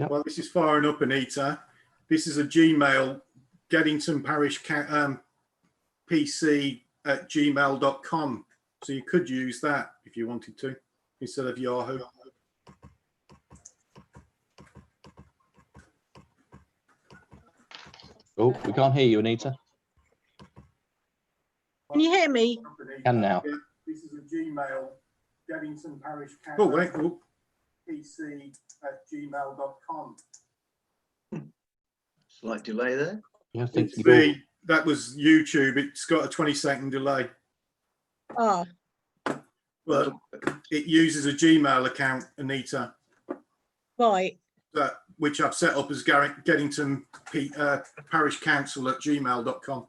Yeah. Well, this is firing up, Anita. This is a Gmail, Geddington Parish PC at gmail.com. So you could use that if you wanted to, instead of Yahoo. Oh, we can't hear you, Anita. Can you hear me? Can now. Yeah, this is a Gmail, Geddington Parish PC at gmail.com. Slight delay there. Yeah, I think That was YouTube. It's got a 20-second delay. Oh, But it uses a Gmail account, Anita, right. which I've set up as Geddington Parish Council at gmail.com.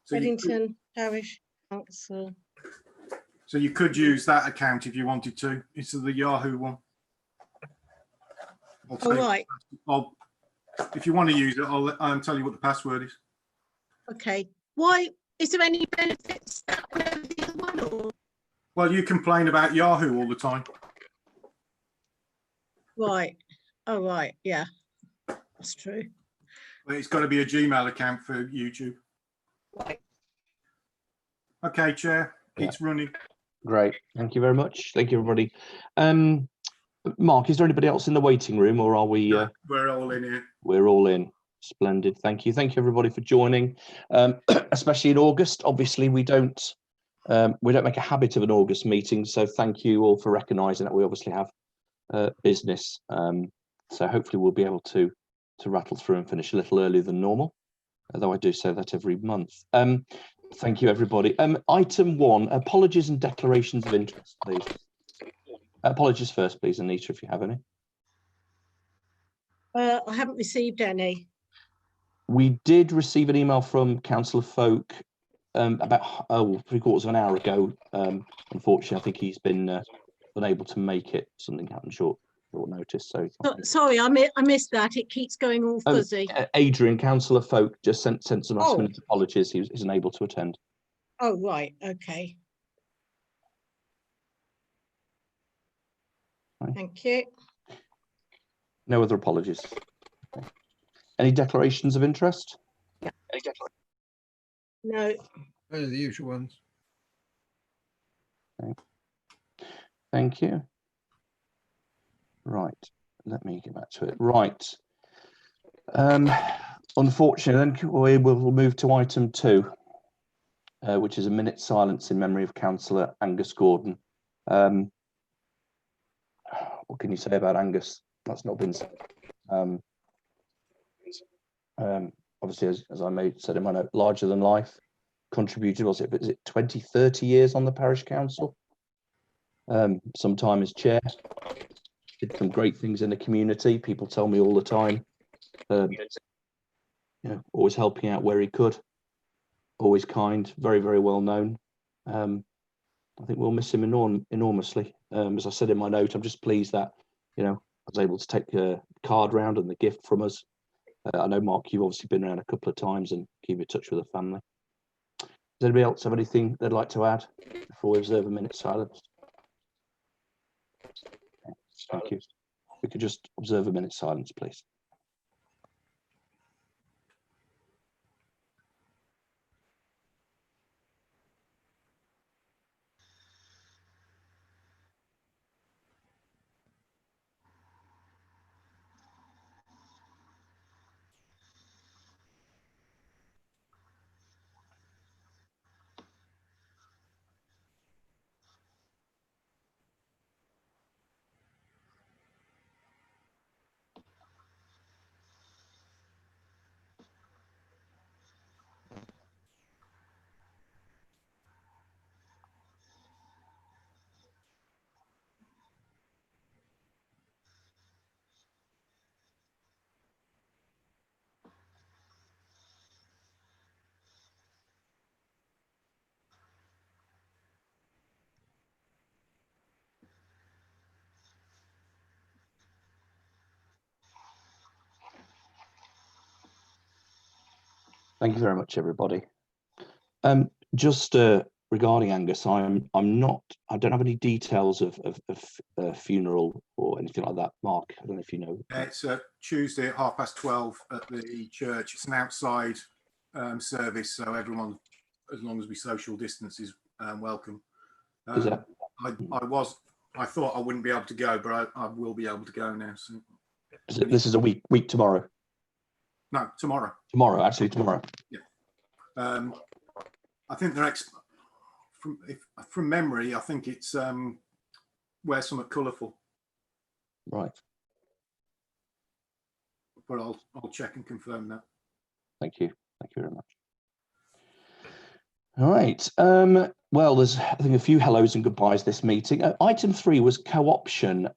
So Geddington Parish Council. So you could use that account if you wanted to, instead of the Yahoo one. All right. If you want to use it, I'll tell you what the password is. Okay. Why? Is there any benefits that one over the other one? Or? Well, you complain about Yahoo all the time. Right. Oh, right. Yeah, that's true. But it's got to be a Gmail account for YouTube. Right. Okay, Chair, it's running. Great. Thank you very much. Thank you, everybody. Mark, is there anybody else in the waiting room, or are we? We're all in here. We're all in. Splendid. Thank you. Thank you, everybody, for joining. Especially in August. Obviously, we don't make a habit of an August meeting, so thank you all for recognising that we obviously have business. So hopefully we'll be able to rattle through and finish a little earlier than normal, although I do say that every month. Thank you, everybody. Item 1, apologies and declarations of interest, please. Apologies first, please, Anita, if you have any. I haven't received any. We did receive an email from Councillor Folk about 3/4 of an hour ago. Unfortunately, I think he's been unable to make it. Something happened short notice. So sorry, I missed that. It keeps going all fuzzy. Adrian, Councillor Folk, just sent some last minute apologies. He was unable to attend. Oh, right. Okay. Right. Thank you. No other apologies. Okay. Any declarations of interest? Yeah. No. Those are the usual ones. Okay. Thank you. Right, let me get back to it. Right. Unfortunately, then we'll move to item 2, which is a minute's silence in memory of Councillor Angus Gordon. What can you say about Angus? That's not been said. Obviously, as I said in my note, larger than life, contributed, is it 20, 30 years on the parish council? Some time as chair, did some great things in the community. People tell me all the time, always helping out where he could, always kind, very, very well known. I think we'll miss him enormously. As I said in my note, I'm just pleased that, I was able to take a card round and the gift from us. I know, Mark, you've obviously been around a couple of times and keep in touch with the family. Does anybody else have anything they'd like to add before we observe a minute's silence? Thank you. We could just observe a minute's silence, please. Thank you very much, everybody. Just regarding Angus, I don't have any details of funeral or anything like that. Mark, I don't know if you know. It's Tuesday at 12:30 at the church. It's an outside service, so everyone, as long as we social distance, is welcome. Is that? I thought I wouldn't be able to go, but I will be able to go now. So. This is a week tomorrow. No, tomorrow. Tomorrow, actually, tomorrow. Yeah. I think they're from memory. I think it's wear something colourful. Right. But I'll check and confirm that. Thank you. Thank you very much. All right. Well, there's, I think, a few hellos and goodbyes this meeting. Item 3 was co-option.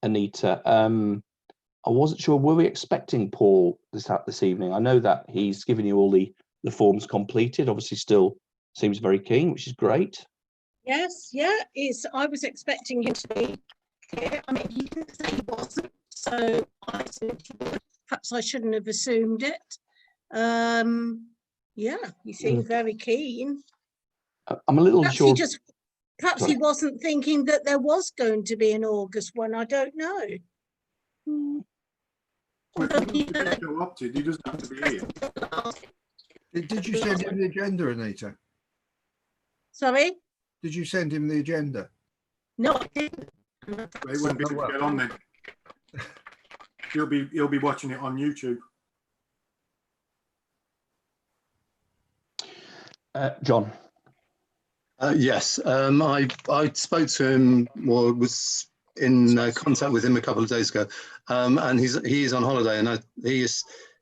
Anita, I wasn't sure, were we expecting Paul this evening? I know that he's given you all the forms completed, obviously still seems very keen, which is great. Yes, yeah, I was expecting him to be here. I mean, he didn't say he wasn't, so I assumed he would. Perhaps I shouldn't have assumed it. Yeah, he seemed very keen. I'm a little Perhaps unsure. Perhaps he wasn't thinking that there was going to be an August one. I don't know. Well, if he doesn't go opted, he doesn't have to be here. Did you send him the agenda, Anita? Sorry? Did you send him the agenda? No, I didn't. Well, he wouldn't be able to get on then. He'll be watching it on YouTube. John. Yes, I spoke to him, or was in contact with him a couple of days ago, and he is on holiday, and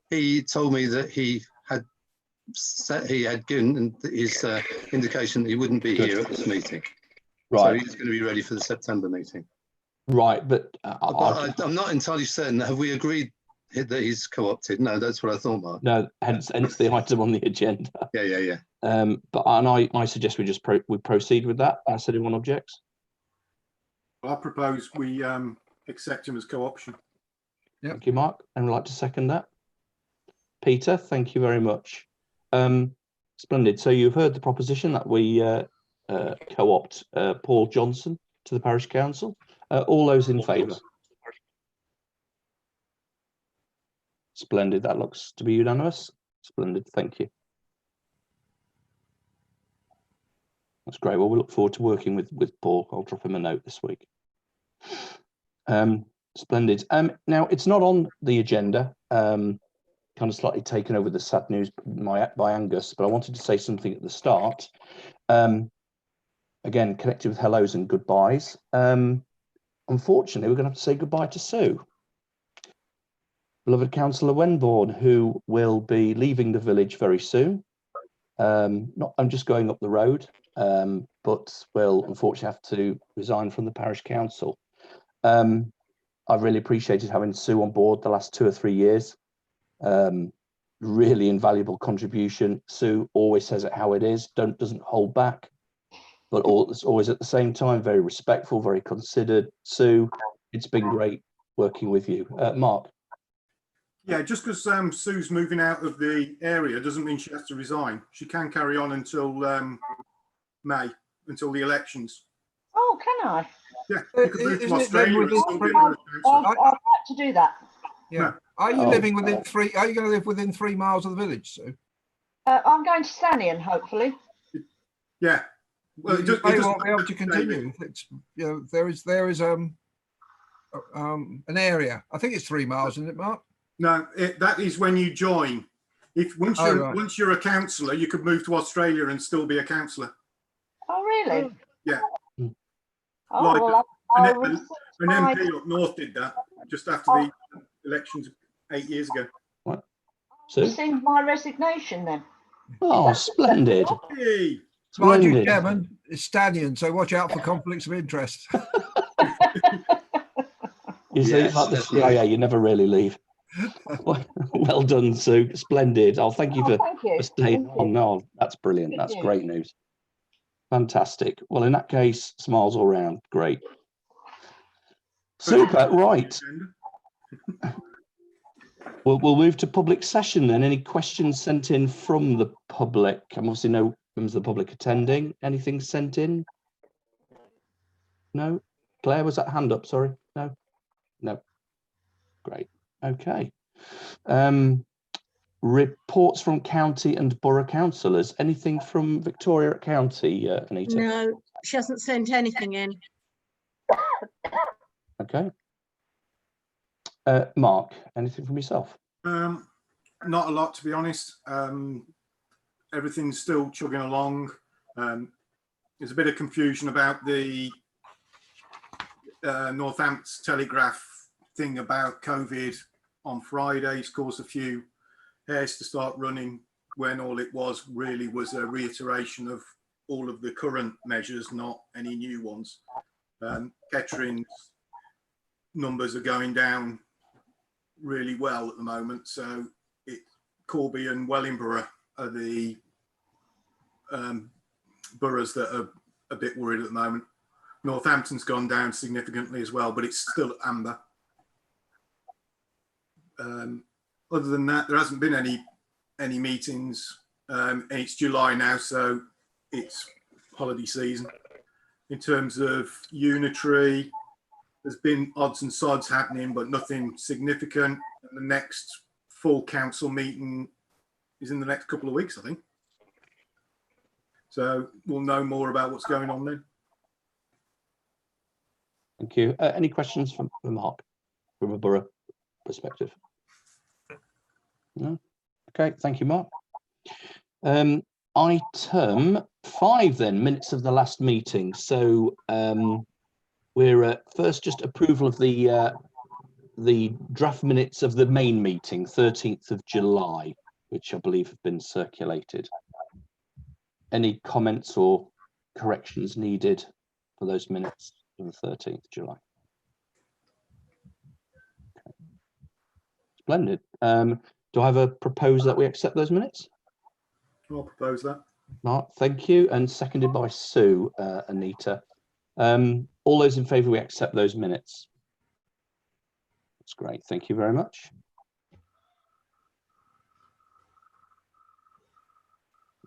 he told me that he had given his indication that he wouldn't be here at this meeting. Right. So he's going to be ready for the September meeting. Right, but I'm not entirely certain. Have we agreed that he's co-opted? No, that's what I thought, Mark. No, hence the item on the agenda. Yeah. But I suggest we just proceed with that. Unless anyone objects. Well, I propose we accept him as co-option. Yep. Thank you, Mark. And would like to second that. Peter, thank you very much. Splendid. So you've heard the proposition that we co-opt Paul Johnson to the parish council. All those in favour? Splendid. That looks to be unanimous. Splendid. Thank you. That's great. Well, we look forward to working with Paul. I'll drop him a note this week. Splendid. Now, it's not on the agenda, kind of slightly taken over the sad news by Angus, but I wanted to say something at the start. Again, connected with hellos and goodbyes. Unfortunately, we're going to have to say goodbye to Sue. Beloved Councillor Wenborn, who will be leaving the village very soon. I'm just going up the road, but will unfortunately have to resign from the parish council. I've really appreciated having Sue on board the last 2 or 3 years. Really invaluable contribution. Sue always says it how it is, doesn't hold back, but it's always at the same time very respectful, very considered. Sue, it's been great working with you. Mark. Yeah, just because Sue's moving out of the area doesn't mean she has to resign. She can carry on until May, until the elections. Oh, can I? Yeah, you can move to Isn't it Australia and then still be I'd parish councillor. like to do that. Yeah. No. Are you Oh. living within three? Are you going to live within 3 miles of the village, Sue? I'm going to Stannion, hopefully. Yeah. Well, You may well be able to continue. It's, you know, there is an area. I think it's 3 miles, isn't it, Mark? No, that is when you join. Once you're a councillor, you could move to Australia and still be a councillor. Oh, really? Yeah. Oh, Like well, I will An see my- MP up north did that just after the elections 8 years ago. Sue? rescind my resignation then. Oh, splendid. Hey, Mind you, Splendid. Chairman, it's Stannion, so watch out for conflicts of interest. You see, Yes, like the definitely. CIA, you never really leave. Well done, Sue. Splendid. Oh, thank you Oh, for thank you. staying Thank you. on. No, that's brilliant. Good That's news. great news. Fantastic. Well, in that case, smiles all round. Great. Super. Right. We'll move to public session then. Any questions sent in from the public? Obviously, no Members of the public attending. Anything sent in? No. Claire, was that hand up? Sorry. No. No. Great. Okay. Reports from county and borough councillors. Anything from Victoria County, Anita? No, she hasn't sent anything in. Okay. Mark, anything from yourself? Not a lot, to be honest. Everything's still chugging along. There's a bit of confusion about the Northampton Telegraph thing about COVID on Friday. It's caused a few hairs to start running when all it was really was a reiteration of all of the current measures, not any new ones. Kettering's numbers are going down really well at the moment, so Corby and Wellingborough are the boroughs that are a bit worried at the moment. Northampton's gone down significantly as well, but it's still amber. Other than that, there hasn't been any meetings, and it's July now, so it's holiday season. In terms of unitary, there's been odds and sods happening, but nothing significant. And the next full council meeting is in the next couple of weeks, I think. So we'll know more about what's going on then. Thank you. Any questions from Mark from a borough perspective? No? Okay, thank you, Mark. Item 5 then, minutes of the last meeting. So we're first just approval of the draft minutes of the main meeting, 13th of July, which I believe have been circulated. Any comments or corrections needed for those minutes of the 13th of July? Okay. Splendid. Do I have a proposal that we accept those minutes? I'll propose that. Mark, thank you. And seconded by Sue, Anita. All those in favour, we accept those minutes. That's great. Thank you very much.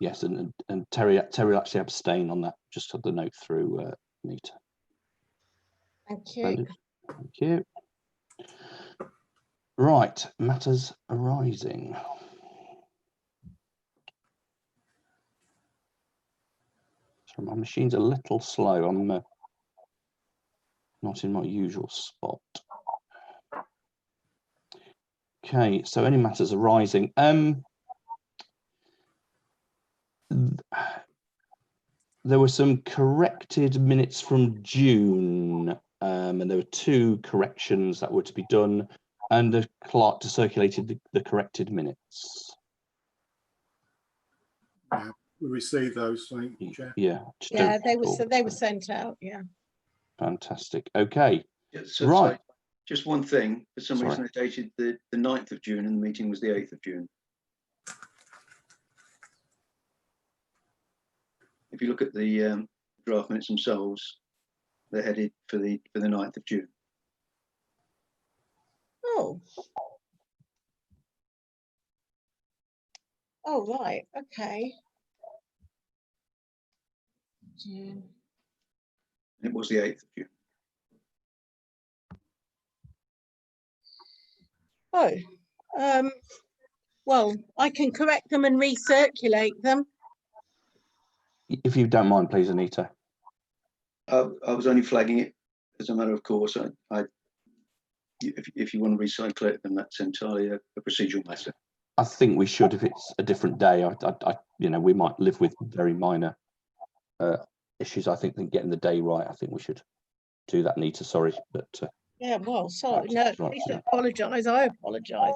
Yes, and Terry will actually abstain on that. Just had the note through Anita. Thank you. Splendid. Thank you. Right, matters arising. So my machine's a little slow. I'm not in my usual spot. Okay, so any matters arising. There were some corrected minutes from June, and there were 2 corrections that were to be done, and the clerk circulated the corrected minutes. Yeah, we received those, I think, Chair. Yeah. Yeah, they were sent out. Yeah. Fantastic. Okay. Yeah, so, Right. sorry, just one thing. For some Sorry. reason, they dated the 9th of June, and the meeting was the 8th of June. If you look at the draft minutes themselves, they're headed for the 9th of June. Oh. Oh, right. Okay. June. It was the 8th of June. Oh. Well, I can correct them and recirculate them. If you don't mind, please, Anita. I was only flagging it as a matter of course. If you want to recycle it, then that's entirely a procedural matter. I think we should, if it's a different day. We might live with very minor issues. I think that getting the day right, I think we should do that, Anita. Sorry, but Yeah, well, sorry. No, That's right, please yeah. don't apologise. I apologise.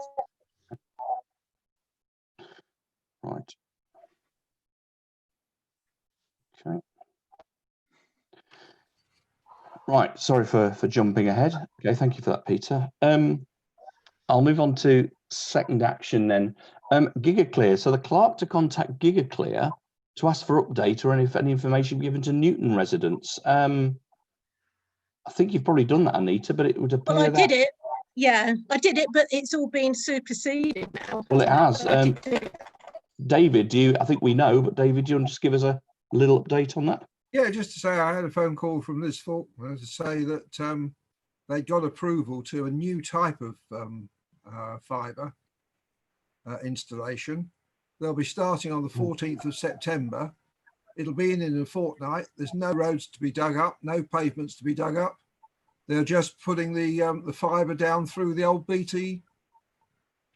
right. Okay. Right. Sorry for jumping ahead. Okay. Thank you for that, Peter. I'll move on to second action then. GigaClear. So the clerk to contact GigaClear to ask for update or any information given to Newton residents. I think you've probably done that, Anita, but it would appear Well, I that... did it. Yeah, I did it, but it's all been superseded now. Well, it has. David, I think we know, but David, do you want to just give us a little update on that? Yeah, just to say I had a phone call from Liz Faulkner to say that they got approval to a new type of fibre installation. They'll be starting on the 14th of September. It'll be in a fortnight. There's no roads to be dug up, no pavements to be dug up. They're just putting the fibre down through the old BT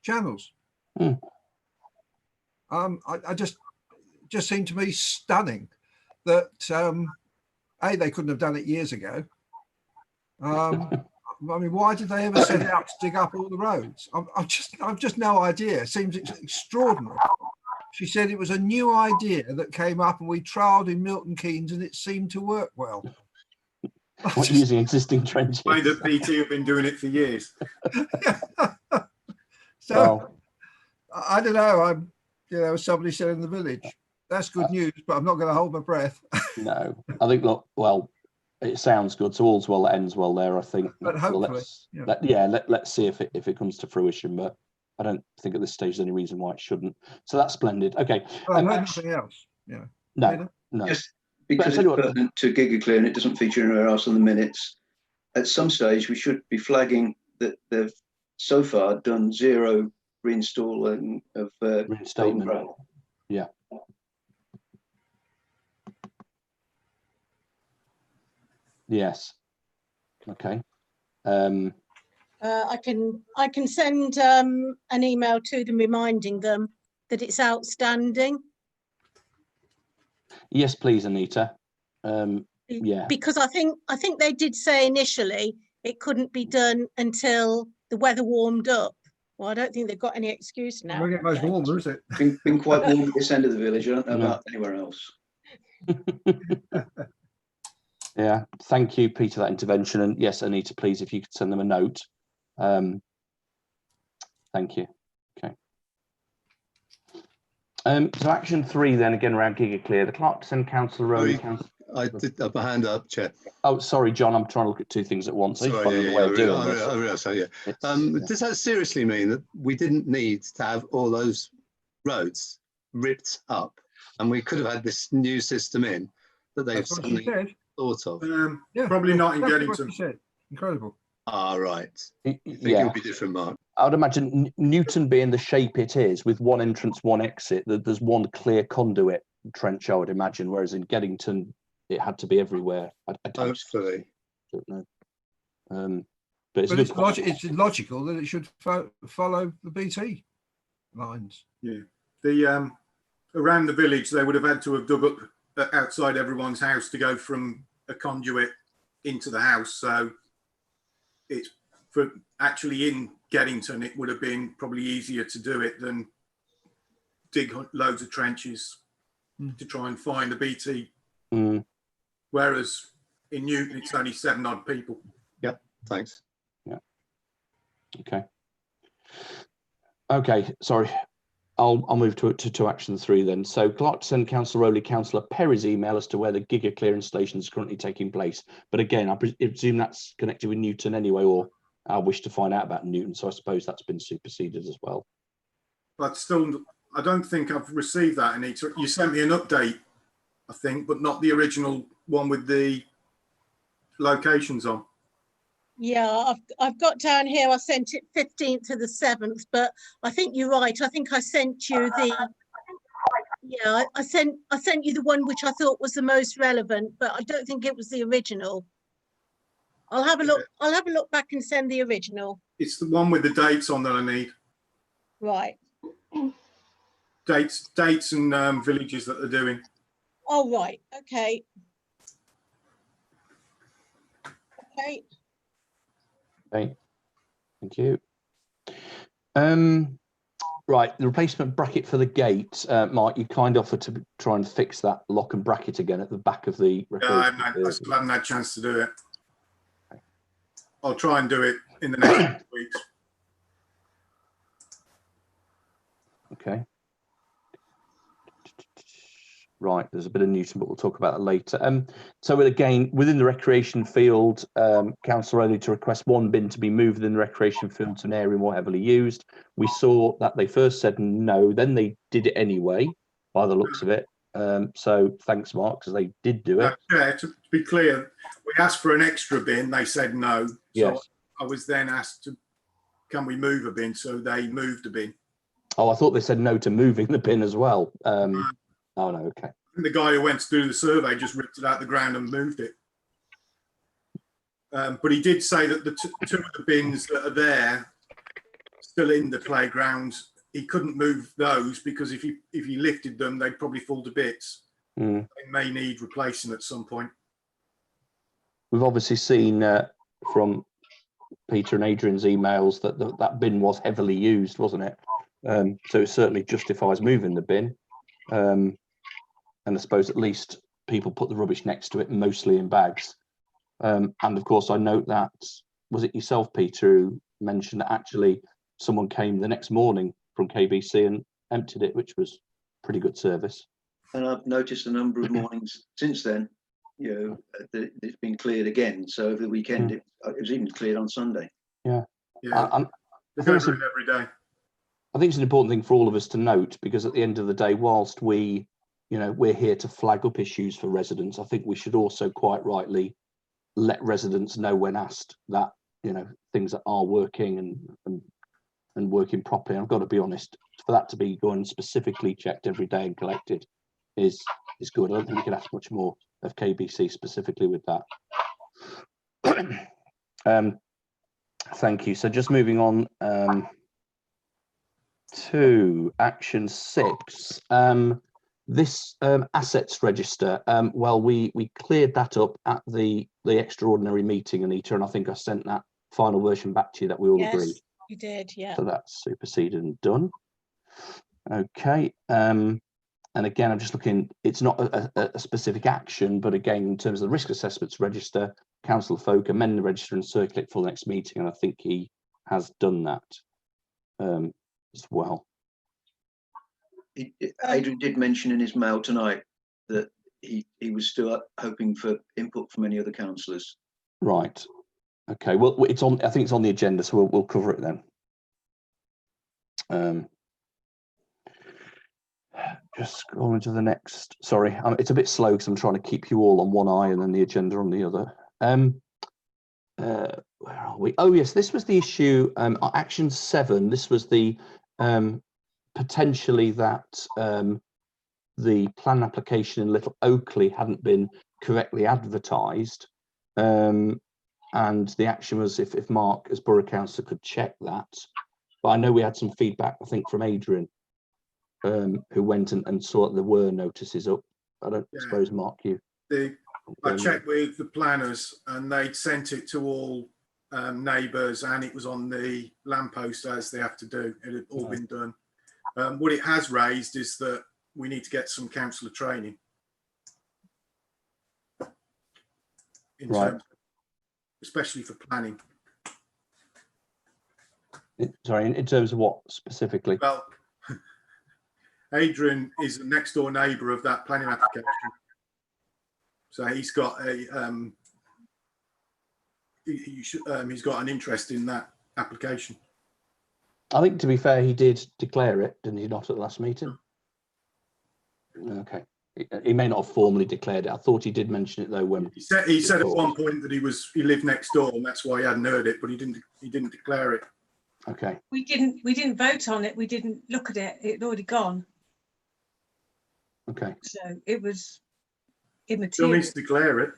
channels. I just seemed to me stunning that they couldn't have done it years ago. I mean, why did they ever set out to dig up all the roads? I've just no idea. It seems extraordinary. She said it was a new idea that came up and we trialled in Milton Keynes and it seemed to work well. What, using existing trenches? Why the BT have been doing it for years. So I don't know. Somebody said in the village, that's good news, but I'm not going to hold my breath. No, I think, look, well, it sounds good. So all's well that ends well there, I think. But hopefully, let's see if it comes to fruition. But I don't think at this stage there's any reason why it shouldn't. So that's splendid. Okay. Well, nothing else. Yeah. No. Just because it's pertinent to Gigaclear and it doesn't feature anywhere else on the minutes, at some stage we should be flagging that they've so far done 0 reinstalling of reinstatement. Yeah. Yes. Okay. I can send an email to them reminding them that it's outstanding. Yes, please, Anita. Yeah. Because I think they did say initially it couldn't be done until the weather warmed up. Well, I don't think they've got any excuse now. It's much warmer, is it? Been quite warm at this end of the village. I don't know about anywhere else. Yeah. Thank you, Peter, that intervention. And yes, Anita, please, if you could send them a note. Thank you. Okay. So action 3 then, again around Gigaclear. The clerk to send Councillor Rowley. I did have my hand up, Chair. Oh, sorry, John. I'm trying to look at 2 things at once. Sorry, I realise. Does that seriously mean that we didn't need to have all those roads ripped up, and we could have had this new system in that they've suddenly thought of? Probably not in Geddington. Incredible. Right. I think it would be different, Mark. I would imagine Newton being the shape it is, with one entrance, one exit, that there's one clear conduit trench, I would imagine, whereas in Geddington, it had to be everywhere. I don't know. But it's logical that it should follow the BT lines. Yeah. The around the village, they would have had to have dug up outside everyone's house to go from a conduit into the house. So it's for actually in Geddington, it would have been probably easier to do it than dig loads of trenches to try and find the BT. Whereas in Newton, it's only 7 odd people. Yeah, thanks. Yeah. Okay, sorry. I'll move to action 3 then. So clerk to send Councillor Rowley, Councillor Perry's email as to where the Gigaclear installation is currently taking place. But again, I presume that's connected with Newton anyway, or I wish to find out about Newton. So I suppose that's been superseded as well. But still, I don't think I've received that, Anita. You sent me an update, I think, but not the original one with the locations on. Yeah, I've got down here, I sent it 15th to the 7th, but I think you're right. I think I sent you I sent you the one which I thought was the most relevant, but I don't think it was the original. I'll have a look. I'll have a look back and send the original. It's the one with the dates on that I need. Right. Dates and villages that they're doing. Oh, right. Okay. Okay. Okay, thank you. Right, the replacement bracket for the gate. Mark, you kind offered to try and fix that lock and bracket again at the back of the. I still haven't had a chance to do it. Okay. I'll try and do it in the next weeks. Okay. Right, there's a bit of Newton, but we'll talk about that later. So again, within the recreation field, council only to request one bin to be moved in the recreation field to an area more heavily used. We saw that they first said no, then they did it anyway, by the looks of it. So thanks, Mark, because they did do it. Yeah, to be clear, we asked for an extra bin. They said no. So Yes. I was then asked to, can we move a bin? So they moved a bin. Oh, I thought they said no to moving the bin as well. Oh no, okay. The guy who went to do the survey just ripped it out of the ground and moved it. But he did say that the two of the bins that are there, still in the playground, he couldn't move those because if he lifted them, they'd probably fall to bits. They may need replacing at some point. We've obviously seen from Peter and Adrian's emails that that bin was heavily used, wasn't it? So it certainly justifies moving the bin. And I suppose at least people put the rubbish next to it, mostly in bags. And of course, I note that, was it yourself, Peter, who mentioned that actually someone came the next morning from KBC and emptied it, which was pretty good service. And I've noticed a number of mornings since then, you know, that it's been cleared again. So over the weekend, it was even cleared on Sunday. Yeah, I think it's every day. I think it's an important thing for all of us to note, because at the end of the day, whilst we're here to flag up issues for residents, I think we should also quite rightly let residents know when asked that, you know, things that are working and working properly. And I've got to be honest, for that to be going specifically checked every day and collected is good. I don't think we can ask much more of KBC specifically with that. Thank you. So just moving on to action 6. This assets register, well, we cleared that up at the extraordinary meeting, Anita, and I think I sent that final version back to you that we all agreed. Yes, you did, yeah. So that's superseded and done. Okay, and again, I'm just looking, it's not a specific action, but again, in terms of the risk assessments register, Councillor Folk amend the register and circulate for the next meeting, and I think he has done that as well. Adrian did mention in his mail tonight that he was still hoping for input from any other councillors. Right. Okay. Well, it's on. I think it's on the agenda, so we'll cover it then. Just scrolling to the next. Sorry, it's a bit slow because I'm trying to keep you all on one eye and then the agenda on the other. Where are we? Oh yes, this was the issue. Action 7. This was the potentially that the plan application in Little Oakley hadn't been correctly advertised, and the action was if Mark as Borough Councillor could check that. But I know we had some feedback, I think, from Adrian, who went and saw that there were notices up. I don't suppose, Mark, you. I checked with the planners and they'd sent it to all neighbours, and it was on the lamppost as they have to do. It had all been done. What it has raised is that we need to get some councillor training. In terms, especially for planning. Sorry, in terms of what specifically? Well, Adrian is the next door neighbour of that planning application. So he's got a he's got an interest in that application. I think, to be fair, he did declare it, didn't he, not at the last meeting? Okay. He may not have formally declared it. I thought he did mention it though when he said at one point that he lived next door and that's why he hadn't heard it, but he didn't declare it. Okay. We didn't vote on it. We didn't look at it. It had already gone. Okay. So it was immaterial. Still needs to declare it.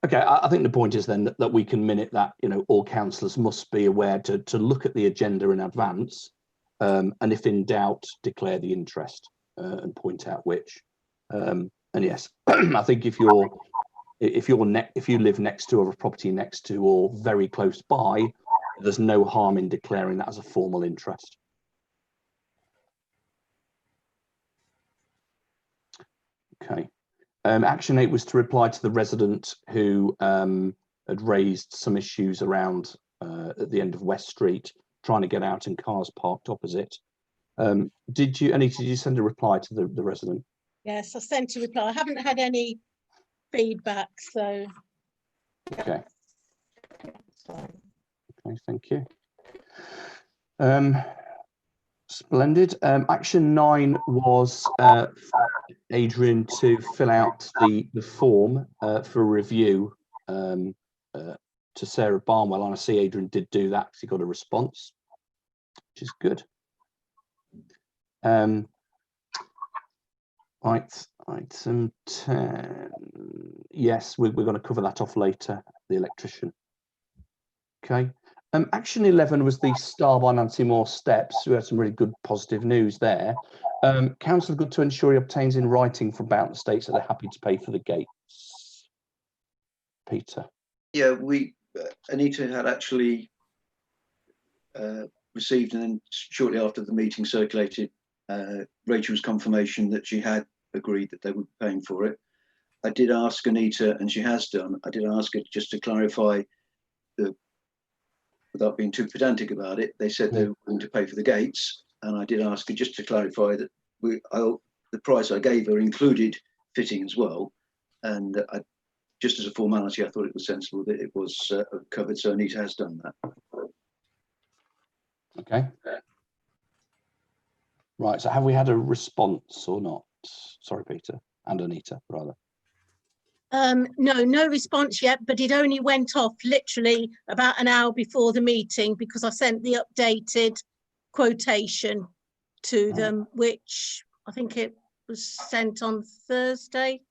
Okay, I think the point is then that we can minute that, you know, all councillors must be aware to look at the agenda in advance, and if in doubt, declare the interest and point out which. And yes, I think if you live next to or a property next to or very close by, there's no harm in declaring that as a formal interest. Okay. Action 8 was to reply to the resident who had raised some issues around at the end of West Street, trying to get out and cars parked opposite. Did you send a reply to the resident? Yes, I sent a reply. I haven't had any feedback, so. Okay. So, Okay, thank you. Splendid. Action 9 was Adrian to fill out the form for review to Sarah Barnwell, and I see Adrian did do that because he got a response, which is good. Right, item 10. Yes, we're going to cover that off later, the electrician. Okay. Action 11 was the Star by Nancy Moore steps. We had some really good positive news there. Council good to ensure he obtains in writing from Boughton Estates that they're happy to pay for the gates. Peter. Yeah, Anita had actually received, and then shortly after the meeting circulated Rachel's confirmation that she had agreed that they would be paying for it. I did ask Anita, and she has done, I did ask her just to clarify without being too pedantic about it, they said they were going to pay for the gates, and I did ask her just to clarify that the price I gave her included fitting as well, and just as a formality, I thought it was sensible that it was covered, so Anita has done that. Okay. Right, so have we had a response or not? Sorry, Peter, and Anita, rather. No response yet, but it only went off literally about an hour before the meeting because I sent the updated quotation to them, which I think it was sent on Thursday.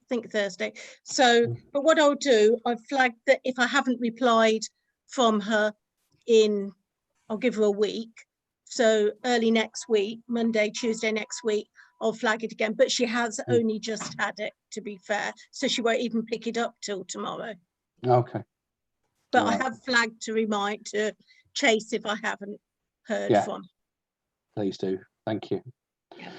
I think Thursday. So, but what I'll do, I've flagged that if I haven't replied from her I'll give her a week. So early next week, Monday, Tuesday next week, I'll flag it again, but she has only just had it, to be fair, so she won't even pick it up till tomorrow. Okay. But Right. I have flagged to remind to chase if I haven't heard from. Please do. Thank you. Yeah.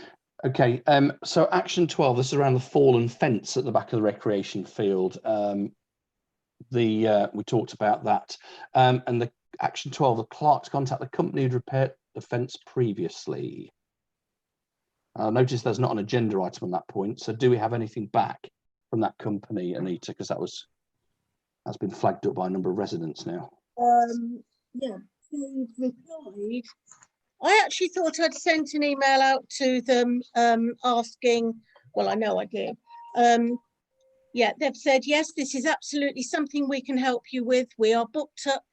Okay. So action 12. This is around the fallen fence at the back of the recreation field. We talked about that, and the action 12. The clerk to contact the company who'd repaired the fence previously. Notice there's not an agenda item on that point. So do we have anything back from that company, Anita? Because that's been flagged up by a number of residents now. Yeah, they've replied. I actually thought I'd sent an email out to them asking, well, I know I did. Yeah, they've said, yes, this is absolutely something we can help you with. We are booked up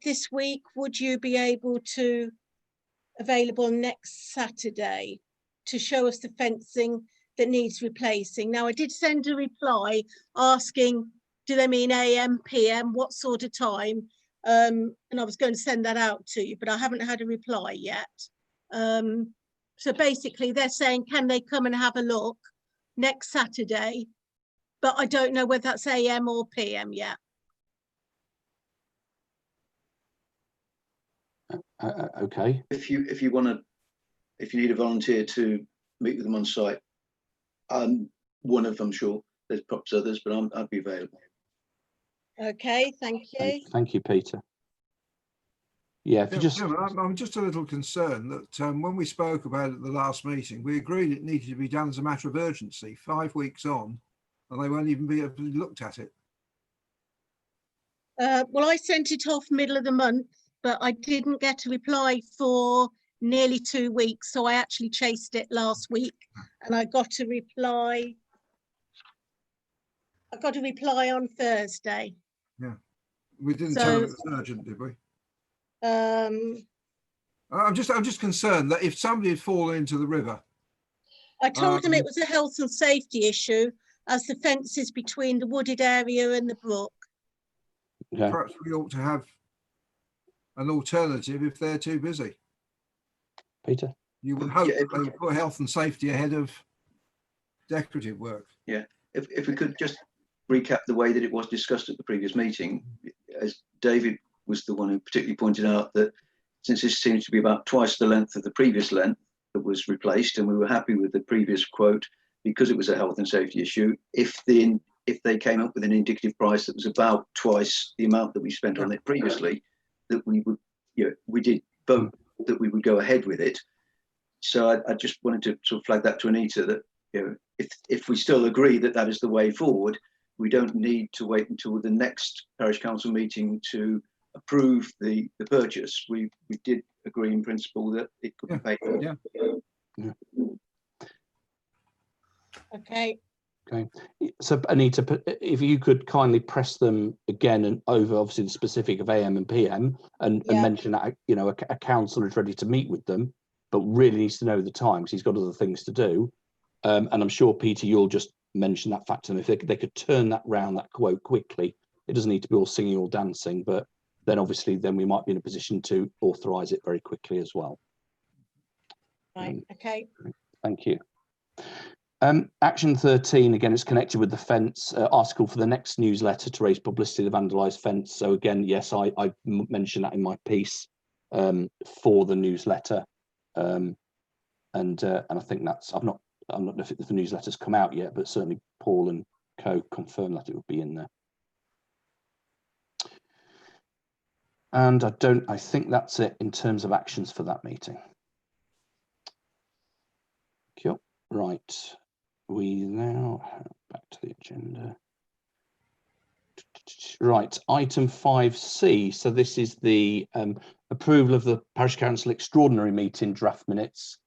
this week. Would you be able to available next Saturday to show us the fencing that needs replacing? Now, I did send a reply asking, do they mean AM, PM, what sort of time? And I was going to send that out to you, but I haven't had a reply yet. So basically they're saying, can they come and have a look next Saturday? But I don't know whether that's AM or PM yet. Okay. If you need a volunteer to meet with them on site, I'm one of them, sure. There's perhaps others, but I'd be available. Okay, thank you. Thank you, Peter. Yeah, if you just... I'm just a little concerned that when we spoke about it at the last meeting, we agreed it needed to be done as a matter of urgency. 5 weeks on, and they won't even be able to looked at it. Well, I sent it off middle of the month, but I didn't get a reply for nearly 2 weeks. So I actually chased it last week and I got a reply. I got a reply on Thursday. Yeah, we didn't tell them it was urgent, did we? I'm just concerned that if somebody had fallen into the river. I told them it was a health and safety issue as the fence is between the wooded area and the brook. Okay. Perhaps we ought to have an alternative if they're too busy. Peter? You would hope they would put health and safety ahead of decorative work. Yeah, if we could just recap the way that it was discussed at the previous meeting, as David was the one who particularly pointed out that since this seems to be about twice the length of the previous length that was replaced, and we were happy with the previous quote because it was a health and safety issue, if they came up with an indicative price that was about twice the amount that we spent on it previously, that we would, we did vote that we would go ahead with it. So I just wanted to sort of flag that to Anita that, you know, if we still agree that that is the way forward, we don't need to wait until the next parish council meeting to approve the purchase. We did agree in principle that it could be paid for. Yeah. Okay. Okay, so Anita, if you could kindly press them again and over, obviously the specific of AM and PM, and mention that, you know, a councillor is ready to meet with them, but really needs to know the time because he's got other things to do. And I'm sure, Peter, you'll just mention that fact to them. If they could turn that round, that quote quickly, it doesn't need to be all singing or dancing, but then obviously then we might be in a position to authorise it very quickly as well. Right. Okay. Thank you. Action 13, again, it's connected with the fence article for the next newsletter to raise publicity of the vandalised fence. So again, yes, I mentioned that in my piece for the newsletter, and I think that's I'm not if the newsletter's come out yet, but certainly Paul and co confirmed that it would be in there. And I think that's it in terms of actions for that meeting. Cool. Right. We now back to the agenda. Right, item 5C. So this is the approval of the Parish Council extraordinary meeting draft minutes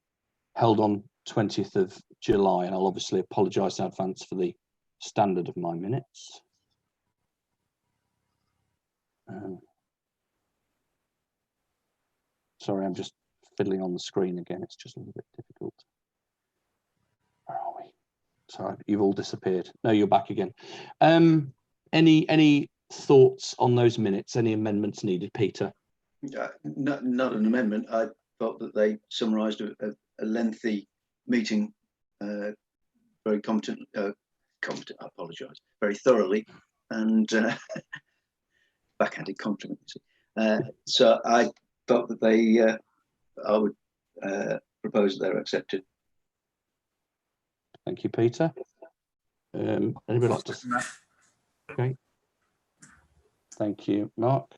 held on 20th of July. And I'll obviously apologise in advance for the standard of my minutes. Sorry, I'm just fiddling on the screen again. It's just a little bit difficult. Where are we? Sorry, you've all disappeared. No, you're back again. Any thoughts on those minutes? Any amendments needed, Peter? Not an amendment. I felt that they summarised a lengthy meeting very competent. I apologise. Very thoroughly, and backhanded compliment. So I felt that they. I would propose that they're accepted. Thank you, Peter. Anybody like to? Okay. Thank you, Mark.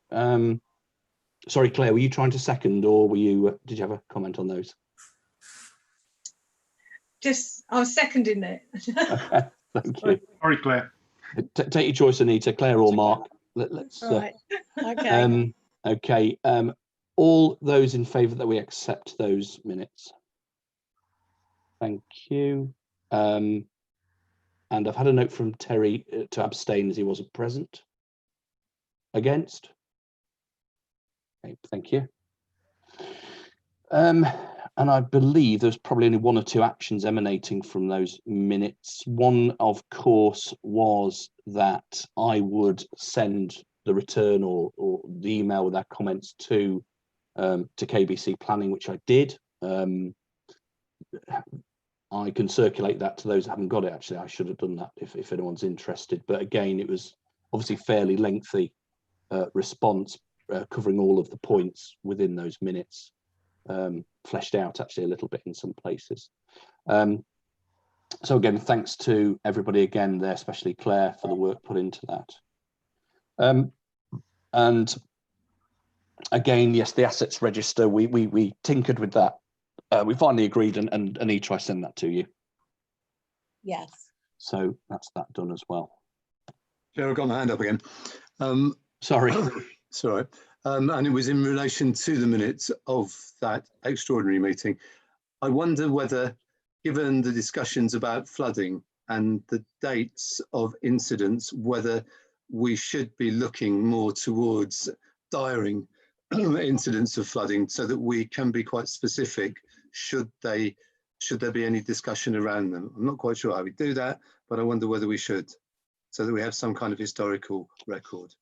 Sorry, Claire, were you trying to second, or were you? Did you have a comment on those? Just, I was seconding it. Okay, thank you. Sorry, Claire. Take your choice, Anita, Claire or Mark. Let's. Right. Okay. Okay. All those in favour that we accept those minutes. Thank you. And I've had a note from Terry to abstain as he wasn't present. Against? Okay, thank you. And I believe there's probably only one or two actions emanating from those minutes. One, of course, was that I would send the return or the email with our comments to KBC Planning, which I did. I can circulate that to those that haven't got it. Actually, I should have done that if anyone's interested. But again, it was obviously fairly lengthy response covering all of the points within those minutes, fleshed out actually a little bit in some places. So again, thanks to everybody again there, especially Claire, for the work put into that. And again, yes, the assets register, we tinkered with that. We finally agreed, and Anita, I send that to you. Yes. So that's that done as well. Chair, I've got my hand up again. Sorry. Sorry. And it was in relation to the minutes of that extraordinary meeting. I wonder whether, given the discussions about flooding and the dates of incidents, whether we should be looking more towards diaring incidents of flooding so that we can be quite specific should there be any discussion around them. I'm not quite sure how we do that, but I wonder whether we should, so that we have some kind of historical record.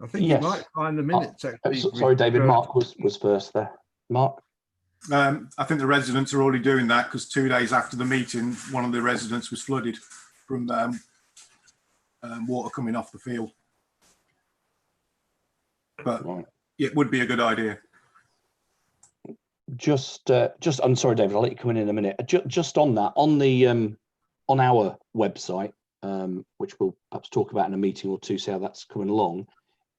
I think you might find the minutes. Sorry, David, Mark was first there. Mark? I think the residents are already doing that because 2 days after the meeting, one of the residents was flooded from water coming off the field. But right. It would be a good idea. I'm sorry, David, I'll let you come in a minute. Just on that, on the on our website, which we'll perhaps talk about in a meeting or two, see how that's coming along.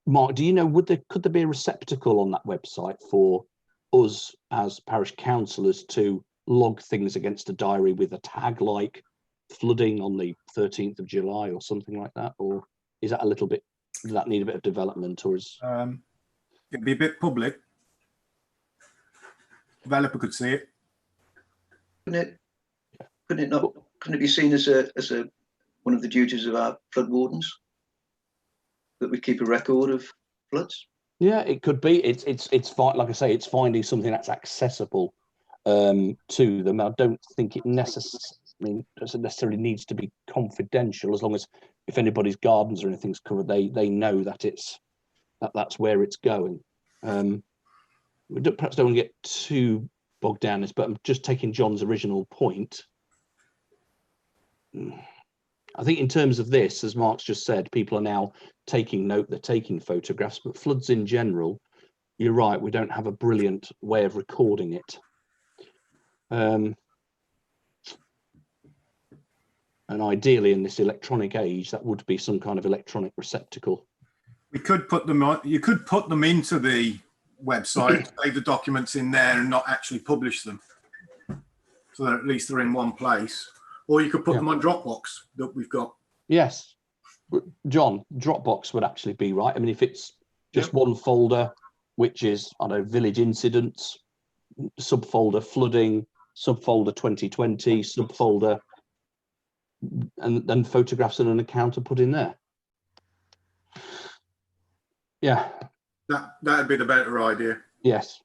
Mark, do you know, could there be a receptacle on that website for us as parish councillors to log things against a diary with a tag like flooding on the 13th of July or something like that? Or is that a little bit, does that need a bit of development, or is... It'd be a bit public. Developer could see it. Couldn't it be seen as one of the duties of our flood wardens, that we keep a record of floods? Yeah, it could be. It's fine. Like I say, it's finding something that's accessible to them. I don't think it necessarily needs to be confidential, as long as if anybody's gardens or anything's covered, they know that that's where it's going. We perhaps don't want to get too bogged down in this, but I'm just taking John's original point. I think in terms of this, as Mark's just said, people are now taking note, they're taking photographs, but floods in general, you're right, we don't have a brilliant way of recording it. And ideally in this electronic age, that would be some kind of electronic receptacle. We could put them on, you could put them into the website, save the documents in there and not actually publish them. So that at least they're in one place. Or you could put them on Dropbox that we've got. Yes. John, Dropbox would actually be right. I mean, if it's just one folder, which is, I don't know, village incidents, subfolder flooding, subfolder 2020, subfolder, and then photographs and an account are put in there. Yeah. That'd be the better idea. Yes,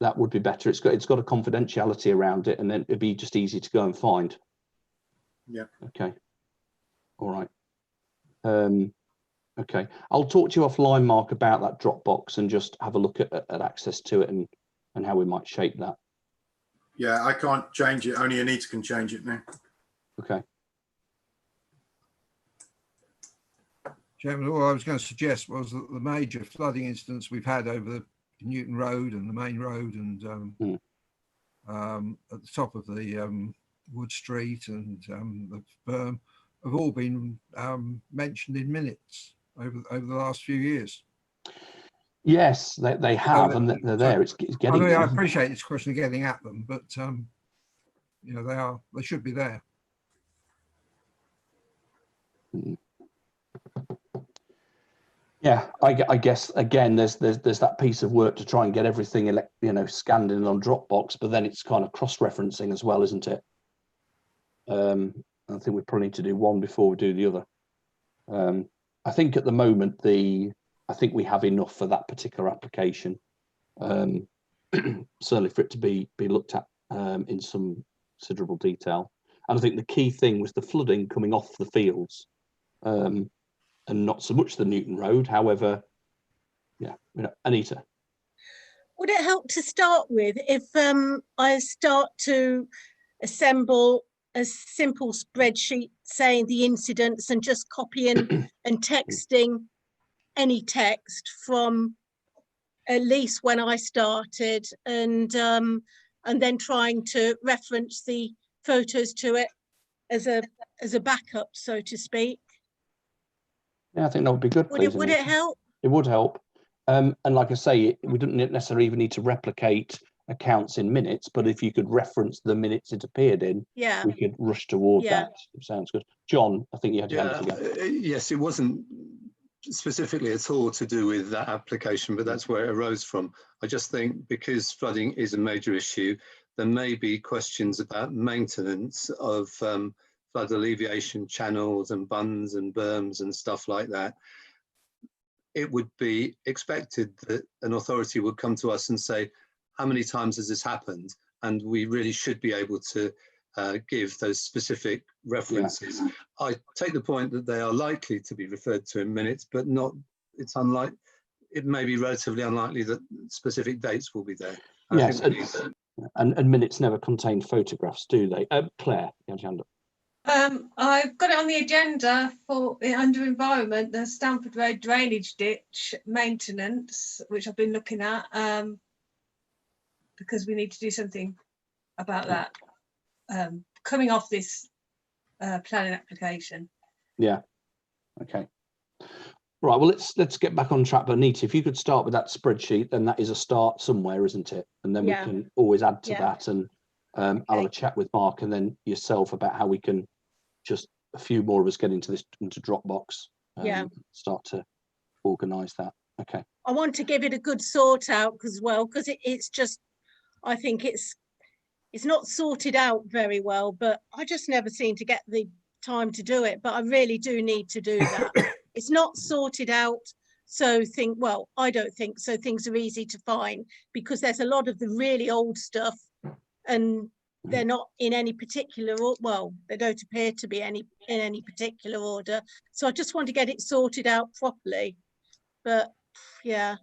that would be better. It's got a confidentiality around it, and then it'd be just easy to go and find. Yeah. Okay. All right. Okay. I'll talk to you offline, Mark, about that Dropbox and just have a look at access to it and how we might shape that. Yeah, I can't change it. Only Anita can change it now. Okay. Chairman, all I was going to suggest was that the major flooding incidents we've had over the Newton Road and the main road and at the top of the Wood Street and the berm have all been mentioned in minutes over the last few years. Yes, they have, and they're there. It's getting. I mean, I appreciate it's a question of getting at them, but you know, they should be there. Yeah, I guess again, there's that piece of work to try and get everything, scanned in on Dropbox, but then it's kind of cross-referencing as well, isn't it? I think we probably need to do one before we do the other. I think at the moment I think we have enough for that particular application. Certainly for it to be looked at in some considerable detail. And I think the key thing was the flooding coming off the fields. And not so much the Newton Road. However, yeah, Anita. Would it help to start with if I start to assemble a simple spreadsheet saying the incidents and just copying and texting any text from at least when I started, and then trying to reference the photos to it as a backup, so to speak? Yeah, I think that would be good. Would it help? It would help. And like I say, we didn't necessarily even need to replicate accounts in minutes, but if you could reference the minutes it appeared in, we could rush toward that. It sounds good. John, I think you had your hand again. Yes, it wasn't specifically at all to do with that application, but that's where it arose from. I just think because flooding is a major issue, there may be questions about maintenance of flood alleviation channels and bunds and berms and stuff like that. It would be expected that an authority would come to us and say, how many times has this happened? And we really should be able to give those specific references. Yeah. I take the point that they are likely to be referred to in minutes, but not, it's unlikely, it may be relatively unlikely that specific dates will be there. Yes, and minutes never contain photographs, do they? Claire, you had your hand up. I've got it on the agenda for under environment, the Stamford Road drainage ditch maintenance, which I've been looking at, because we need to do something about that coming off this planning application. Yeah. Okay. Right, well, let's get back on track. But Anita, if you could start with that spreadsheet, then that is a start somewhere, isn't it? And then Yeah. we can always add to Yeah. that, and I'll have a chat with Mark and then yourself about how we can just a few more of us get into Dropbox. Start to organise that. Okay. I want to give it a good sort out as well, because it's just, I think it's not sorted out very well, but I just never seem to get the time to do it. But I really do need to do that. It's not sorted out. So I don't think so. Things are easy to find because there's a lot of the really old stuff and they're not in any particular, they don't appear to be in any particular order. So I just want to get it sorted out properly. But yeah,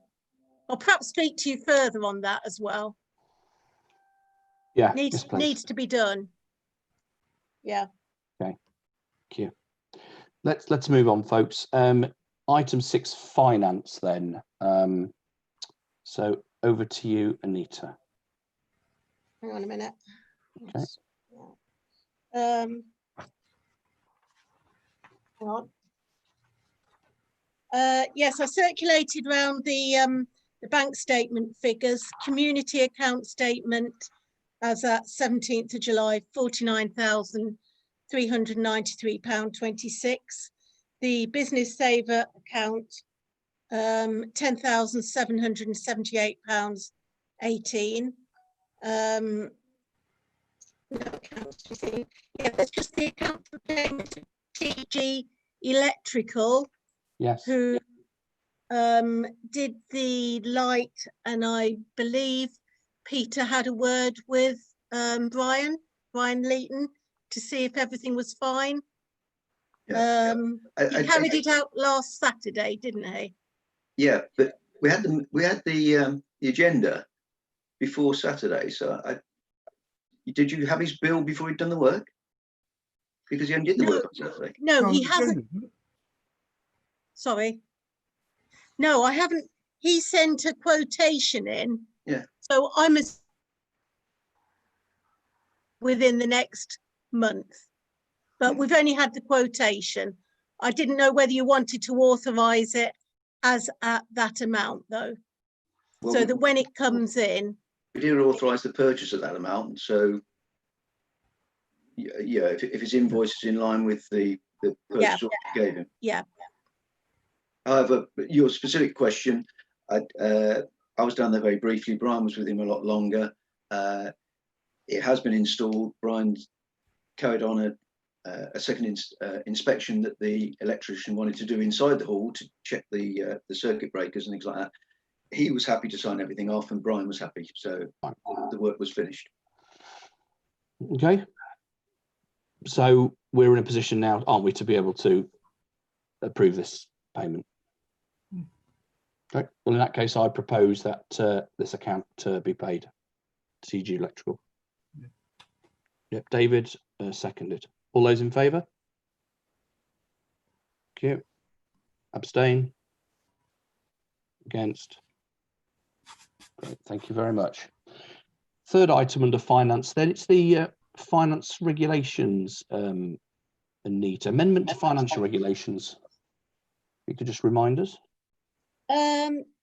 I'll perhaps speak to you further on that as well. Yeah, needs to be done. Yeah. Okay. Thank you. Let's move on, folks. Item 6, finance then. So over to you, Anita. Hang on a minute. Okay. Hang on. Yes, I circulated around the bank statement figures. Community account statement as at 17th of July, £49,393.26. The business saver account, £10,778.18. Yeah, that's just the account for payment of TG Electrical. Yes. Who did the light, and I believe Peter had a word with Brian Leighton to see if everything was fine. He carried it out last Saturday, didn't he? Yeah, but we had the agenda before Saturday. So did you have his bill before he'd done the work? Because he only did the work on Saturday. No, he hasn't. Sorry. No, I haven't. He sent a quotation in. Yeah. So I'm within the next month, but we've only had the quotation. I didn't know whether you wanted to authorise it as at that amount, though, well, so that when it comes in. We did authorise the purchase at that amount. So, yeah, if his invoice is in line with the purchase order you gave him. Yeah. However, your specific question, I was down there very briefly. Brian was with him a lot longer. It has been installed. Brian carried on a second inspection that the electrician wanted to do inside the hall to check the circuit breakers and things like that. He was happy to sign everything off, and Brian was happy. So the work was finished. Okay. So we're in a position now, aren't we, to be able to approve this payment? Okay. Well, in that case, I propose that this account be paid to TG Electrical. Yep, David seconded. All those in favour? Thank you. Abstain? Against? Great, thank you very much. Third item under finance, then it's the finance regulations, Anita. Amendment to financial regulations. You could just remind us.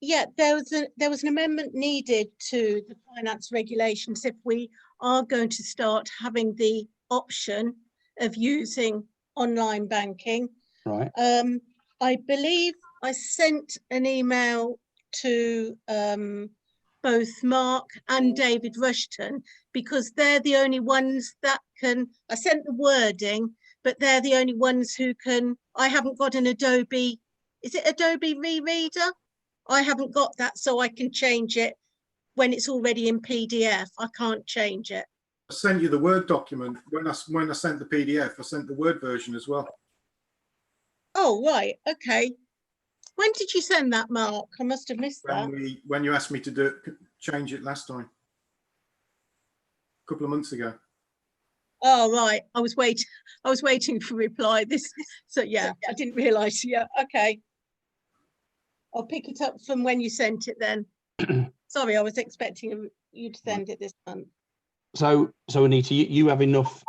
Yeah, there was an amendment needed to the finance regulations if we are going to start having the option of using online banking. Right. I believe I sent an email to both Mark and David Rushton, because they're the only ones that can, I sent the wording, but they're the only ones who can. I haven't got an Adobe, is it Adobe Rereader? I haven't got that, so I can change it when it's already in PDF. I can't change it. I sent you the Word document. When I sent the PDF, I sent the Word version as well. Oh, right. Okay. When did you send that, Mark? I must have missed that. When you asked me to change it last time. A couple of months ago. Oh, right. I was waiting for a reply. So yeah, I didn't realise. Yeah, okay. I'll pick it up from when you sent it then. Sorry, I was expecting you to send it this month. So Anita, you have enough.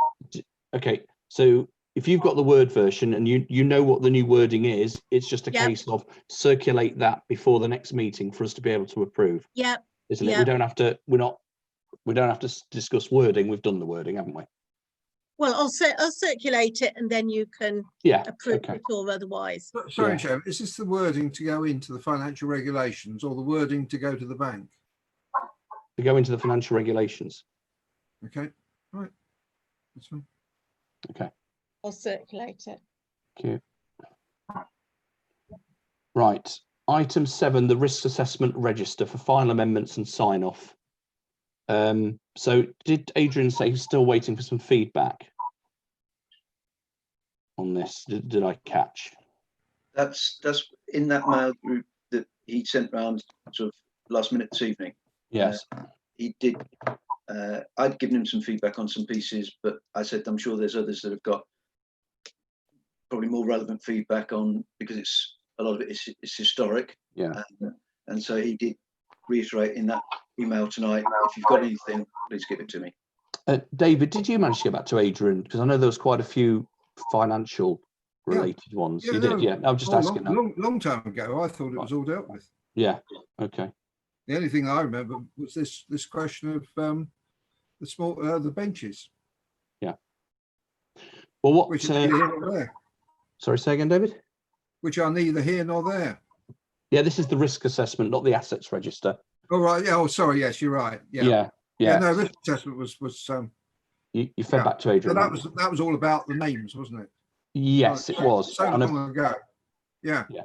Okay, so if you've got the Word version and you know what the new wording is, it's just a Yep. case of circulate that before the next meeting for us to be able to approve, Yep. isn't it? Yep. We don't have to discuss wording. We've done the wording, haven't we? Well, I'll circulate it and then you can Yeah. approve Okay. it or otherwise. Sorry, Yeah. Chair, is this the wording to go into the financial regulations or the wording to go to the bank? To go into the financial regulations. Okay, right. That's fine. Okay. I'll circulate it. Thank you. Right. Item 7, the risk assessment register for final amendments and sign off. So did Adrian say he's still waiting for some feedback on this? Did I catch? That's in that mail group that he sent round sort of last minute this evening. Yes. He did. I'd given him some feedback on some pieces, but I said I'm sure there's others that have got probably more relevant feedback on, because it's a lot of it is historic. Yeah. And so he did reiterate in that email tonight, if you've got anything, please give it to me. David, did you manage to get back to Adrian? Because I know there was quite a few financial related ones. Yeah, You did, no, yeah. I'm just asking. Long time ago, I thought it was all dealt with. Yeah. Okay. The only thing I remember was this question of the benches, Yeah. Well, what? which is neither here nor there. Sorry, say again, David. Which are neither here nor there. Yeah, this is the risk assessment, not the assets register. Oh right, yeah. Oh, sorry. Yes, you're right. Yeah. No, risk assessment was. You fed back to Adrian. So that was all about the names, wasn't it? Yes, it was. So long ago. Yeah. Yeah.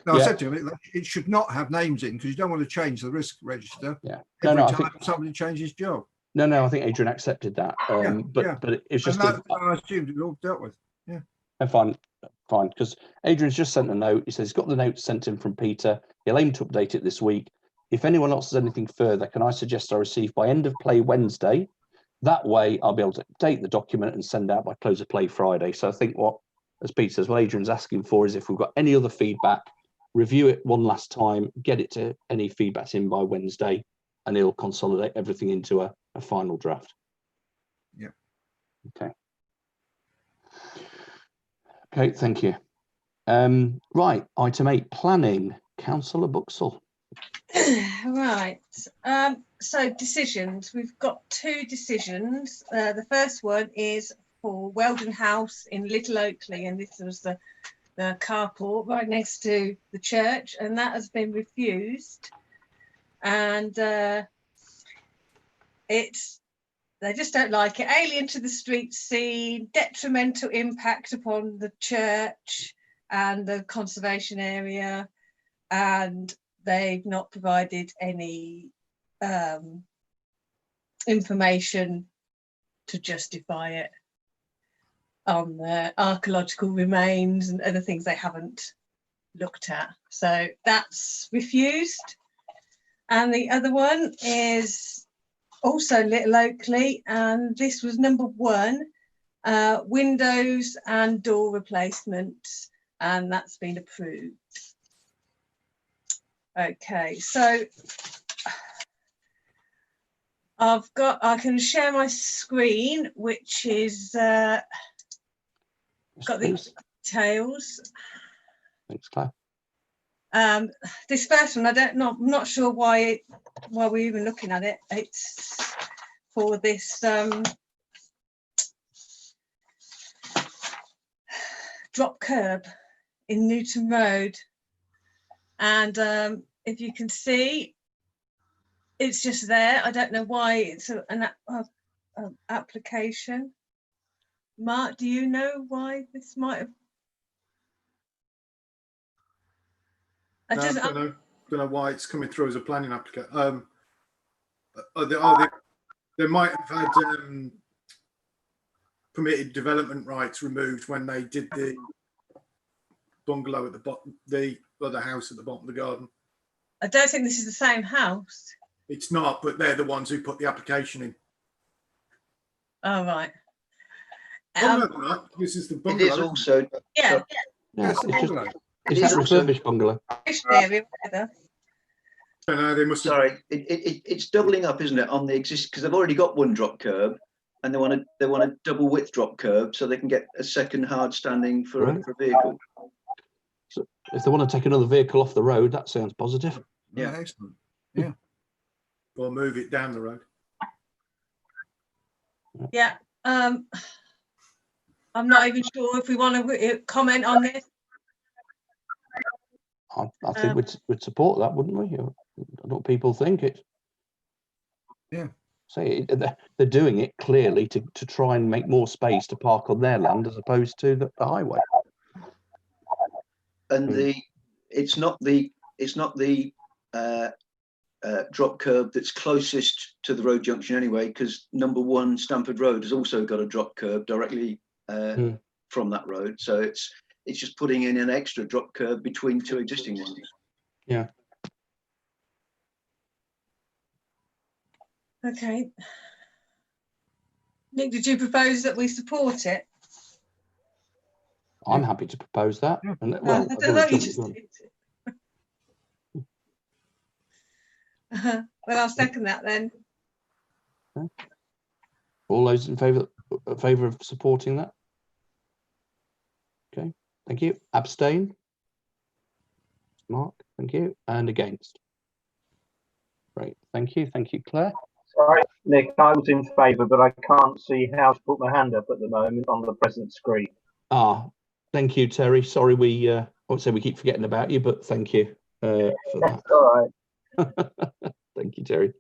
No, I said to him, it should not have names in because you don't want to change the risk register. Yeah. Every time somebody changes job. No, I think Adrian accepted that. But it's just. I assumed it was all dealt with. Yeah. Fine, because Adrian's just sent a note. He says he's got the note sent in from Peter. He'll aim to update it this week. If anyone else has anything further, can I suggest I receive by end of play Wednesday? That way I'll be able to update the document and send out by close of play Friday. So I think as Peter says, what Adrian's asking for is if we've got any other feedback, review it one last time, get it to any feedbacks in by Wednesday, and he'll consolidate everything into a final draft. Yeah. Okay. Okay, thank you. Right, item 8, planning. Councillor Buxall. Right. So decisions. We've got 2 decisions. The first one is for Weldon House in Little Oakley, and this was the carport right next to the church, and that has been refused. And they just don't like it. Alien to the street scene, detrimental impact upon the church and the conservation area, and they've not provided any information to justify it on the archaeological remains and other things they haven't looked at. So that's refused. And the other one is also Little Oakley, and this was number 1, windows and door replacement, and that's been approved. Okay, so I can share my screen, which is got the details. Thanks, Claire. This first one, I'm not sure why we're even looking at it. It's for this drop curb in Newton Road, and if you can see, it's just there. I don't know why it's an application. Mark, do you know why this might have? I don't know why it's coming through as a planning application. They might have had permitted development rights removed when they did the bungalow at the bottom, the other house at the bottom of the garden. I don't think this is the same house. It's not, but they're the ones who put the application in. Oh, right. Oh, no, not. This is the bungalow. It is also. Yeah. Yes, the bungalow. Is that refurbished bungalow? No, they must have. Sorry, it's doubling up, isn't it, on the existing, because they've already got one drop curb, and they want a double width drop curb so they can get a second hard standing for Right. a vehicle. So if they want to take another vehicle off the road, that sounds positive. Yeah, excellent. Yeah. Or move it down the road. Yeah. I'm not even sure if we want to comment on this. I think we'd support that, wouldn't we? I don't know what people think. It. Yeah. Say they're doing it clearly to try and make more space to park on their land as opposed to the highway. And it's not the drop curb that's closest to the road junction anyway, because number 1 Stamford Road has also got a drop curb directly from that road. So it's just putting in an extra drop curb between 2 existing ones. Yeah. Okay. Nick, did you propose that we support it? I'm happy to propose that. Yeah. And I well, thought you just did. Well, I'll second that then. all those in favour of supporting that? Okay, thank you. Abstain? Mark, thank you. And against? Great, thank you. Thank you, Claire. Sorry, Nick, I was in favour, but I can't see how to put my hand up at the moment on the present screen. Ah, thank you, Terry. Sorry, I would say we keep forgetting about you, but thank you for that. All right. Thank you, Terry.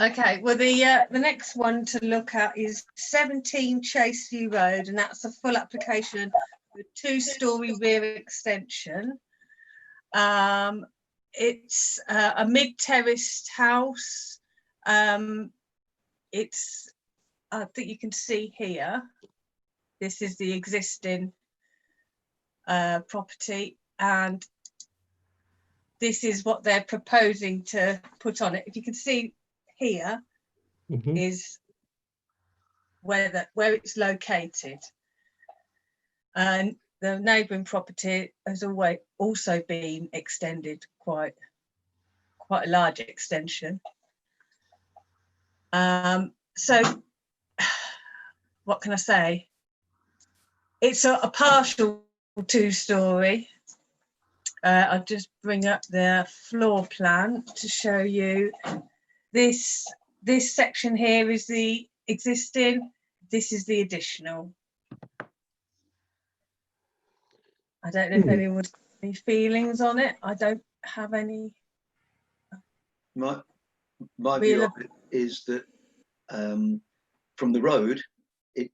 Okay, well, the next one to look at is 17 Chaseview Road, and that's a full application with 2-storey rear extension. It's a mid-terraced house. It's, I think you can see here, this is the existing property, and this is what they're proposing to put on it. If you can see here is where it's located, and the neighbouring property has also been extended quite a large extension. So what can I say? It's a partial 2-storey. I'll just bring up the floor plan to show you. This section here is the existing, this is the additional. I don't know if anyone's got any feelings on it. I don't have any. My view of it is that from the road, it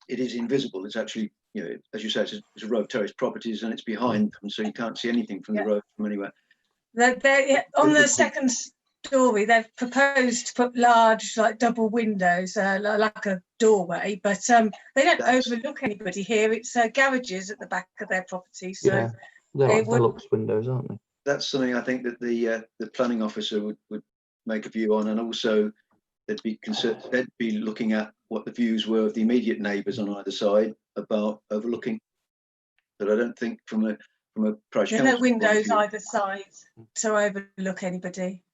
is invisible. It's actually, you know, as you say, it's a row of terraced properties and it's behind them, so you can't see anything from the road from anywhere. They're on the second story, they've proposed to put large, like double windows, like a doorway, but they don't overlook anybody here. It's garages at the back of their property, so yeah, they're like deluxe windows, aren't they? That's something I think that the planning officer would make a view on, and also they'd be looking at what the views were of the immediate neighbours on either side about overlooking. But I don't think from a parish council, there's no windows either side to overlook anybody.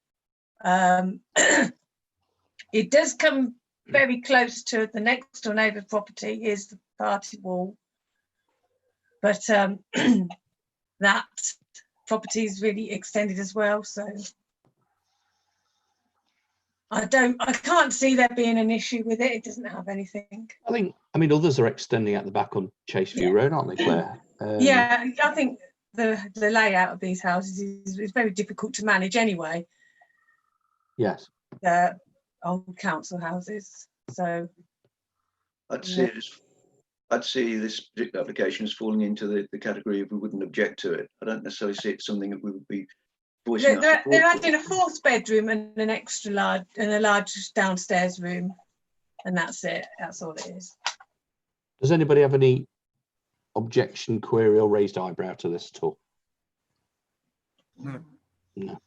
It does come very close to the next door neighbour property. Here's the party wall, but that property is really extended as well, so I can't see there being an issue with it. It doesn't have anything. I mean others are extending at the back on Chaseview Road, aren't they, Claire? Yeah, I think the layout of these houses is very difficult to manage anyway. Yes. Old council houses, so I'd see this particular application as falling into the category of we wouldn't object to it. I don't necessarily see it something that we would be voicing. They're adding a 4th bedroom and an extra large and a large downstairs room, and that's it. That's all it is. Does anybody have any objection, query, or raised eyebrow to this at all? No. No.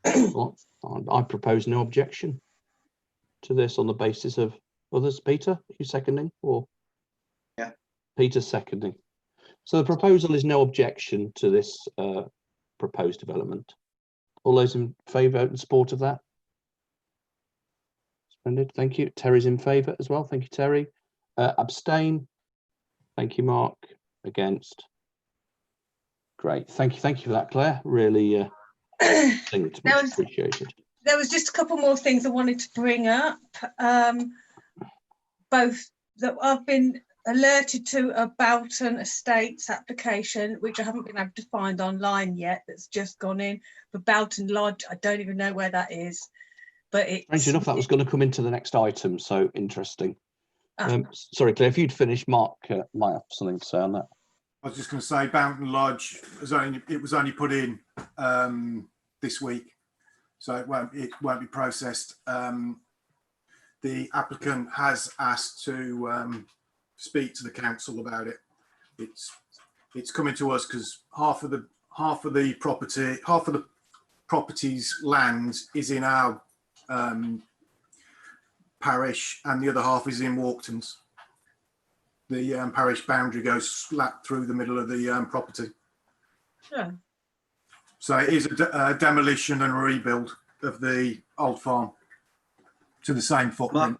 Well, I propose no objection to this on the basis of others. Peter, are you seconding, or? Yeah. Peter's seconding. So the proposal is no objection to this proposed development. All those in favour and support of that? Splendid. Thank you. Terry's in favour as well. Thank you, Terry. Abstain. Thank you, Mark. Against. Great. Thank you. Thank you for that, Claire. Really much appreciated. There was just a couple more things I wanted to bring up. Both that I've been alerted to a Boughton Estates application, which I haven't been able to find online yet, that's just gone in for Boughton Lodge. I don't even know where that is, but it's... Strange enough, that was going to come into the next item, so interesting. Sorry, Claire, if you'd finished, Mark might have something to say on that. I was just going to say Boughton Lodge was only put in this week, so it won't be processed. The applicant has asked to speak to the council about it. It's coming to us because half of the property's land is in our parish, and the other half is in Walkton's. The parish boundary goes slap through the middle of the property. Yeah. So it is a demolition and a rebuild of the old farm to the same footprint.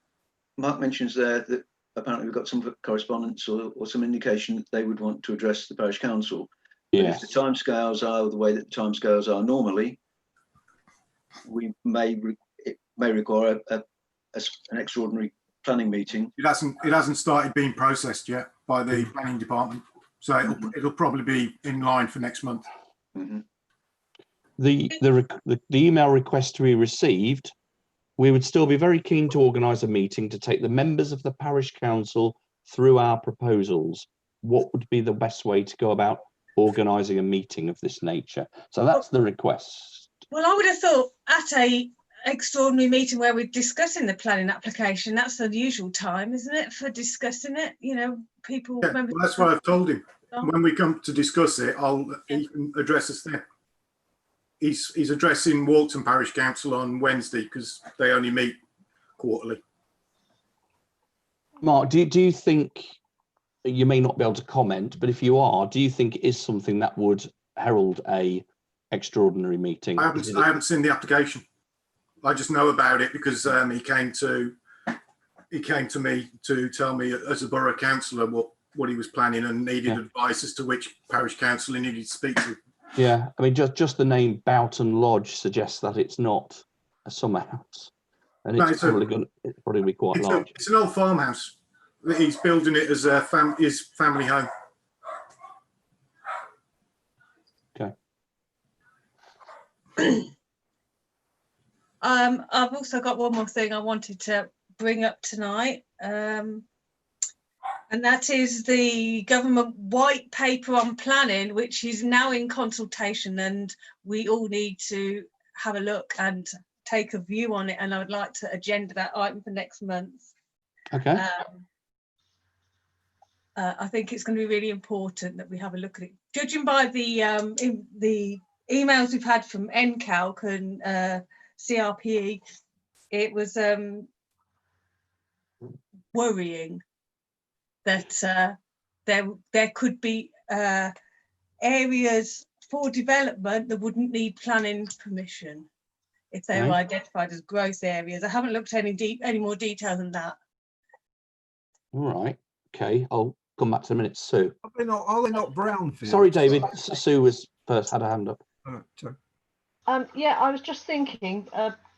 Mark mentions there that apparently we've got some correspondence or some indication that they would want to address the parish council. Yes. If the timescales are the way that the timescales are normally, it may require an extraordinary planning meeting. It hasn't started being processed yet by the planning department, so it'll probably be in line for next month. Mm-hmm. The email request we received, we would still be very keen to organise a meeting to take the members of the parish council through our proposals. What would be the best way to go about organising a meeting of this nature? So that's the request. Well, I would have thought at a extraordinary meeting where we're discussing the planning application, that's the usual time, isn't it, for discussing it? You know, people... Yeah, well, that's what I've told him. When we come to discuss it, he can address us there. He's addressing Walton Parish Council on Wednesday because they only meet quarterly. Mark, do you think, you may not be able to comment, but if you are, do you think it is something that would herald a extraordinary meeting? I haven't seen the application. I just know about it because he came to me to tell me as a borough councillor what he was planning and needed advice as to which parish council he needed to speak to. Yeah, I mean, just the name Boughton Lodge suggests that it's not a summer house, and it's probably going to be quite large. It's an old farmhouse. He's building it as his family home. Okay. I've also got one more thing I wanted to bring up tonight, and that is the government white paper on planning, which is now in consultation, and we all need to have a look and take a view on it. And I would like to agenda that item for next month. Okay. I think it's going to be really important that we have a look at it. Judging by the emails we've had from NCALC and CRPE, it was worrying that there could be areas for development that wouldn't need planning permission if they were identified as growth areas. I haven't looked at any more detail than that. All right. Okay. I'll come back to the minute, Sue. Are they not brownfields? Sorry, David. Sue was first, had a hand up. Yeah, I was just thinking,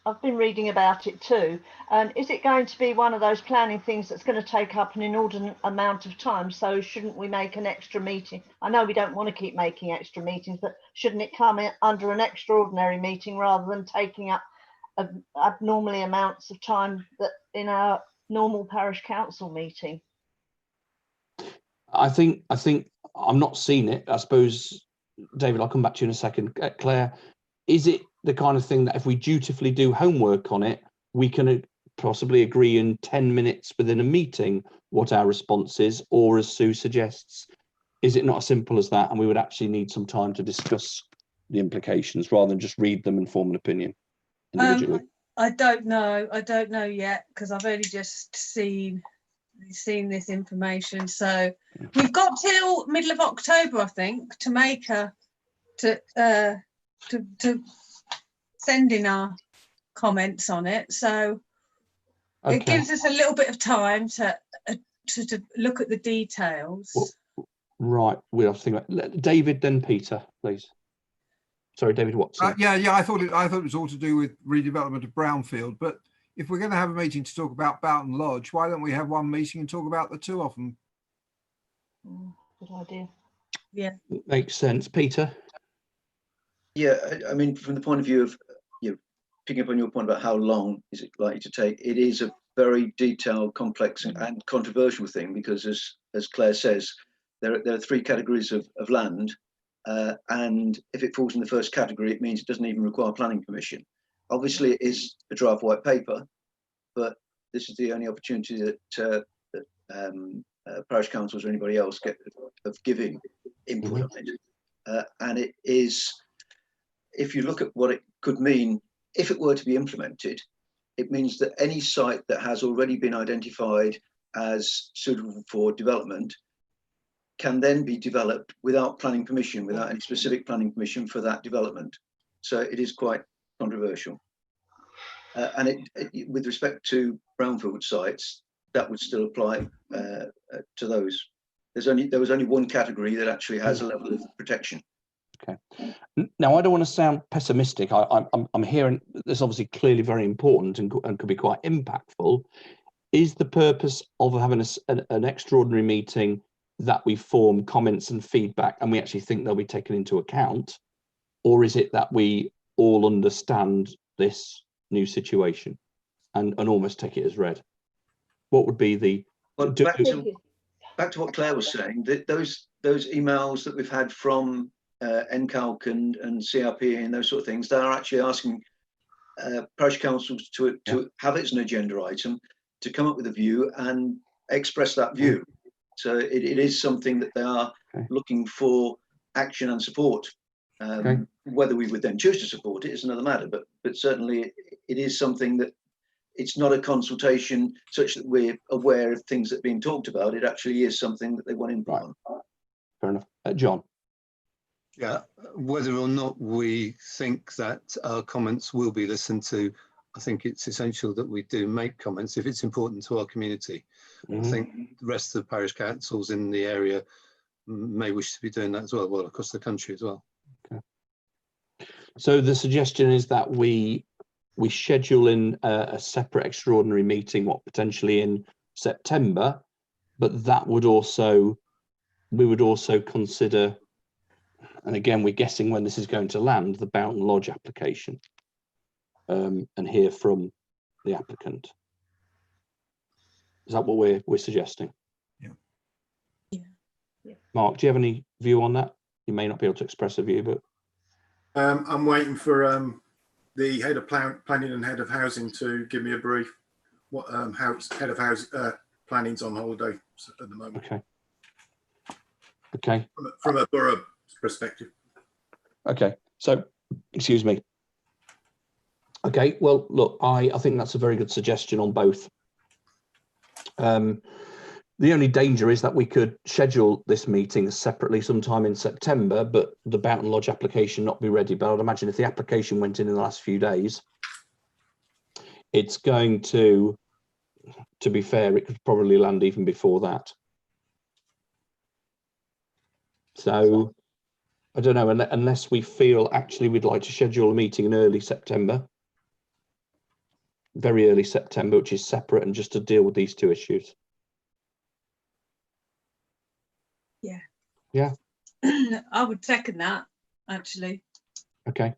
I've been reading about it too, and is it going to be one of those planning things that's going to take up an inordinate amount of time? So shouldn't we make an extra meeting? I know we don't want to keep making extra meetings, but shouldn't it come in under an extraordinary meeting rather than taking up abnormally amounts of time that in our normal parish council meeting? I think I'm not seeing it. I suppose, David, I'll come back to you in a second. Claire, is it the kind of thing that if we dutifully do homework on it, we can possibly agree in 10 minutes within a meeting what our response is? Or as Sue suggests, is it not as simple as that and we would actually need some time to discuss the implications rather than just read them and form an opinion individually? I don't know yet, because I've only just seen this information. So we've got till middle of October, I think, to make to send in our comments on it. So It gives us a little bit of time to look at the details. Well, right, we'll have to think about David, then Peter, please. Sorry, David Watson. Yeah, I thought it was all to do with redevelopment of Brownfield, but if we're going to have a meeting to talk about Boughton Lodge, why don't we have one meeting and talk about the two of them? Good idea. Yeah, Makes sense. Peter? Yeah, I mean, from the point of view of, picking up on your point about how long is it likely to take, it is a very detailed, complex and controversial thing, because as Claire says, there are three categories of land, and if it falls in the first category, it means it doesn't even require planning permission. Obviously, it is a draft white paper, but this is the only opportunity that parish councils or anybody else get of giving input on it. And it is, if you look at what it could mean, if it were to be implemented, it means that any site that has already been identified as suitable for development can then be developed without planning permission, without any specific planning permission for that development. So it is quite controversial. And with respect to brownfield sites, that would still apply to those. There was only one category that actually has a level of protection. Okay. Now, I don't want to sound pessimistic. I'm hearing this obviously clearly very important and could be quite impactful. Is the purpose of having an extraordinary meeting that we form comments and feedback and we actually think they'll be taken into account? Or is it that we all understand this new situation and almost take it as read? What would be the... Well, back to what Claire was saying, that those emails that we've had from NCALC and CRP and those sort of things, they are actually asking parish councils to have it as an agenda item, to come up with a view and express that view. So it is something that they are looking for action and support. Whether we would then choose to support it is another matter, but certainly it is something that it's not a consultation such that we're aware of things that are being talked about. It actually is something that they want input on. Fair enough. John? Yeah, whether or not we think that our comments will be listened to, I think it's essential that we do make comments if it's important to our community. I think the rest of the parish councils in the area may wish to be doing that as well, across the country as well. Okay. So the suggestion is that we schedule in a separate extraordinary meeting, potentially in September, but that would also, we would also consider, and again, we're guessing when this is going to land, the Boughton Lodge application, and hear from the applicant. Is that what we're suggesting? Yeah. Mark, do you have any view on that? You may not be able to express a view, but I'm waiting for the head of planning and head of housing to give me a brief. What how head of housing planning's on holiday at the moment. Okay. From a borough perspective. Okay. So, excuse me. Okay. Well, look, I think that's a very good suggestion on both. The only danger is that we could schedule this meeting separately sometime in September, but the Boughton Lodge application not be ready. But I'd imagine if the application went in the last few days, it's going to be fair, it could probably land even before that. So I don't know, unless we feel actually we'd like to schedule a meeting in early September, very early September, which is separate and just to deal with these two issues. Yeah. I would second that, actually. Okay.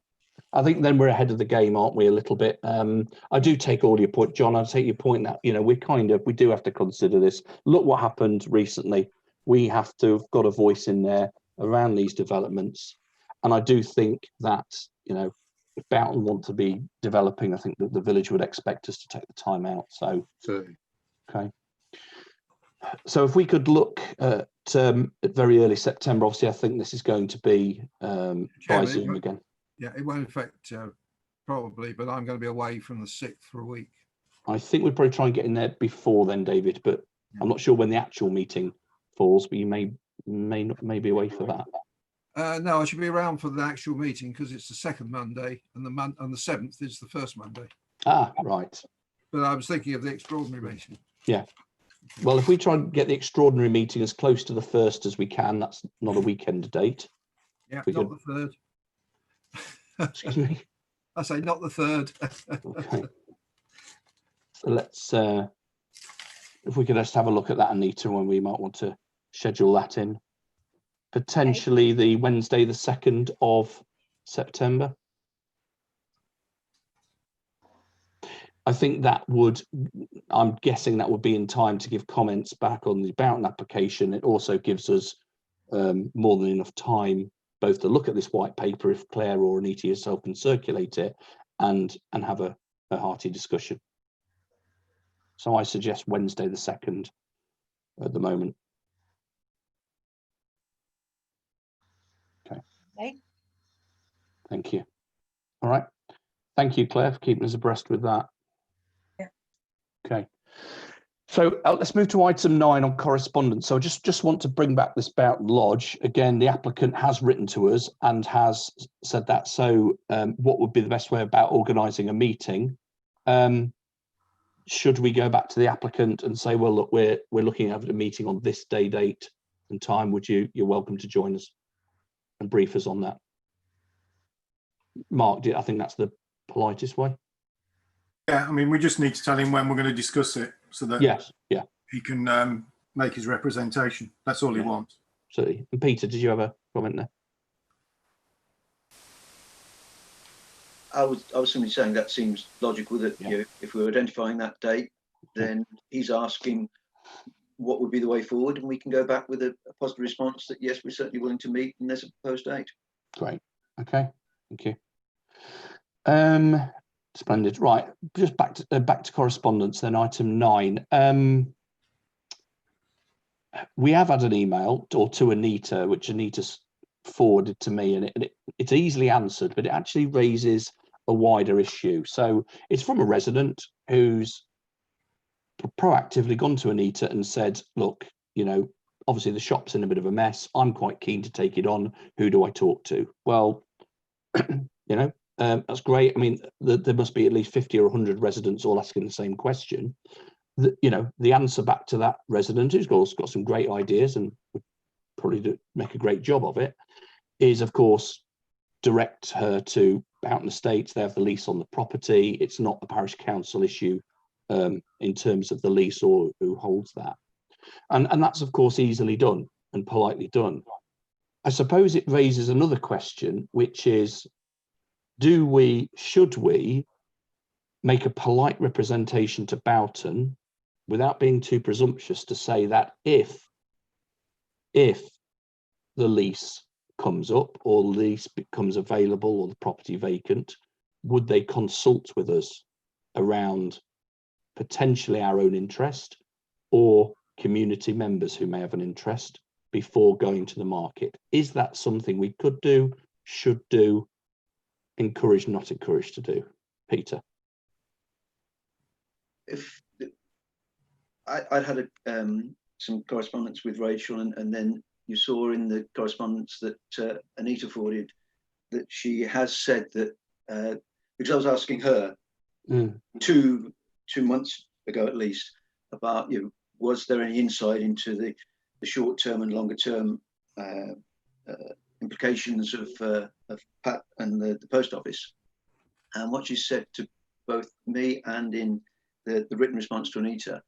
I think then we're ahead of the game, aren't we, a little bit? I do take all your point, John. I take your point that, you know, we do have to consider this. Look what happened recently. We have to have got a voice in there around these developments. And I do think that, you know, if Boughton want to be developing, I think that the village would expect us to take the time out. So, okay. So if we could look at very early September, obviously, I think this is going to be by Zoom again. Yeah, it won't affect probably, but I'm going to be away from the 6th for a week. I think we'd probably try and get in there before then, David, but I'm not sure when the actual meeting falls, but you may be away for that. No, I should be around for the actual meeting because it's the second Monday and the 7th is the first Monday. Ah, right. But I was thinking of the extraordinary meeting. Yeah. Well, if we try and get the extraordinary meeting as close to the 1st as we can, that's not a weekend date. Yeah, We not could- the 3rd. Excuse me. I say not the 3rd. Okay. So let's, if we could just have a look at that, Anita, when we might want to schedule that in. Potentially the Wednesday, the 2nd of September. I think that would, I'm guessing that would be in time to give comments back on the Boughton application. It also gives us more than enough time both to look at this white paper if Claire or Anita yourself can circulate it and have a hearty discussion. So I suggest Wednesday the 2nd at the moment. Okay. Thank you. All right. Thank you, Claire, for keeping us abreast with that. Yeah. Okay. So let's move to item 9 on correspondence. So I just want to bring back this Boughton Lodge. Again, the applicant has written to us and has said that. So what would be the best way about organising a meeting? Should we go back to the applicant and say, well, look, we're looking at a meeting on this day, date and time. You're welcome to join us and brief us on that. Mark, I think that's the politest way. Yeah, I mean, we just need to tell him when we're going to discuss it so that Yes, yeah, he can make his representation. That's all he wants. absolutely. And Peter, did you have a comment there? I was simply saying that seems logical that if we're identifying that date, then he's asking what would be the way forward, and we can go back with a positive response that yes, we're certainly willing to meet, and there's a proposed date. Great. Okay. Thank you. Splendid. Right. Just back to correspondence. Then item 9. We have had an email to Anita, which Anita's forwarded to me, and it's easily answered, but it actually raises a wider issue. So it's from a resident who's proactively gone to Anita and said, look, obviously the shop's in a bit of a mess. I'm quite keen to take it on. Who do I talk to? Well, that's great. I mean, there must be at least 50 or 100 residents all asking the same question. The answer back to that resident, who's got some great ideas and would probably make a great job of it, is of course direct her to Boughton Estates. They have the lease on the property. It's not a parish council issue in terms of the lease or who holds that. And that's of course easily done and politely done. I suppose it raises another question, which is, should we make a polite representation to Boughton without being too presumptuous to say that if the lease comes up or the lease becomes available or the property vacant, would they consult with us around potentially our own interest or community members who may have an interest before going to the market? Is that something we could do, should do, encourage, not encourage to do? Peter? If I'd had some correspondence with Rachel, and then you saw in the correspondence that Anita forwarded that she has said that, because I was asking her 2 months ago at least about, was there any insight into the short-term and longer-term implications of PAT and the post office? And what she said to both me and in the written response to Anita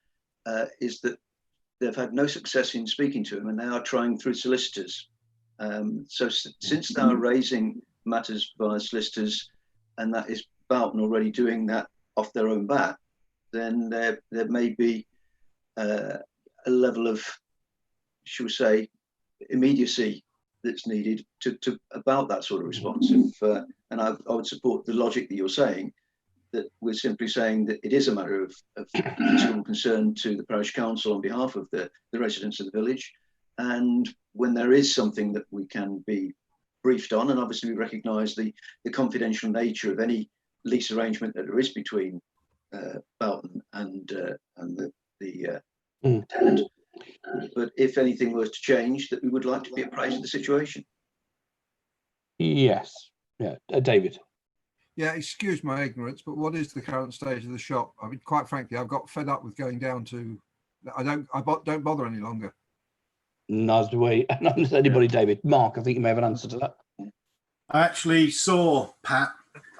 is that they've had no success in speaking to him, and they are trying through solicitors. So since they are raising matters via solicitors, and that is Boughton already doing that off their own bat, then there may be a level of, shall we say, immediacy that's needed to about that sort of response. And I would support the logic that you're saying, that we're simply saying that it is a matter of fiscal concern to the parish council on behalf of the residents of the village. And when there is something that we can be briefed on, and obviously we recognise the confidential nature of any lease arrangement that there is between Boughton and the tenant. But if anything was to change, that we would like to be apprised of the situation. Yes. Yeah. David? Yeah, excuse my ignorance, but what is the current state of the shop? I mean, quite frankly, I've got fed up with going down to. I don't bother any longer. Neither do we. And not anybody, David. Mark, I think you may have an answer to that. I actually saw Pat.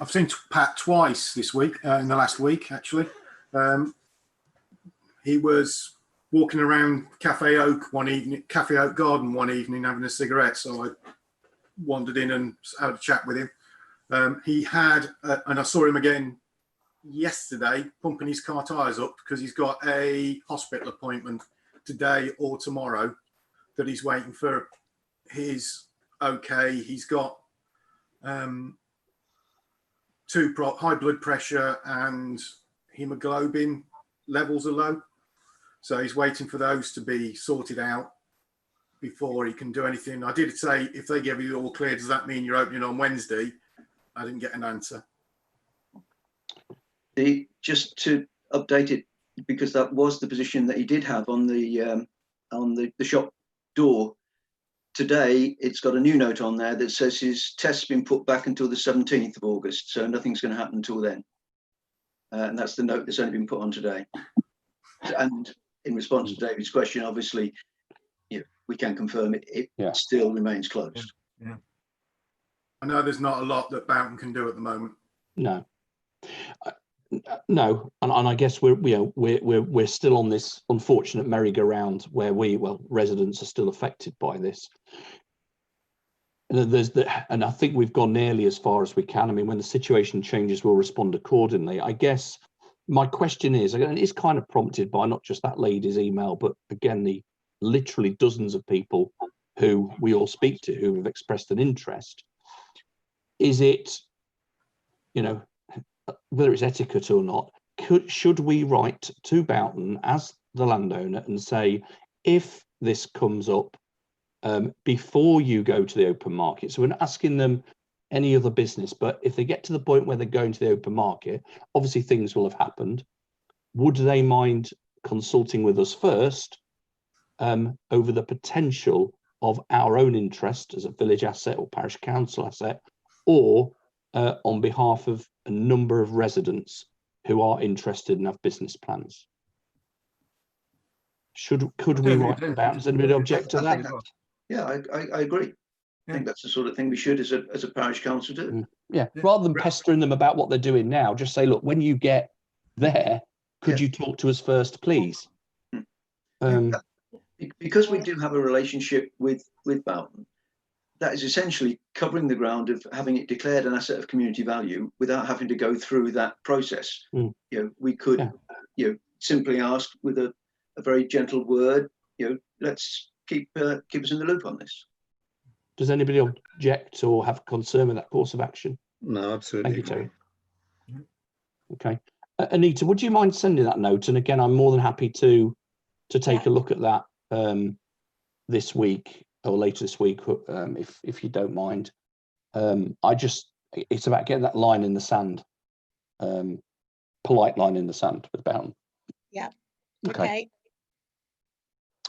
I've seen Pat twice this week, in the last week, actually. He was walking around Cafe Oak Garden one evening, having a cigarette. So I wandered in and had a chat with him. He had, and I saw him again yesterday, pumping his car tyres up because he's got a hospital appointment today or tomorrow that he's waiting for his okay. He's got high blood pressure and hemoglobin levels are low. So he's waiting for those to be sorted out before he can do anything. I did say, if they give you all clear, does that mean you're opening on Wednesday? I didn't get an answer. Just to update it, because that was the position that he did have on the shop door. Today, it's got a new note on there that says his test's been put back until the 17th of August, so nothing's going to happen until then. And that's the note that's only been put on today. And in response to David's question, obviously, we can confirm it still remains closed. Yeah. I know there's not a lot that Boughton can do at the moment. No. No, and I guess we're still on this unfortunate merry-go-round where residents are still affected by this. And I think we've gone nearly as far as we can. I mean, when the situation changes, we'll respond accordingly. I guess my question is, and it's kind of prompted by not just that lady's email, but again, the literally dozens of people who we all speak to who have expressed an interest. Is it, whether it's etiquette or not, should we write to Boughton as the landowner and say, if this comes up before you go to the open market, so we're not asking them any other business, but if they get to the point where they're going to the open market, obviously things will have happened. Would they mind consulting with us first over the potential of our own interest as a village asset or parish council asset, or on behalf of a number of residents who are interested and have business plans? Could we write about? Does anybody object to that? Yeah, I agree. I think that's the sort of thing we should, as a parish council, do. Yeah, rather than pestering them about what they're doing now, just say, look, when you get there, could you talk to us first, please? Because we do have a relationship with Boughton, that is essentially covering the ground of having it declared an asset of community value without having to go through that process. We could, simply ask with a very gentle word, let's keep us in the loop on this. Does anybody object or have concern with that course of action? No, absolutely. Thank you, Terry. Okay, Anita, would you mind sending that note? And again, I'm more than happy to take a look at that this week or later this week, if you don't mind. It's about getting that line in the sand, polite line in the sand with Boughton. Yeah. Okay.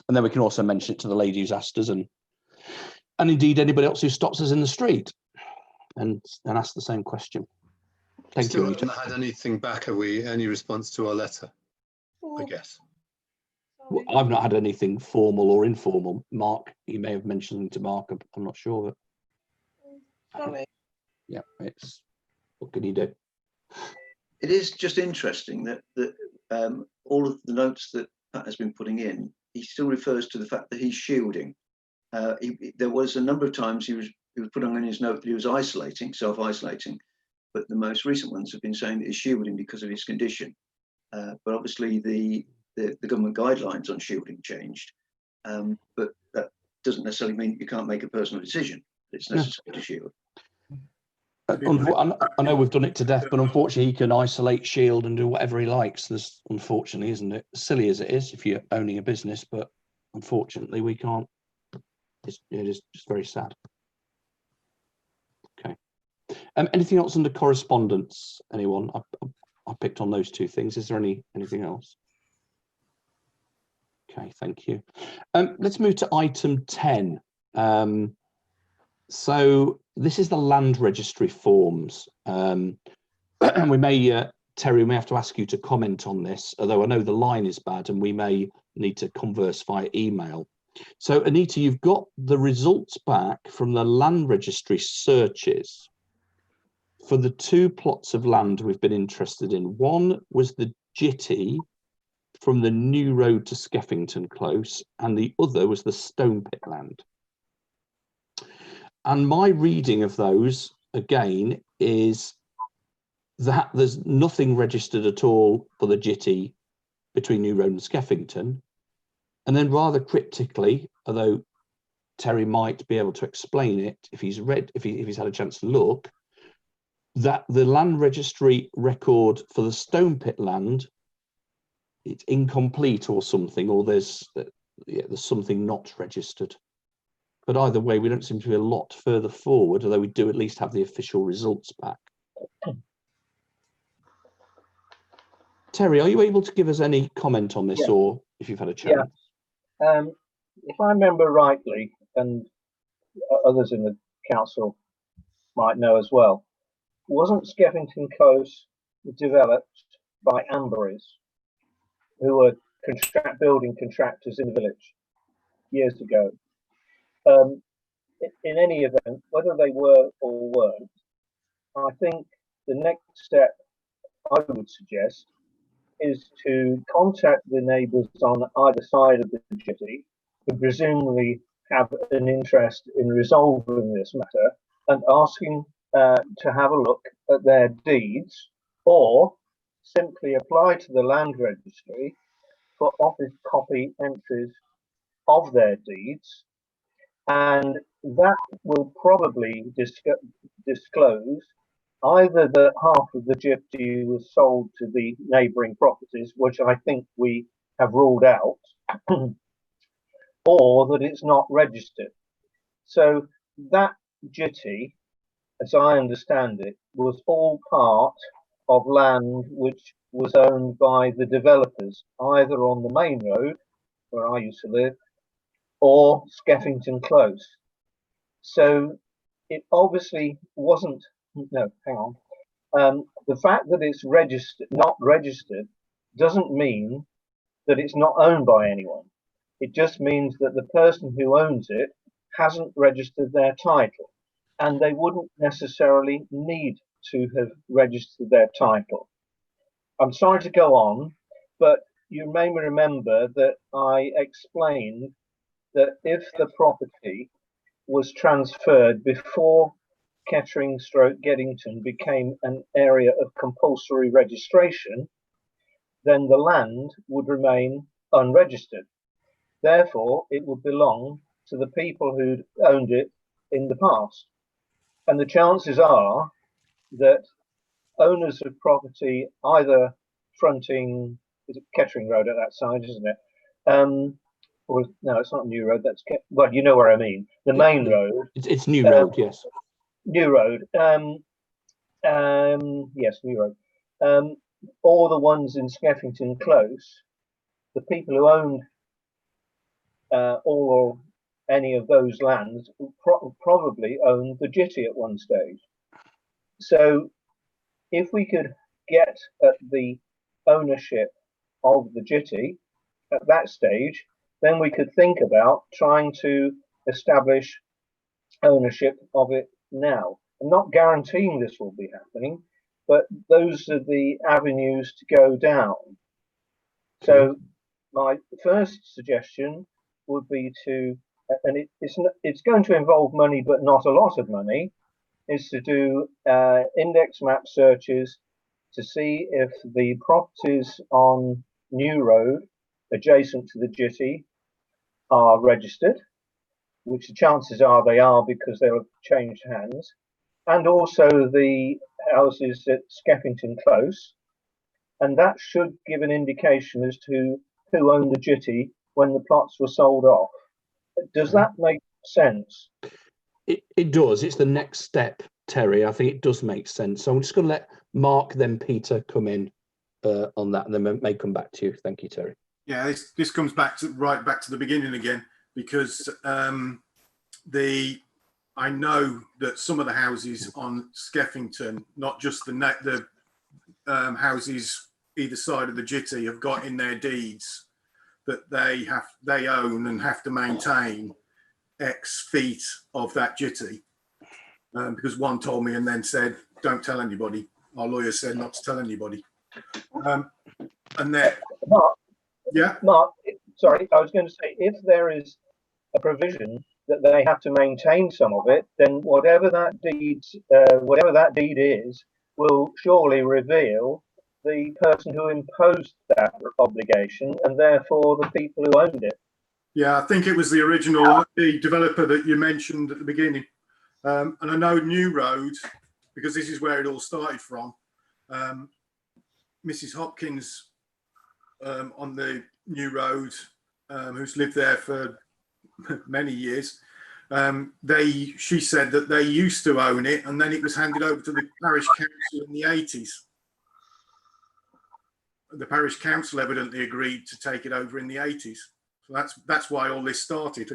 And then we can also mention it to the lady who's asked us, and indeed anybody else who stops us in the street, and ask the same question. Thank you. Still haven't had anything back, have we? Any response to our letter? I guess. Well, I've not had anything formal or informal. Mark, you may have mentioned them to Mark. I'm not sure, but Sorry. Yeah, what can you do? It is just interesting that all of the notes that Pat has been putting in, he still refers to the fact that he's shielding. There was a number of times he was putting on his note that he was self-isolating, but the most recent ones have been saying that he's shielding because of his condition. But obviously the government guidelines on shielding changed, but that doesn't necessarily mean you can't make a personal decision. It's necessary to shield. I know we've done it to death, but unfortunately he can isolate, shield and do whatever he likes. There's, unfortunately, isn't it? Silly as it is if you're owning a business, but unfortunately we can't. It is just very sad. Okay. Anything else under correspondence? Anyone? I picked on those two things. Is there anything else? Okay, thank you. Let's move to item 10. So this is the land registry forms. And we may, Terry, we may have to ask you to comment on this, although I know the line is bad and we may need to converse via email. So Anita, you've got the results back from the land registry searches for the 2 plots of land we've been interested in. One was the Jitty from the New Road to Skeffington Close, and the other was the Stone Pit land. And my reading of those, again, is that there's nothing registered at all for the Jitty between New Road and Skeffington. And then rather cryptically, although Terry might be able to explain it if he's had a chance to look, that the land registry record for the Stone Pit land, it's incomplete or something, or there's something not registered. But either way, we don't seem to be a lot further forward, although we do at least have the official results back. Terry, are you able to give us any comment on this, Yeah. or if you've had a chance? Yeah. If I remember rightly, and others in the council might know as well, wasn't Skeffington Close developed by Amberys, who were building contractors in the village years ago? In any event, whether they were or weren't, I think the next step I would suggest is to contact the neighbours on either side of the Jitty, who presumably have an interest in resolving this matter, and asking to have a look at their deeds, or simply apply to the land registry for office copy entries of their deeds, and that will probably disclose either that half of the Jitty was sold to the neighbouring properties, which I think we have ruled out, or that it's not registered. So that Jitty, as I understand it, was all part of land which was owned by the developers, either on the main road, where I used to live, or Skeffington Close. So it obviously wasn't, no, hang on. The fact that it's not registered, doesn't mean that it's not owned by anyone. It just means that the person who owns it hasn't registered their title, and they wouldn't necessarily need to have registered their title. I'm sorry to go on, but you may remember that I explained that if the property was transferred before Kettering/Geddington became an area of compulsory registration, then the land would remain unregistered. Therefore, it would belong to the people who'd owned it in the past. And the chances are that owners of property either fronting, is it Kettering Road at that side, isn't it? Or no, it's not New Road. Well, you know where I mean. The main road. It's New Road, yes. New Road. Yes, New Road. Or the ones in Skeffington Close, the people who owned all or any of those lands probably owned the Jitty at one stage. So if we could get at the ownership of the Jitty at that stage, then we could think about trying to establish ownership of it now. I'm not guaranteeing this will be happening, but those are the avenues to go down. So my first suggestion would be to, and it's going to involve money, but not a lot of money, is to do index map searches to see if the properties on New Road adjacent to the Jitty are registered, which the chances are they are because they'll have changed hands, and also the houses at Skeffington Close, and that should give an indication as to who owned the Jitty when the plots were sold off. Does that make sense? It does. It's the next step, Terry. I think it does make sense. So I'm just going to let Mark, then Peter come in on that, and then may come back to you. Thank you, Terry. Yeah, this comes back to right back to the beginning again, because the I know that some of the houses on Skeffington, not just the houses either side of the Jitty, have got in their deeds that they own and have to maintain X feet of that Jitty. Because one told me and then said, "Don't tell anybody." Our lawyer said not to tell anybody. And then, Mark, yeah, Mark, sorry, I was going to say, if there is a provision that they have to maintain some of it, then whatever that deed is, will surely reveal the person who imposed that obligation and therefore the people who owned it. yeah, I think it was the original the developer that you mentioned at the beginning. And I know New Road, because this is where it all started from. Mrs. Hopkins on the New Road, who's lived there for many years, she said that they used to own it and then it was handed over to the parish council in the 80s. The parish council evidently agreed to take it over in the 80s. So that's why all this started.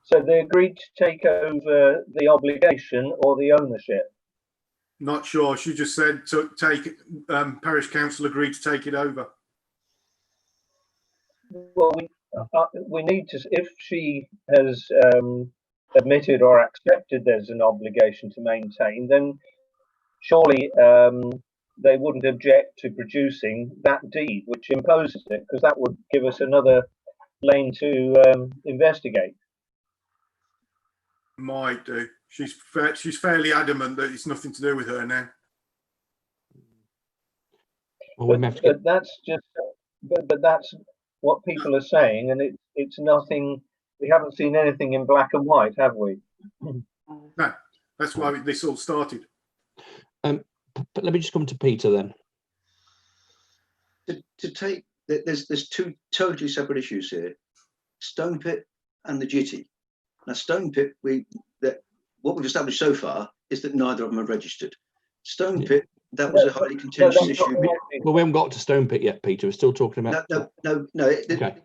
So they agreed to take over the obligation or the ownership? Not sure. She just said to take parish council agreed to take it over. Well, we need to, if she has admitted or accepted there's an obligation to maintain, then surely they wouldn't object to producing that deed which imposes it, because that would give us another lane to investigate. Might do. She's fairly adamant that it's nothing to do with her now. Well, but that's just, but that's what people are saying, and it's nothing. We haven't seen anything in black and white, have we? No, that's why this all started. But let me just come to Peter then. There's two totally separate issues here: Stone Pit and the Jitty. Now, Stone Pit, what we've established so far is that neither of them are registered. Stone Pit, that was a highly contentious issue. Well, we haven't got to Stone Pit yet, Peter. We're still talking about. No. Okay.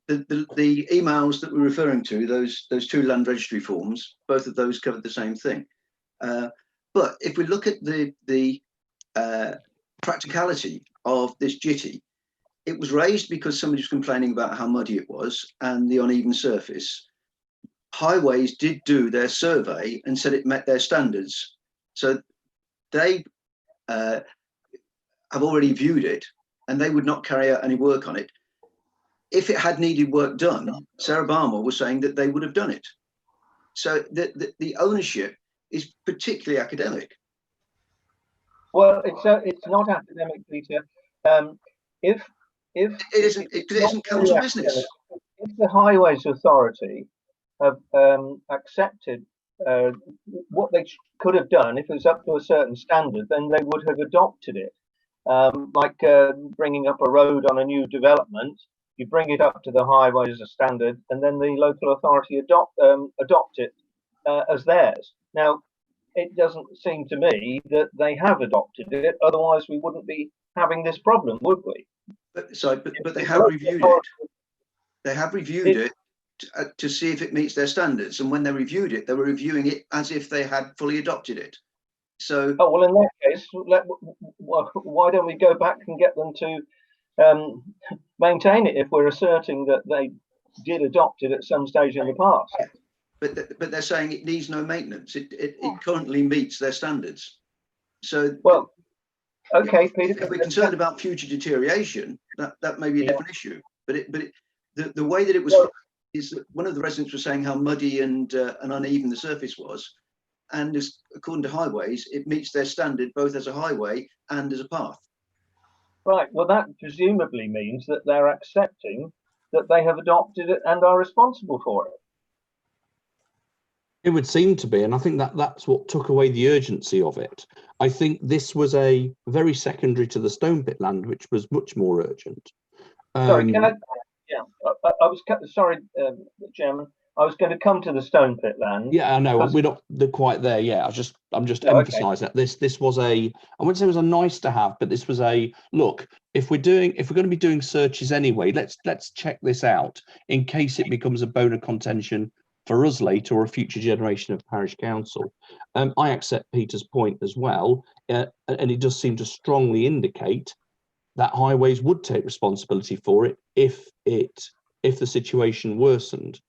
The emails that we're referring to, those two land registry forms, both of those covered the same thing. But if we look at the practicality of this Jitty, it was raised because somebody was complaining about how muddy it was and the uneven surface. Highways did do their survey and said it met their standards. So they have already viewed it and they would not carry out any work on it. If it had needed work done, Sarah Barmore was saying that they would have done it. So the ownership is particularly academic. Well, it's not academic, Peter. If it isn't council business. If the Highways Authority have accepted what they could have done, if it was up to a certain standard, then they would have adopted it. Like bringing up a road on a new development, you bring it up to the highways as a standard, and then the local authority adopt it as theirs. Now, it doesn't seem to me that they have adopted it. Otherwise, we wouldn't be having this problem, would we? But they have reviewed it. They have reviewed it to see if it meets their standards. And when they reviewed it, they were reviewing it as if they had fully adopted it. So, oh well, in that case, why don't we go back and get them to maintain it if we're asserting that they did adopt it at some stage in the past? But they're saying it needs no maintenance. It currently meets their standards. So, well, okay, Peter. If we're concerned about future deterioration, that may be a different issue. But the way that it was is that one of the residents was saying how muddy and uneven the surface was, and according to Highways, it meets their standard both as a highway and as a path. Right. Well, that presumably means that they're accepting that they have adopted it and are responsible for it. It would seem to be, and I think that's what took away the urgency of it. I think this was a very secondary to the Stone Pit land, which was much more urgent. Sorry, can I? Yeah, I was sorry, Chairman. I was going to come to the Stone Pit land. Yeah, I know we're not quite there yet. I'm just emphasising that this was I wouldn't say it was a nice to have, but this was a look. If we're going to be doing searches anyway, let's check this out in case it becomes a bone of contention for us later or a future generation of parish council. I accept Peter's point as well, and it does seem to strongly indicate that highways would take responsibility for it if the situation worsened.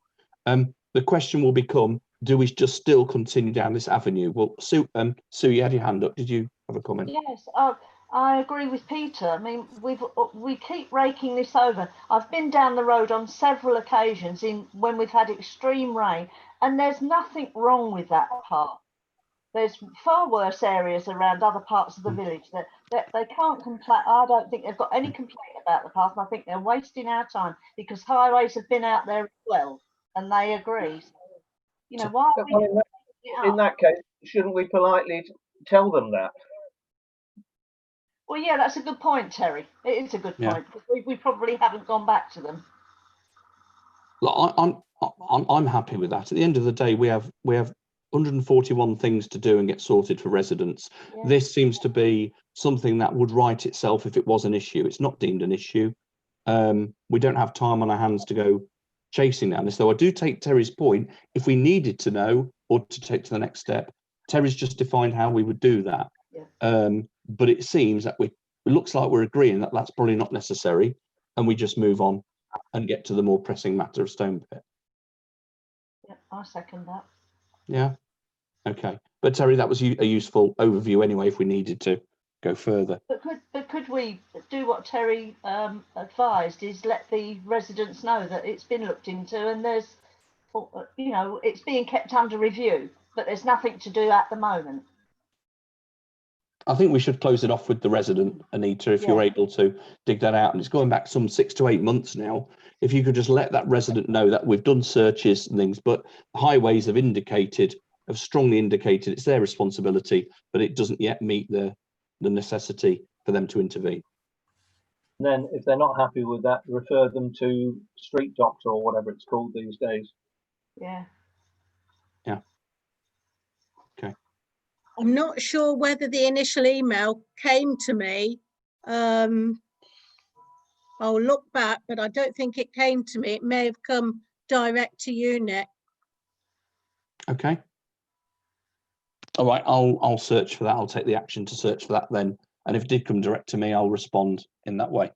The question will become, do we just still continue down this avenue? Well, Sue, you had your hand up. Did you have a comment? Yes, I agree with Peter. I mean, we keep raking this over. I've been down the road on several occasions when we've had extreme rain, and there's nothing wrong with that part. There's far worse areas around other parts of the village that they can't complain. I don't think they've got any complaint about the path, and I think they're wasting our time because highways have been out there as well, and they agree. So, you know, why are we in that case, shouldn't we politely tell them that? Well, yeah, that's a good point, Terry. It is a good point. We probably haven't gone back to them. Look, I'm happy with that. At the end of the day, we have 141 things to do and get sorted for residents. Yeah. This seems to be something that would right itself if it was an issue. It's not deemed an issue. We don't have time on our hands to go chasing down this. Though I do take Terry's point. If we needed to know or to take to the next step, Terry's just defined how we would do that. Yeah. But it seems that it looks like we're agreeing that that's probably not necessary, and we just move on and get to the more pressing matter of Stone Pit. Yeah, I second that. Yeah. Okay. But Terry, that was a useful overview anyway, if we needed to go further. But could we do what Terry advised, is let the residents know that it's been looked into and there's, you know, it's being kept under review, but there's nothing to do at the moment. I think we should close it off with the resident, Anita, if you're able to dig that out. And it's going back some 6 to 8 months now. If you could just let that resident know that we've done searches and things, but highways have strongly indicated it's their responsibility, but it doesn't yet meet the necessity for them to intervene. And then if they're not happy with that, refer them to Street Doctor or whatever it's called these days. Yeah. Yeah. Okay. I'm not sure whether the initial email came to me. I'll look back, but I don't think it came to me. It may have come direct to you, Nick. Okay. All right, I'll search for that. I'll take the action to search for that then. And if it did come direct to me, I'll respond in that way.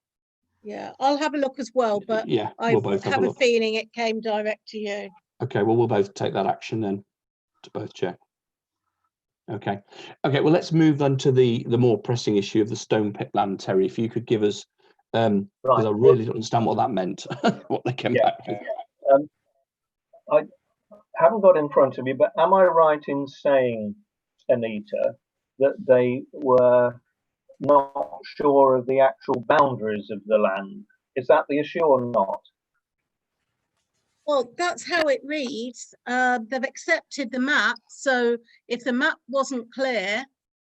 Yeah, I'll have a look as well, but yeah, we'll both have a feeling it came direct to you. Okay, well, we'll both take that action then to both check. Okay, well, let's move on to the more pressing issue of the Stone Pit land, Terry. If you could give us, because I really don't understand what that meant, what they came back with. I haven't got in front of me, but am I right in saying, Anita, that they were not sure of the actual boundaries of the land? Is that the issue or not? Well, that's how it reads. They've accepted the map. So if the map wasn't clear,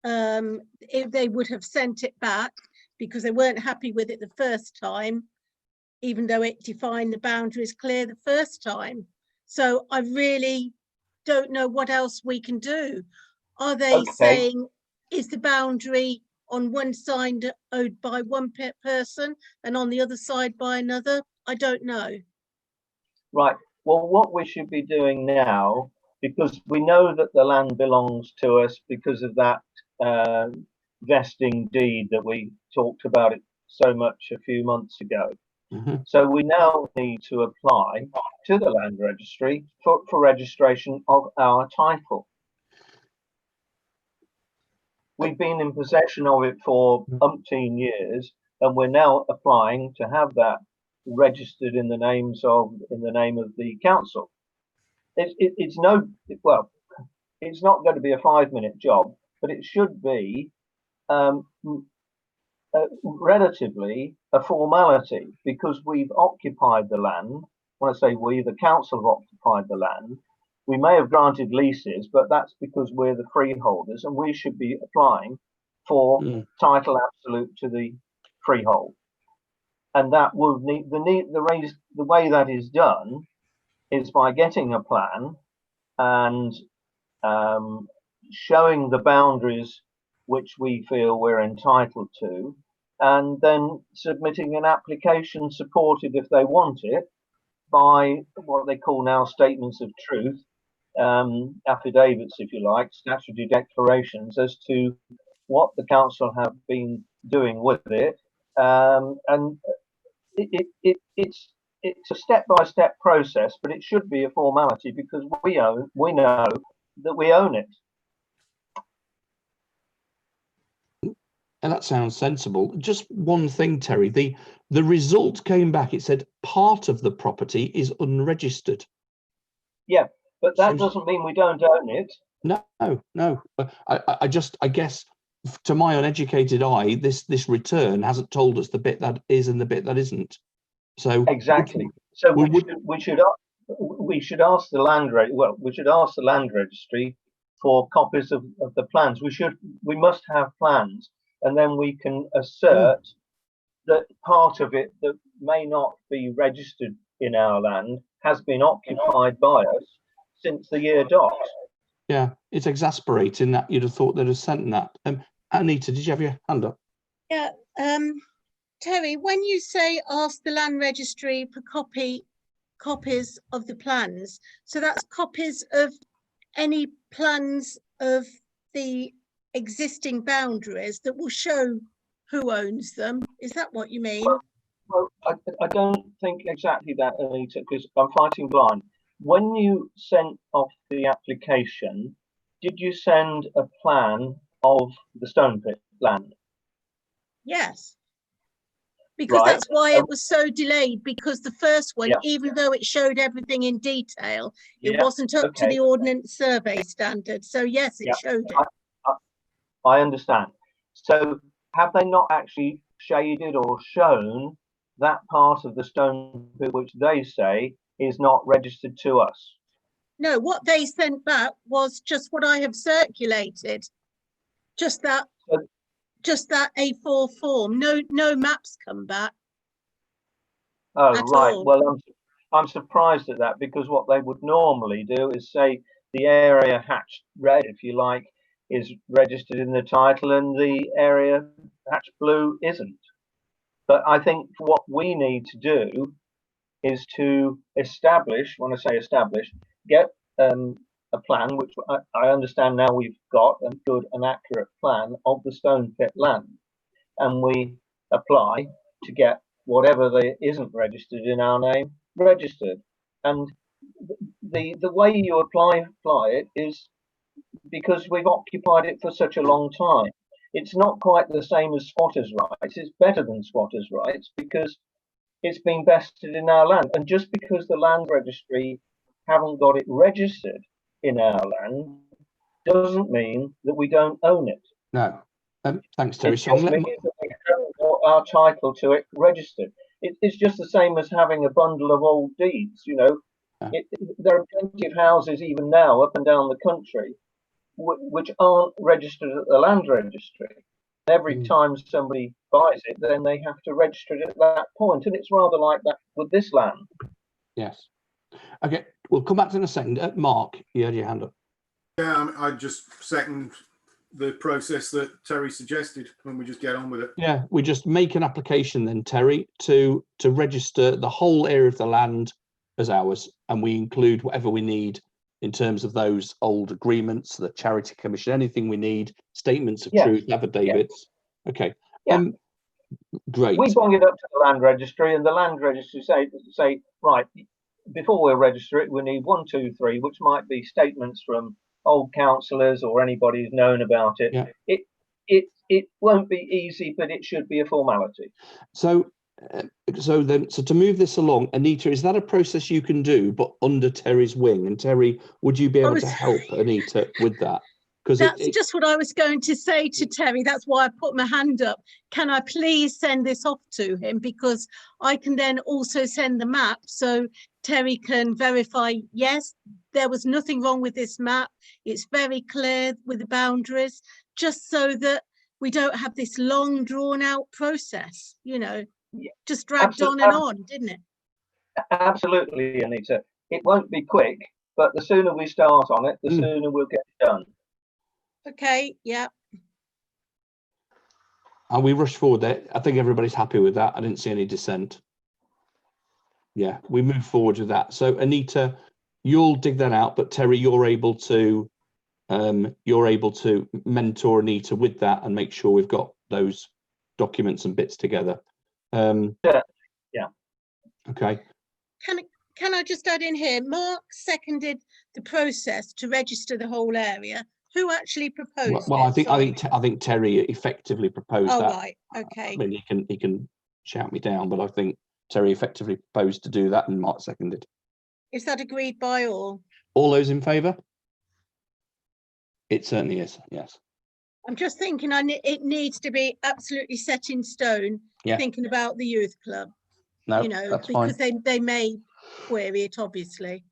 they would have sent it back because they weren't happy with it the first time, even though it defined the boundaries clear the first time. So I really don't know what else we can do. Are they saying, is the boundary on one side owned by one person and on the other side by another? I don't know. Right. Well, what we should be doing now, because we know that the land belongs to us because of that vesting deed that we talked about it so much a few months ago. Mm-hmm. So we now need to apply to the land registry for registration of our title. We've been in possession of it for umpteen years, and we're now applying to have that registered in the name of the council. It's not going to be a 5-minute job, but it should be relatively a formality, because we've occupied the land. When I say we, the council have occupied the land. We may have granted leases, but that's because we're the freeholders, and we should be applying for title absolute to the freehold. And that will need the way that is done is by getting a plan and showing the boundaries which we feel we're entitled to, and then submitting an application supported if they want it by what they call now statements of truth, affidavits, if you like, statutory declarations as to what the council have been doing with it, and it's a step-by-step process, but it should be a formality because we know that we own it. And that sounds sensible. Just one thing, Terry, the result came back, it said part of the property is unregistered. Yeah, but that doesn't mean we don't own it. No. I guess to my uneducated eye, this return hasn't told us the bit that is and the bit that isn't. So exactly. So we should ask the land registry for copies of the plans. We must have plans, and then we can assert that part of it that may not be registered in our land has been occupied by us since the year dot. Yeah, it's exasperating that you'd have thought they'd have sent that. Anita, did you have your hand up? Yeah, Terry, when you say ask the land registry for copies of the plans, so that's copies of any plans of the existing boundaries that will show who owns them. Is that what you mean? Well, I don't think exactly that, Anita, because I'm fighting blind. When you sent off the application, did you send a plan of the stone pit land? Yes. Because right. That's why it was so delayed, because the first one, even though it showed everything in detail, it wasn't up to the Ordnance Survey standard. So yes, it showed it. I understand. So have they not actually shaded or shown that part of the stone pit which they say is not registered to us? No, what they sent back was just what I have circulated. Just that A4 form. No maps come back. Oh, right. Well, I'm surprised at that, because what they would normally do is say the area hatched red, if you like, is registered in the title and the area hatched blue isn't. But I think what we need to do is to establish, when I say establish, get a plan, which I understand now we've got a good and accurate plan of the stone pit land, and we apply to get whatever there isn't registered in our name registered. And the way you apply it is because we've occupied it for such a long time. It's not quite the same as squatters' rights. It's better than squatters' rights because it's been vested in our land. And just because the land registry haven't got it registered in our land doesn't mean that we don't own it. No. Thanks, Terry. So our title to it registered. It's just the same as having a bundle of old deeds. You know, there are plenty of houses even now up and down the country which aren't registered at the land registry. Every time somebody buys it, then they have to register it at that point, and it's rather like that with this land. Yes. Okay, we'll come back to it in a second. Mark, you had your hand up. Yeah, I just second the process that Terry suggested, when we just get on with it. Yeah, we just make an application then, Terry, to register the whole area of the land as ours, and we include whatever we need in terms of those old agreements, the charity commission, anything we need, statements of truth, affidavits. Okay. Great. We bring it up to the land registry, and the land registry say right, before we register it, we need 1, 2, 3, which might be statements from old councillors or anybody who's known about it. Yeah. It won't be easy, but it should be a formality. So to move this along, Anita, is that a process you can do, but under Terry's wing? And Terry, would you be able to help Anita with that? Because that's just what I was going to say to Terry. That's why I put my hand up. Can I please send this off to him? Because I can then also send the map, so Terry can verify, yes, there was nothing wrong with this map. It's very clear with the boundaries, just so that we don't have this long drawn out process, you know. Just dragged on and on, didn't it? Absolutely, Anita. It won't be quick, but the sooner we start on it, the sooner we'll get it done. Okay, yeah. And we rush forward there. I think everybody's happy with that. I didn't see any dissent. Yeah, we move forward with that. So Anita, you'll dig that out, but Terry, you're able to mentor Anita with that and make sure we've got those documents and bits together. Yeah. Okay. Can I just add in here? Mark seconded the process to register the whole area. Who actually proposed Well, it? I think Terry effectively proposed Oh, that. right. Okay. I mean, he can shout me down, but I think Terry effectively proposed to do that, and Mark seconded. Is that agreed by all? All those in favour? It certainly is. Yes. I'm just thinking it needs to be absolutely set in stone. Yeah. Thinking about the youth club, No, you know, that's because fine. they may query it, obviously.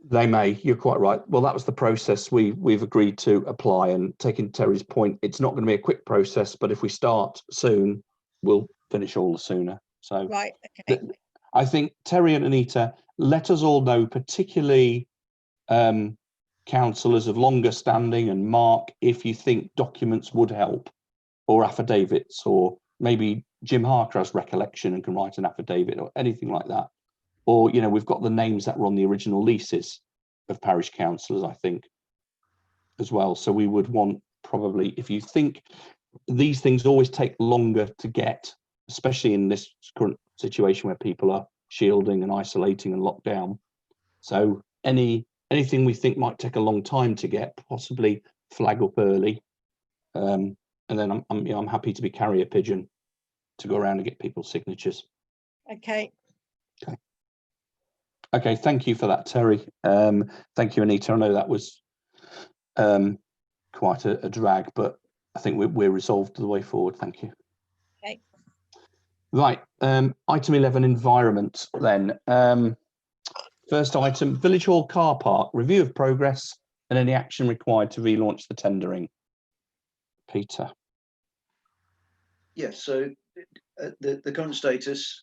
They may. You're quite right. Well, that was the process we've agreed to apply. And taking Terry's point, it's not going to be a quick process, but if we start soon, we'll finish all the sooner. So Right. Okay. I think Terry and Anita, let us all know, particularly councillors of longer standing, and Mark, if you think documents would help, or affidavits, or maybe Jim Harker has recollection and can write an affidavit or anything like that. Or, you know, we've got the names that were on the original leases of parish councillors, I think, as well. So we would want, probably, if you think these things always take longer to get, especially in this current situation where people are shielding and isolating and locked down. So anything we think might take a long time to get, possibly flag up early. And then I'm happy to be carrier pigeon to go around and get people's signatures. Okay. Okay, thank you for that, Terry. Thank you, Anita. I know that was quite a drag, but I think we're resolved the way forward. Thank you. Okay. Right, item 11, environment then. First item, Village Hall car park, review of progress and any action required to relaunch the tendering. Peter. Yes, so the current status,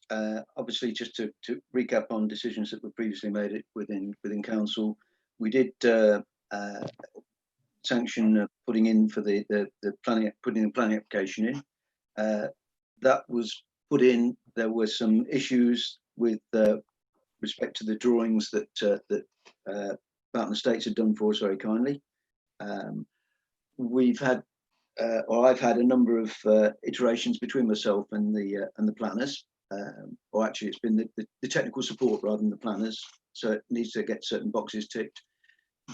obviously, just to recap on decisions that were previously made within council, we did sanction putting in for the planning application in. That was put in. There were some issues with respect to the drawings that Barton Estates had done for us very kindly. We've had, or I've had, a number of iterations between myself and the planners, or actually it's been the technical support rather than the planners. So it needs to get certain boxes ticked.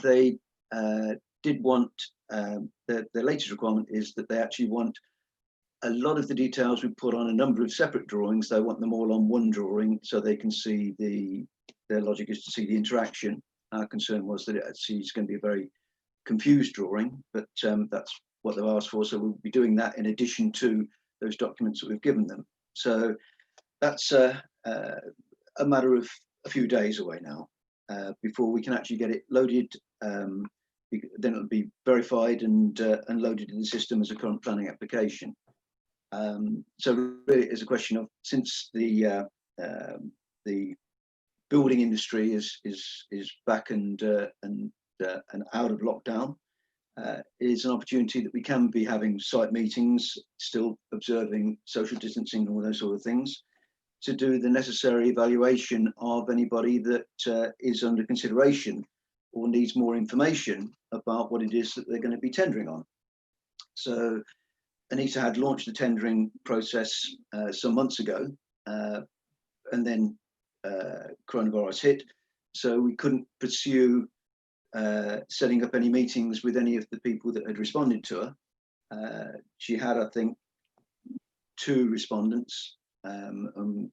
They did want, the latest requirement is that they actually want a lot of the details we put on a number of separate drawings. They want them all on one drawing so they can see their logic is to see the interaction. Our concern was that it's going to be a very confused drawing, but that's what they've asked for. So we'll be doing that in addition to those documents that we've given them. So that's a matter of a few days away now before we can actually get it loaded. Then it'll be verified and loaded in the system as a current planning application. So really it's a question of, since the building industry is back and out of lockdown, is an opportunity that we can be having site meetings, still observing social distancing and all those sort of things, to do the necessary evaluation of anybody that is under consideration or needs more information about what it is that they're going to be tendering on. So Anita had launched the tendering process some months ago, and then coronavirus hit, so we couldn't pursue setting up any meetings with any of the people that had responded to her. She had, I think, 2 respondents, and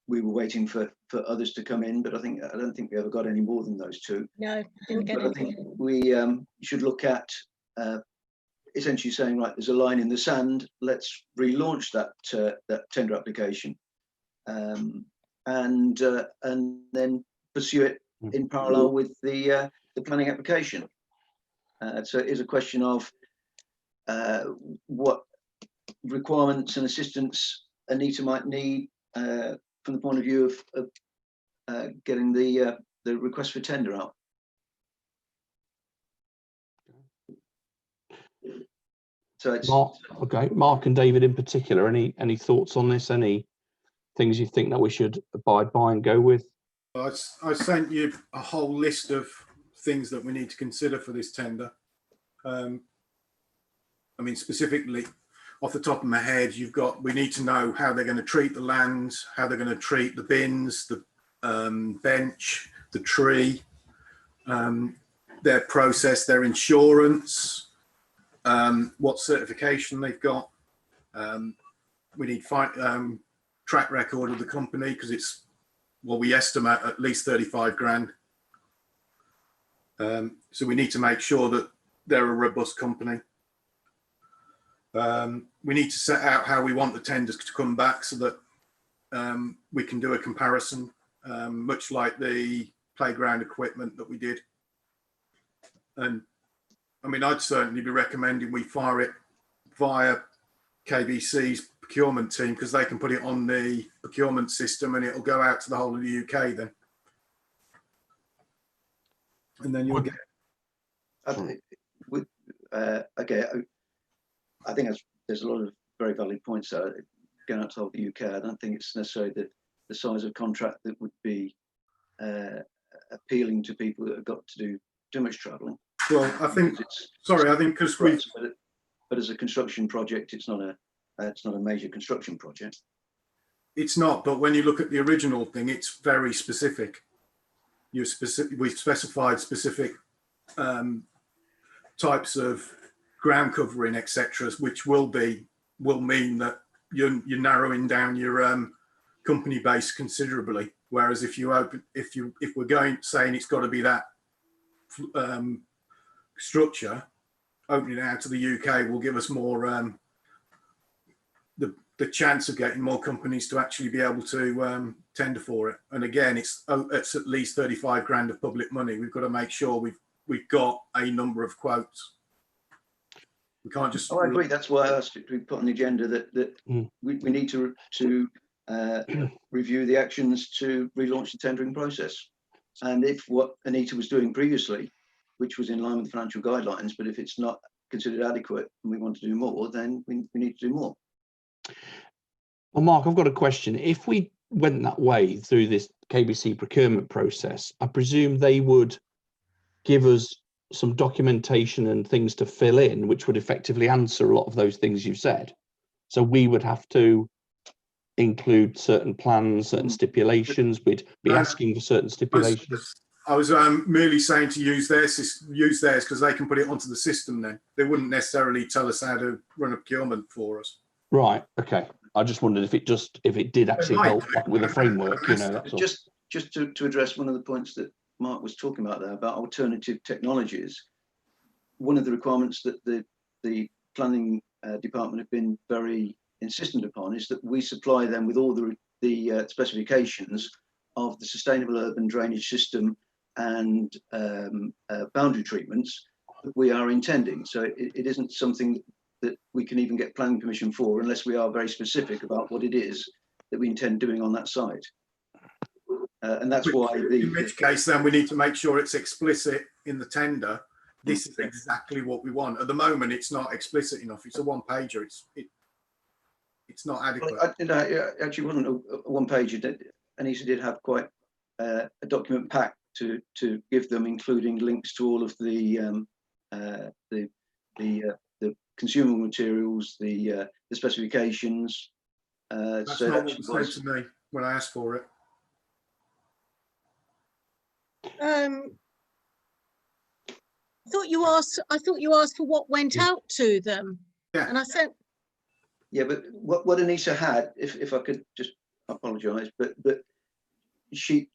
we were waiting for others to come in, but I don't think we ever got any more than those 2. No, didn't get but I think we should look at essentially saying, right, there's a line in the sand, let's relaunch that tender application, and then pursue it in parallel with the planning application. So it is a question of what requirements and assistance Anita might need from the point of view of getting the request for tender out. So it's Mark and David in particular, any thoughts on this? Anything things you think that we should abide by and go with? I sent you a whole list of things that we need to consider for this tender. I mean, specifically off the top of my head, we need to know how they're going to treat the land, how they're going to treat the bins, the bench, the tree, their process, their insurance, what certification they've got. We need track record of the company, because it's, well, we estimate at least 35 grand. So we need to make sure that they're a robust company. We need to set out how we want the tenders to come back so that we can do a comparison, much like the playground equipment that we did. And I mean, I'd certainly be recommending we fire it via KBC's procurement team, because they can put it on the procurement system and it'll go out to the whole of the UK then. And then you'll get. I think there's a lot of very valid points there. Going out to the whole of the UK, I don't think it's necessarily the size of contract that would be appealing to people that have got to do too much travelling. Well, I think because we. But as a construction project, it's not a major construction project. It's not, but when you look at the original thing, it's very specific. We specified specific types of ground covering, etc., which will mean that you're narrowing down your company base considerably. Whereas if we're saying it's got to be that structure, opening it out to the UK will give us more the chance of getting more companies to actually be able to tender for it. And again, it's at least 35 grand of public money. We've got to make sure we've got a number of quotes. We can't just. Oh, I agree. That's why I asked it to be put on the agenda that we need to review the actions to relaunch the tendering process. And if what Anita was doing previously, which was in line with the financial guidelines, but if it's not considered adequate and we want to do more, then we need to do more. Well, Mark, I've got a question. If we went that way through this KBC procurement process, I presume they would give us some documentation and things to fill in, which would effectively answer a lot of those things you've said. So we would have to include certain plans, certain stipulations. We'd be asking for certain stipulations. I was merely saying to use theirs because they can put it onto the system. Then they wouldn't necessarily tell us how to run a procurement for us. Right. Okay. I just wondered if it did actually help with a framework. You know, that's all. Just to address one of the points that Mark was talking about there about alternative technologies. One of the requirements that the planning department have been very insistent upon is that we supply them with all the specifications of the sustainable urban drainage system and boundary treatments that we are intending. So it isn't something that we can even get planning permission for unless we are very specific about what it is that we intend doing on that site. And that's why in which case then we need to make sure it's explicit in the tender. This is exactly what we want. At the moment, it's not explicit enough. It's a one-pager. It's not adequate. It actually wasn't a one-pager. Anita did have quite a document pack to give them, including links to all of the consumable materials, the specifications. That's so not what was said to me when I asked for it. I thought you asked for what went out to them. Yeah. And I said. Yeah, but what Anita had, if I could just apologise, but she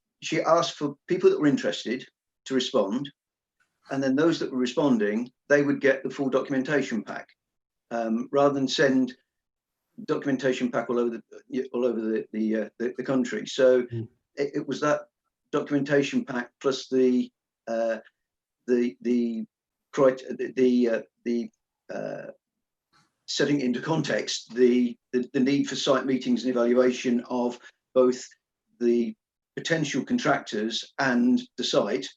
asked for people that were interested to respond, and then those that were responding, they would get the full documentation pack, rather than send documentation pack all over the country. So it was that documentation pack plus the setting into context the need for site meetings and evaluation of both the potential contractors and the site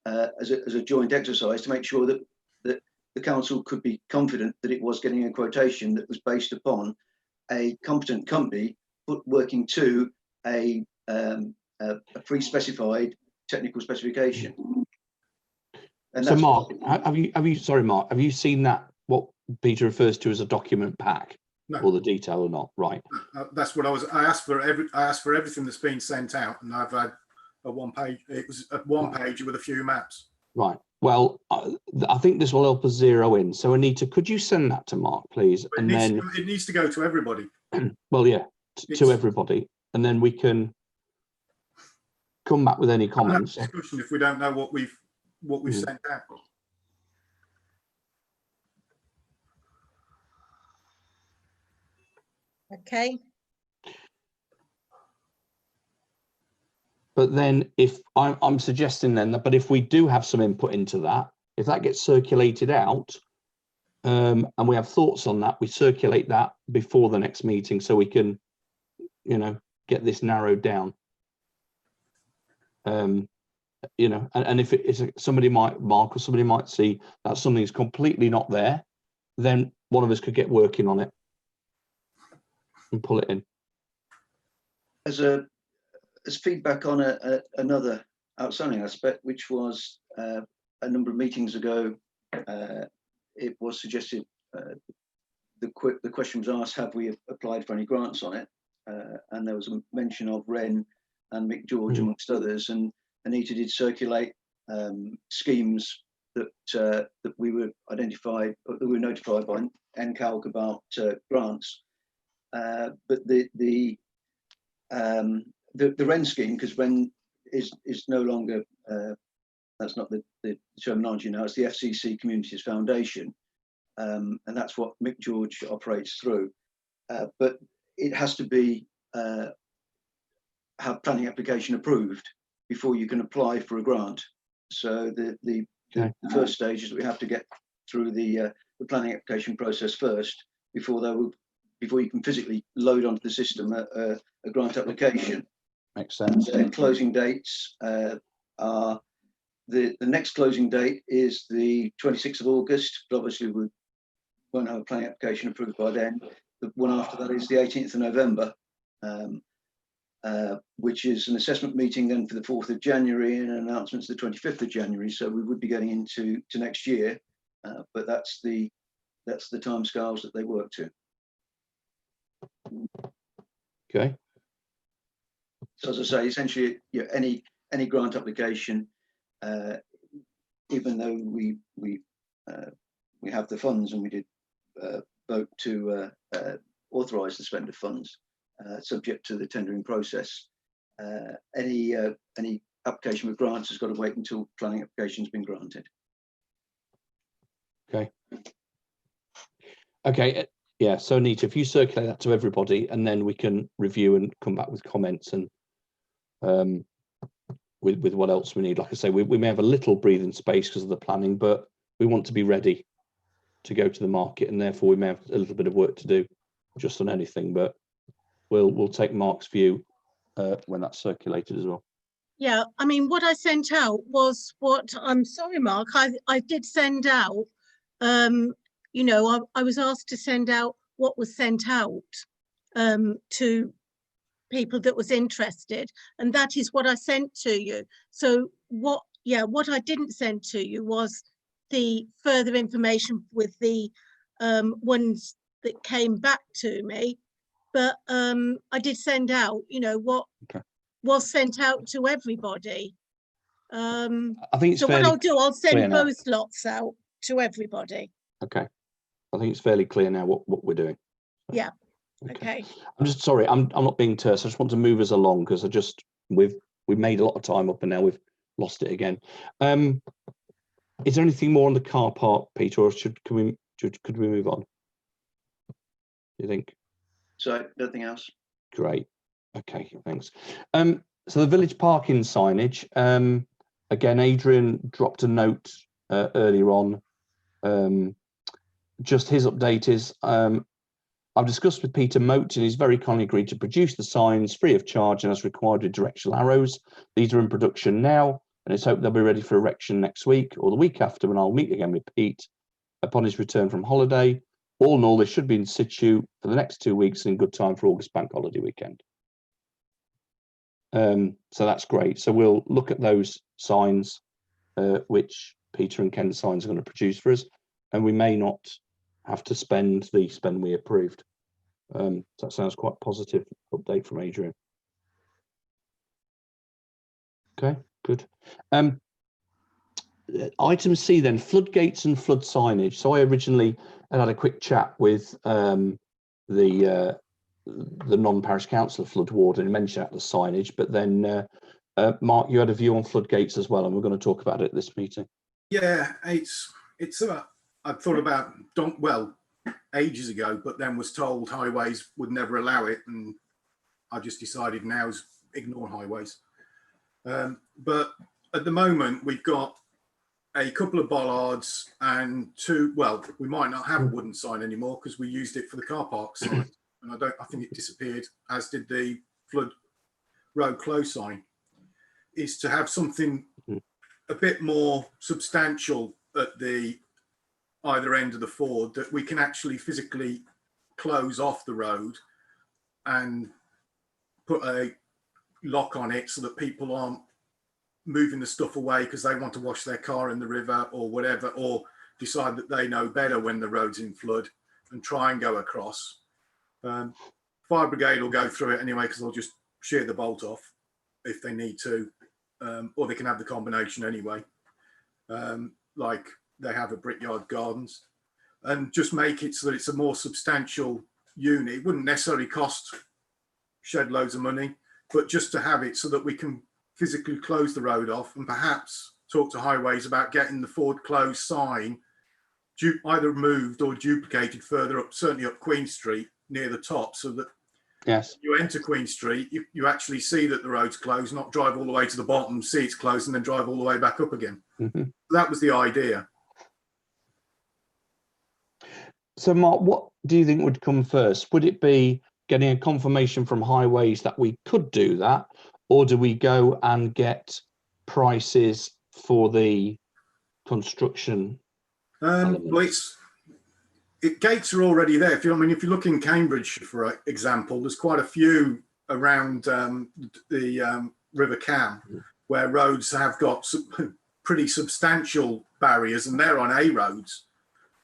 as a joint exercise to make sure that the council could be confident that it was getting a quotation that was based upon a competent company working to a pre-specified technical specification. And So Mark, sorry Mark, have you seen that, what Peter refers to as a document pack? No. Or the detail or not? Right. That's what I asked for everything that's been sent out, and I've had a one page. It was a one page with a few maps. Right. Well, I think this will help us zero in. So Anita, could you send that to Mark, please? But And then it needs to go to everybody. well, yeah, to everybody, and then we can come back with any comments. Discussion if we don't know what we've sent out. Okay. But then if I'm suggesting then that, but if we do have some input into that, if that gets circulated out, and we have thoughts on that, we circulate that before the next meeting so we can, you know, get this narrowed down. You know, and if it is somebody might, Mark, or somebody might see that something's completely not there, then one of us could get working on it and pull it in. As feedback on another outstanding aspect, which was a number of meetings ago, it was suggested, the question was asked, have we applied for any grants on it? And there was a mention of Wren and Mick George amongst others, and Anita did circulate schemes that we were notified by NCALC about grants. But the Wren scheme, because Wren is no longer, that's not the terminology now, it's the FCC Communities Foundation, and that's what Mick George operates through. But it has to be have planning application approved before you can apply for a grant. So the first stage is that we have to get through the planning application process first before you can physically load onto the system a grant application. Makes sense. And closing dates are the next closing date is the 26th of August, but obviously we won't have a planning application approved by then. The one after that is the 18th of November, which is an assessment meeting then for the 4th of January and announcements the 25th of January. So we would be getting into next year, but that's the timescales that they work to. Okay. So as I say, essentially, any grant application, even though we have the funds and we did vote to authorise the spend of funds, subject to the tendering process, any application with grants has got to wait until planning application has been granted. Okay. Okay. Yeah. So Anita, if you circulate that to everybody, and then we can review and come back with comments and with what else we need. Like I say, we may have a little breathing space because of the planning, but we want to be ready to go to the market, and therefore we may have a little bit of work to do just on anything. But we'll take Mark's view when that's circulated as well. Yeah, I mean, what I sent out was what, I'm sorry, Mark, I did send out, you know, I was asked to send out what was sent out to people that was interested, and that is what I sent to you. So what I didn't send to you was the further information with the ones that came back to me, but I did send out, you know, what was sent out to everybody. I think it's so what I'll do, I'll send both now. lots out to everybody. Okay. I think it's fairly clear now what we're doing. Yeah. Okay. I'm just sorry. I'm not being terse. I just want to move us along because we've made a lot of time up and now we've lost it again. Is there anything more on the car park, Peter, or could we move on? Do you think? So nothing else. Great. Okay. Thanks. So the village parking signage. Again, Adrian dropped a note earlier on. Just his update is. I've discussed with Peter Moat and he's very kindly agreed to produce the signs free of charge and as required with directional arrows. These are in production now and it's hoped they'll be ready for erection next week or the week after when I'll meet again with Pete upon his return from holiday. All in all, they should be in situ for the next 2 weeks in good time for August bank holiday weekend. So that's great. So we'll look at those signs, which Peter and Ken Signs are going to produce for us, and we may not have to spend the spend we approved. So that sounds quite positive update from Adrian. Okay, good. Item C then, floodgates and flood signage. So I originally had a quick chat with the non-parish council flood warden and mentioned the signage, but then Mark, you had a view on floodgates as well, and we're going to talk about it at this meeting. Yeah, it's I thought about ages ago, but then was told highways would never allow it, and I just decided now's ignore highways. But at the moment we've got a couple of bollards and two. Well, we might not have a wooden sign anymore because we used it for the car park sign, and I think it disappeared, as did the flood road close sign. Is to have something a bit more substantial at the either end of the ford that we can actually physically close off the road and put a lock on it so that people aren't moving the stuff away because they want to wash their car in the river or whatever, or decide that they know better when the road's in flood and try and go across. Fire brigade will go through it anyway because they'll just shear the bolt off if they need to, or they can have the combination anyway, like they have at Brickyard Gardens, and just make it so that it's a more substantial unit. It wouldn't necessarily cost shed loads of money, but just to have it so that we can physically close the road off, and perhaps talk to highways about getting the Ford closed sign either moved or duplicated further up, certainly up Queen Street near the top, so that yes, you enter Queen Street, you actually see that the road's closed, not drive all the way to the bottom, see it's closed, and then drive all the way back up again. That was the idea. So Mark, what do you think would come first? Would it be getting a confirmation from highways that we could do that, or do we go and get prices for the construction? Well, gates are already there. If you look in Cambridge, for example, there's quite a few around the River Cam where roads have got some pretty substantial barriers, and they're on A roads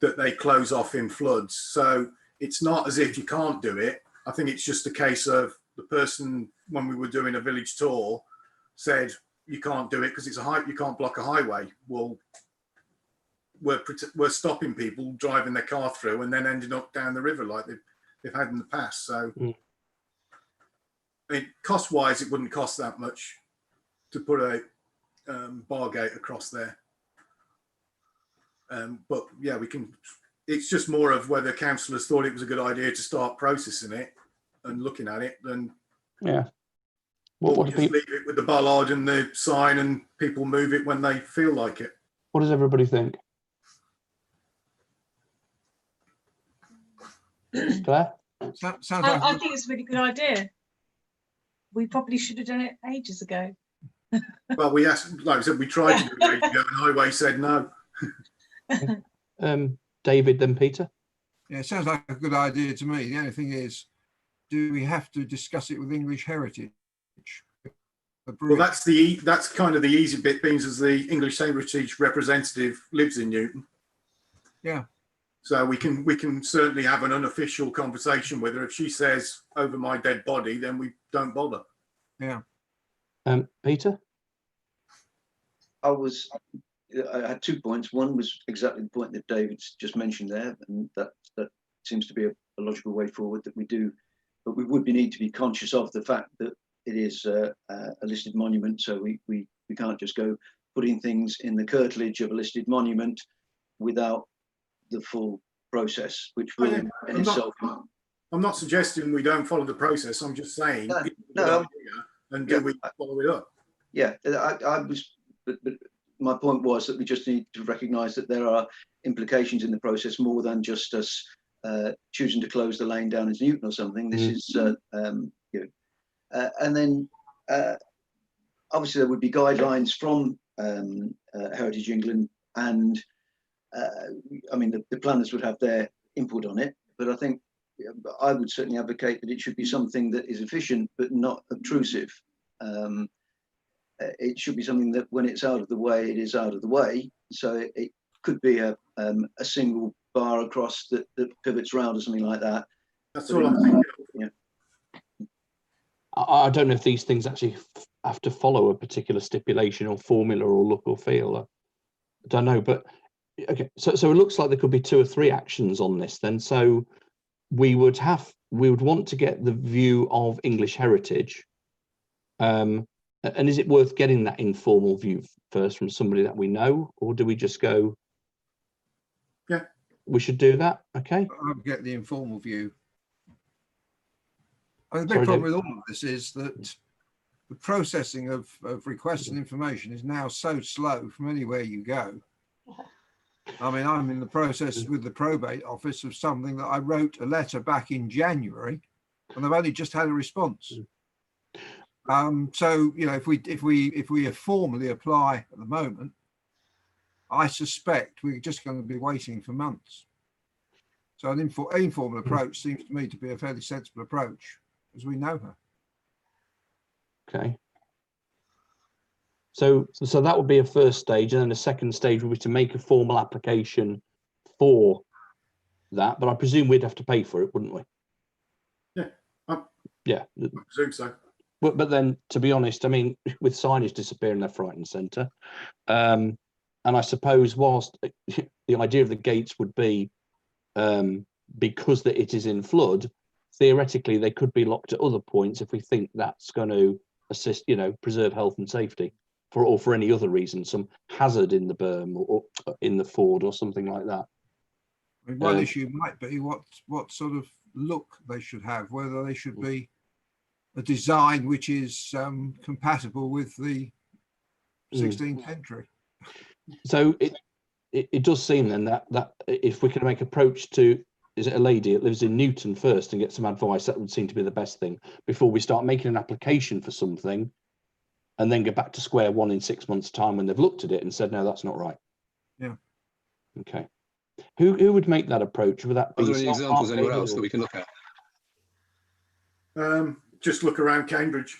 that they close off in floods. So it's not as if you can't do it. I think it's just a case of the person, when we were doing a village tour, said you can't do it because it's you can't block a highway. Well, we're stopping people driving their car through and then ending up down the river like they've had in the past. So I mean, cost wise, it wouldn't cost that much to put a bar gate across there. But yeah, we can. It's just more of whether councillors thought it was a good idea to start processing it and looking at it. Then what just leave it with the bollard and the sign, and people move it when they feel like it. What does everybody think? Claire? I think it's a really good idea. We probably should have done it ages ago. Well, we asked, like I said, we tried to do it ages ago, and Highway said no. David, then Peter. Yeah, it sounds like a good idea to me. The only thing is, do we have to discuss it with English Heritage? Well, that's kind of the easy bit, being as the English Heritage representative lives in Newton. Yeah. So we can certainly have an unofficial conversation with her. If she says over my dead body, then we don't bother. Yeah. Peter? I had 2 points. One was exactly the point that David's just mentioned there, and that seems to be a logical way forward that we do. But we would need to be conscious of the fact that it is a listed monument, so we can't just go putting things in the curtilage of a listed monument without the full process, which will in itself. I'm not suggesting we don't follow the process. I'm just saying, and do we follow it up? Yeah, I was. But my point was that we just need to recognise that there are implications in the process more than just us choosing to close the lane down as Newton or something. This is, and then obviously there would be guidelines from Heritage England, and I mean the planners would have their input on it. But I think I would certainly advocate that it should be something that is efficient but not obtrusive. It should be something that when it's out of the way, it is out of the way. So it could be a single bar across that pivots around or something like that. That's all I'm thinking. Yeah. I don't know if these things actually have to follow a particular stipulation or formula or look or feel. I don't know, but okay. So it looks like there could be 2 or 3 actions on this then. So we would want to get the view of English heritage. And is it worth getting that informal view first from somebody that we know, or do we just go, yeah, we should do that? Okay. I'll get the informal view. I mean, the big problem with all of this is that the processing of requests and information is now so slow from anywhere you go. I mean, I'm in the process with the probate office of something that I wrote a letter back in January, and I've only just had a response. So you know, if we formally apply at the moment, I suspect we're just going to be waiting for months. So an informal approach seems to me to be a fairly sensible approach, as we know her. Okay. So that would be a first stage, and then a second stage would be to make a formal application for that. But I presume we'd have to pay for it, wouldn't we? Yeah. Yeah. I presume so. But then, to be honest, I mean, with signage disappearing left, right, and centre, and I suppose whilst the idea of the gates would be because that it is in flood, theoretically they could be locked at other points if we think that's going to assist, you know, preserve health and safety, or for any other reason, some hazard in the berm or in the ford or something like that. I mean, one issue might be what sort of look they should have, whether they should be a design which is compatible with the 16th century. So it does seem then that if we can make approach to, is it a lady that lives in Newton first and get some advice, that would seem to be the best thing before we start making an application for something and then go back to square one in 6 months' time when they've looked at it and said, no, that's not right. Yeah. Okay. Who would make that approach? Would that be Are there any examples anywhere else that we can look at? Just look around Cambridge.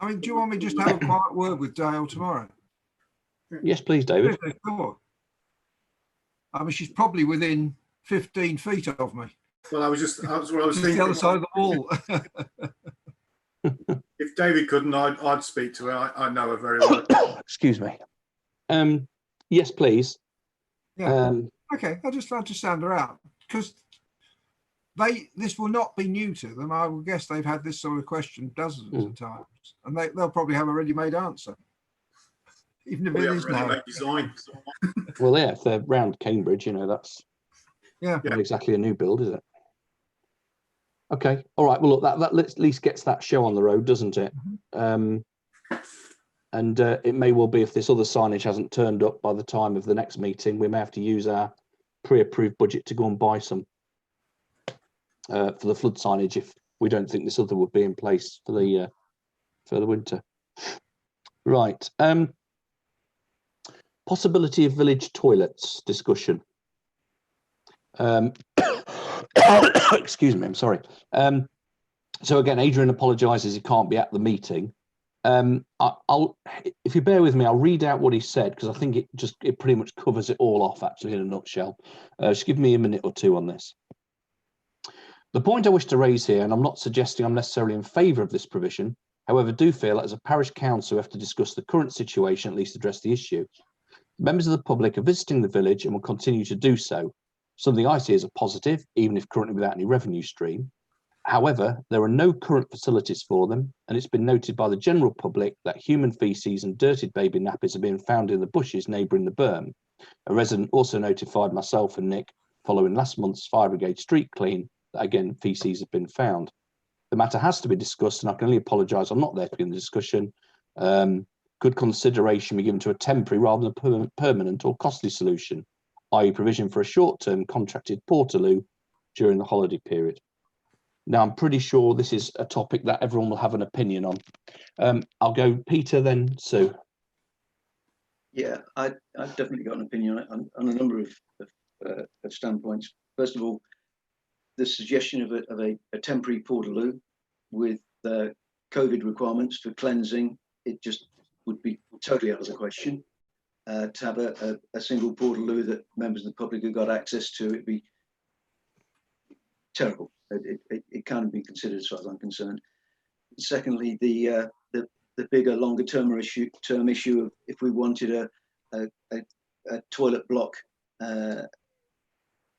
I mean, do you want me just to have a quiet word with Dale tomorrow? Yes, please, David. Yeah, sure. I mean, she's probably within 15 feet of me. Well, that's what I was She's thinking. the other side of the wall. If David couldn't, I'd speak to her. I know her very well. Excuse me. Yes, please. Yeah. Okay, I'll just sound her out, because this will not be new to them. I would guess they've had this sort of question dozens of times, and they'll probably have a ready-made answer, even if it is now. Design. Well, yeah, if they're round Cambridge, you know, that's not exactly a new build, is it? Okay, all right. Well, look, that at least gets that show on the road, doesn't it? And it may well be, if this other signage hasn't turned up by the time of the next meeting, we may have to use our pre-approved budget to go and buy some for the flood signage if we don't think this other would be in place for the winter. Right. Possibility of village toilets discussion. Excuse me, I'm sorry. So again, Adrian apologises he can't be at the meeting. I'll, if you bear with me, I'll read out what he said, because I think it pretty much covers it all off, actually, in a nutshell. Just give me a minute or two on this. The point I wish to raise here, and I'm not suggesting I'm necessarily in favour of this provision, however, do feel that as a parish council we have to discuss the current situation, at least address the issue. Members of the public are visiting the village and will continue to do so, something I see as a positive, even if currently without any revenue stream. However, there are no current facilities for them, and it's been noted by the general public that human faeces and dirted baby nappies are being found in the bushes neighbouring the berm. A resident also notified myself and Nick, following last month's fire brigade street clean, that again faeces have been found. The matter has to be discussed, and I can only apologise I'm not there to begin the discussion. Good consideration be given to a temporary rather than a permanent or costly solution, i.e. provision for a short-term contracted portaloo during the holiday period. Now, I'm pretty sure this is a topic that everyone will have an opinion on. I'll go Peter, then Sue. Yeah, I've definitely got an opinion on a number of standpoints. First of all, the suggestion of a temporary portaloo with COVID requirements for cleansing, it just would be totally out of the question. To have a single portaloo that members of the public have got access to, it'd be terrible. It can't be considered as far as I'm concerned. Secondly, the bigger, longer term issue of if we wanted a toilet block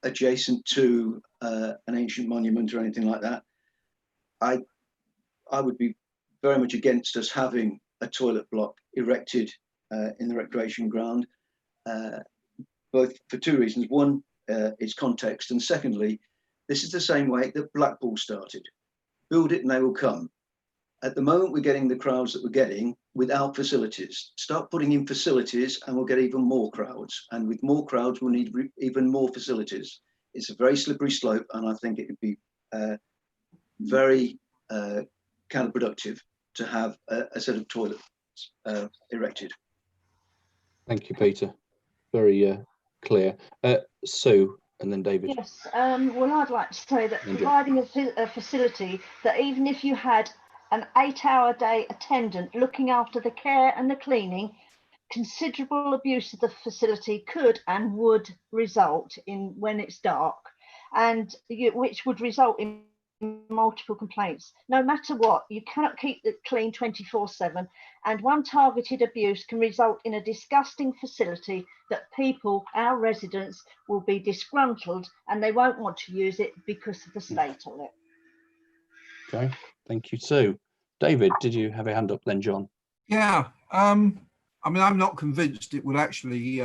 adjacent to an ancient monument or anything like that, I would be very much against us having a toilet block erected in the recreation ground, both for two reasons. One, it's context, and secondly, this is the same way that Blackpool started. Build it and they will come. At the moment, we're getting the crowds that we're getting without facilities. Start putting in facilities and we'll get even more crowds. And with more crowds, we'll need even more facilities. It's a very slippery slope, and I think it would be very counterproductive to have a set of toilets erected. Thank you, Peter. Very clear. Sue, and then David. Yes, well, I'd like to say that providing a facility that even if you had an 8-hour-a-day attendant looking after the care and the cleaning, considerable abuse of the facility could and would result in when it's dark, and which would result in multiple complaints. No matter what, you cannot keep it clean 24/7, and one targeted abuse can result in a disgusting facility that people, our residents, will be disgruntled and they won't want to use it because of the state of it. Okay, thank you, Sue. David, did you have a hand up then, John? Yeah, I mean, I'm not convinced it would actually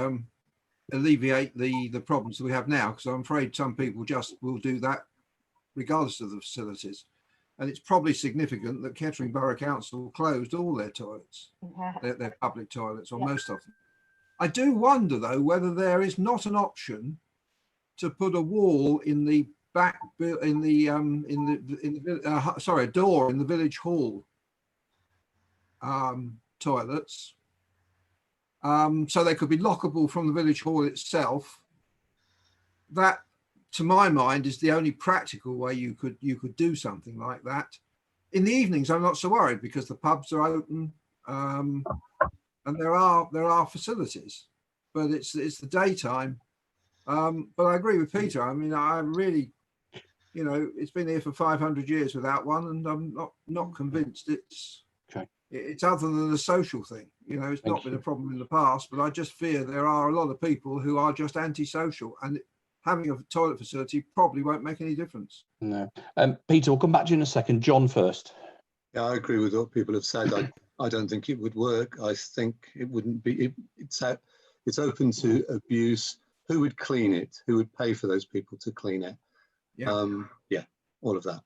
alleviate the problems that we have now, because I'm afraid some people just will do that regardless of the facilities. And it's probably significant that Kettering Borough Council closed all their toilets, their public toilets, or most of them. I do wonder, though, whether there is not an option to put a wall in the back, a door in the village hall toilets, so they could be lockable from the village hall itself. That, to my mind, is the only practical way you could do something like that. In the evenings, I'm not so worried because the pubs are open, and there are facilities, but it's the daytime. But I agree with Peter. I mean, I really, it's been here for 500 years without one, and I'm not convinced it's other than a social thing. It's not been a problem in the past, but I just fear there are a lot of people who are just antisocial, and having a toilet facility probably won't make any difference. No. Peter, we'll come back to you in a second. John first. Yeah, I agree with what people have said. I don't think it would work. I think it wouldn't be. It's open to abuse. Who would clean it? Who would pay for those people to clean it? Yeah, all of that.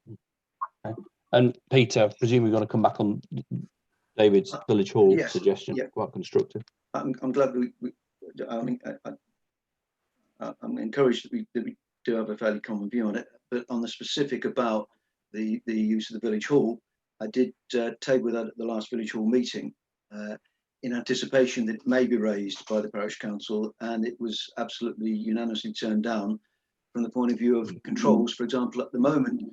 Okay. And Peter, I presume we're going to come back on David's village hall suggestion. Yeah. Quite constructive. I'm glad I'm encouraged that we do have a fairly common view on it. But on the specific about the use of the village hall, I did table that at the last village hall meeting in anticipation that it may be raised by the parish council, and it was absolutely unanimously turned down from the point of view of controls. For example, at the moment,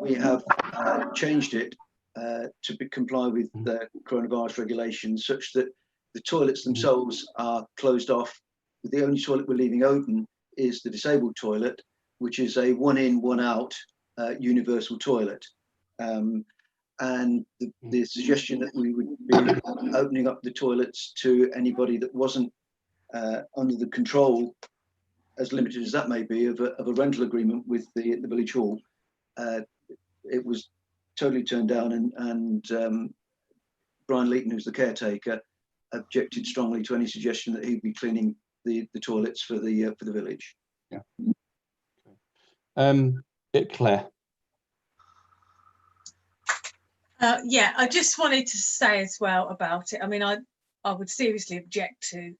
we have changed it to comply with the coronavirus regulations, such that the toilets themselves are closed off. The only toilet we're leaving open is the disabled toilet, which is a one in, one out universal toilet. And the suggestion that we would be opening up the toilets to anybody that wasn't under the control, as limited as that may be, of a rental agreement with the village hall, it was totally turned down. And Brian Leaton, who's the caretaker, objected strongly to any suggestion that he'd be cleaning the toilets for the village. Yeah. Claire. Yeah, I just wanted to say as well about it. I mean, I would seriously object to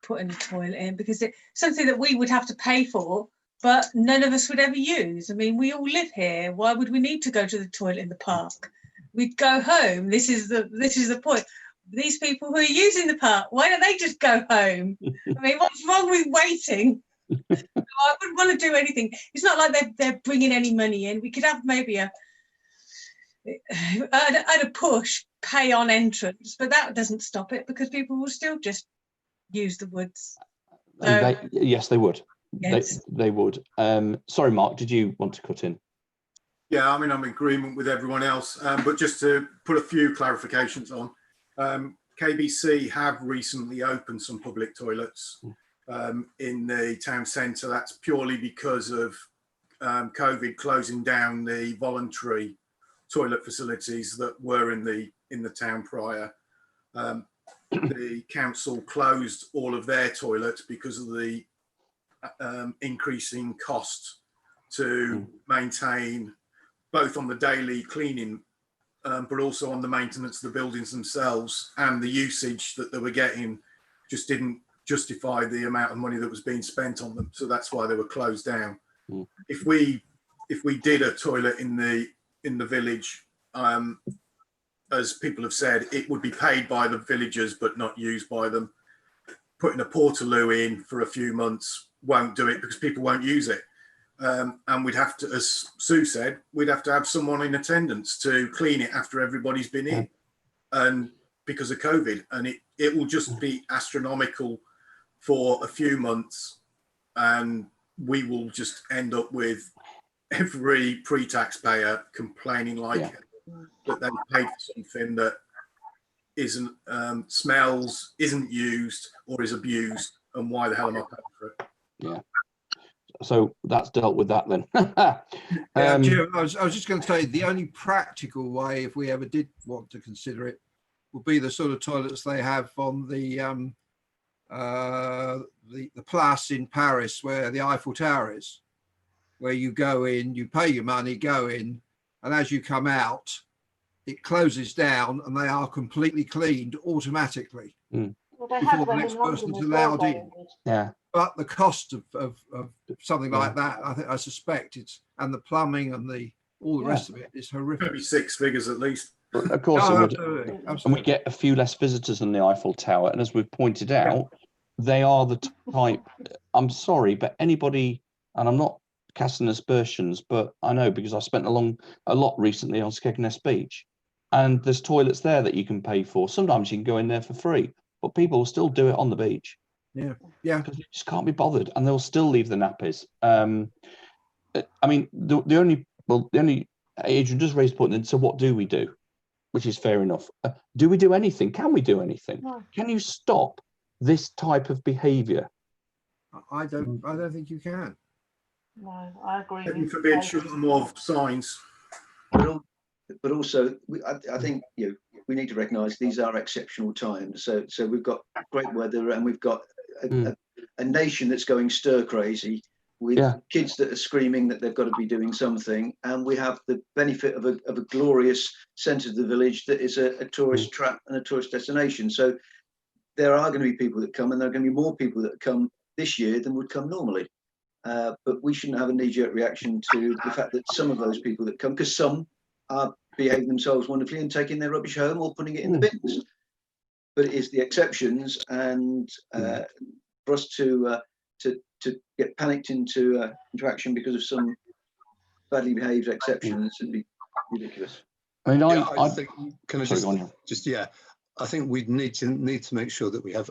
putting a toilet in, because it's something that we would have to pay for, but none of us would ever use. I mean, we all live here. Why would we need to go to the toilet in the park? We'd go home. This is the point. These people who are using the park, why don't they just go home? I mean, what's wrong with waiting? I wouldn't want to do anything. It's not like they're bringing any money in. We could have maybe a at a push, pay on entrance, but that doesn't stop it because people will still just use the woods. So, Yes, they would. yes. They would. Sorry, Mark, did you want to cut in? Yeah, I mean, I'm in agreement with everyone else, but just to put a few clarifications on, KBC have recently opened some public toilets in the town centre. That's purely because of COVID closing down the voluntary toilet facilities that were in the town prior. The council closed all of their toilets because of the increasing cost to maintain, both on the daily cleaning, but also on the maintenance of the buildings themselves, and the usage that they were getting just didn't justify the amount of money that was being spent on them. So that's why they were closed down. If we did a toilet in the village, as people have said, it would be paid by the villagers but not used by them. Putting a portaloo in for a few months won't do it because people won't use it. And we'd have to, as Sue said, we'd have to have someone in attendance to clean it after everybody's been in, and because of COVID, and it will just be astronomical for a few months, and we will just end up with every pre-taxpayer complaining that they paid for something that isn't smells, isn't used, or is abused, and why the hell am I paying for it? Yeah. So that's dealt with that then. Jim, I was just going to say, the only practical way, if we ever did want to consider it, would be the sort of toilets they have on the Place in Paris, where the Eiffel Tower is, where you go in, you pay your money, go in, and as you come out, it closes down and they are completely cleaned automatically before the next person is allowed in. Yeah. But the cost of something like that, I suspect it's, and the plumbing and all the rest of it is horrific. Maybe 6 figures at least. Of course, it would. Absolutely. And we get a few less visitors than the Eiffel Tower. And as we've pointed out, they are the type. I'm sorry, but anybody, and I'm not casting aspersions, but I know because I spent a lot recently on Skegness Beach, and there's toilets there that you can pay for. Sometimes you can go in there for free, but people will still do it on the beach. Yeah, because they just can't be bothered, and they'll still leave the nappies. I mean, the only Adrian just raised the point. Then, so what do we do? Which is fair enough. Do we do anything? Can we do anything? No. Can you stop this type of behaviour? I don't think you can. No, I agree. Heaven forbid, short more signs. But also, I think we need to recognise these are exceptional times. So we've got great weather, and we've got a nation that's going stir crazy with kids that are screaming that they've got to be doing something, and we have the benefit of a glorious centre of the village that is a tourist trap and a tourist destination. So there are going to be people that come, and there are going to be more people that come this year than would come normally. But we shouldn't have a knee-jerk reaction to the fact that some of those people that come, because some are behaving themselves wonderfully and taking their rubbish home or putting it in the bins. But it is the exceptions, and for us to get panicked into action because of some badly behaved exceptions would be ridiculous. I mean, I think, can I sorry, just I think we need to make sure that we have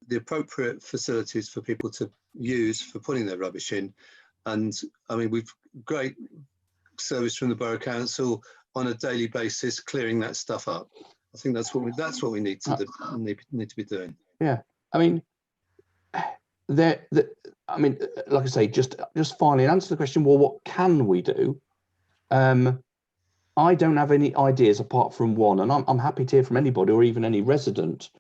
the appropriate facilities for people to use for putting their rubbish in. And I mean, we've great service from the Borough Council on a daily basis, clearing that stuff up. I think that's what we need to be doing. Yeah, I mean, like I say, just finally answer the question. Well, what can we do? I don't have any ideas apart from one, and I'm happy to hear from anybody or even any resident.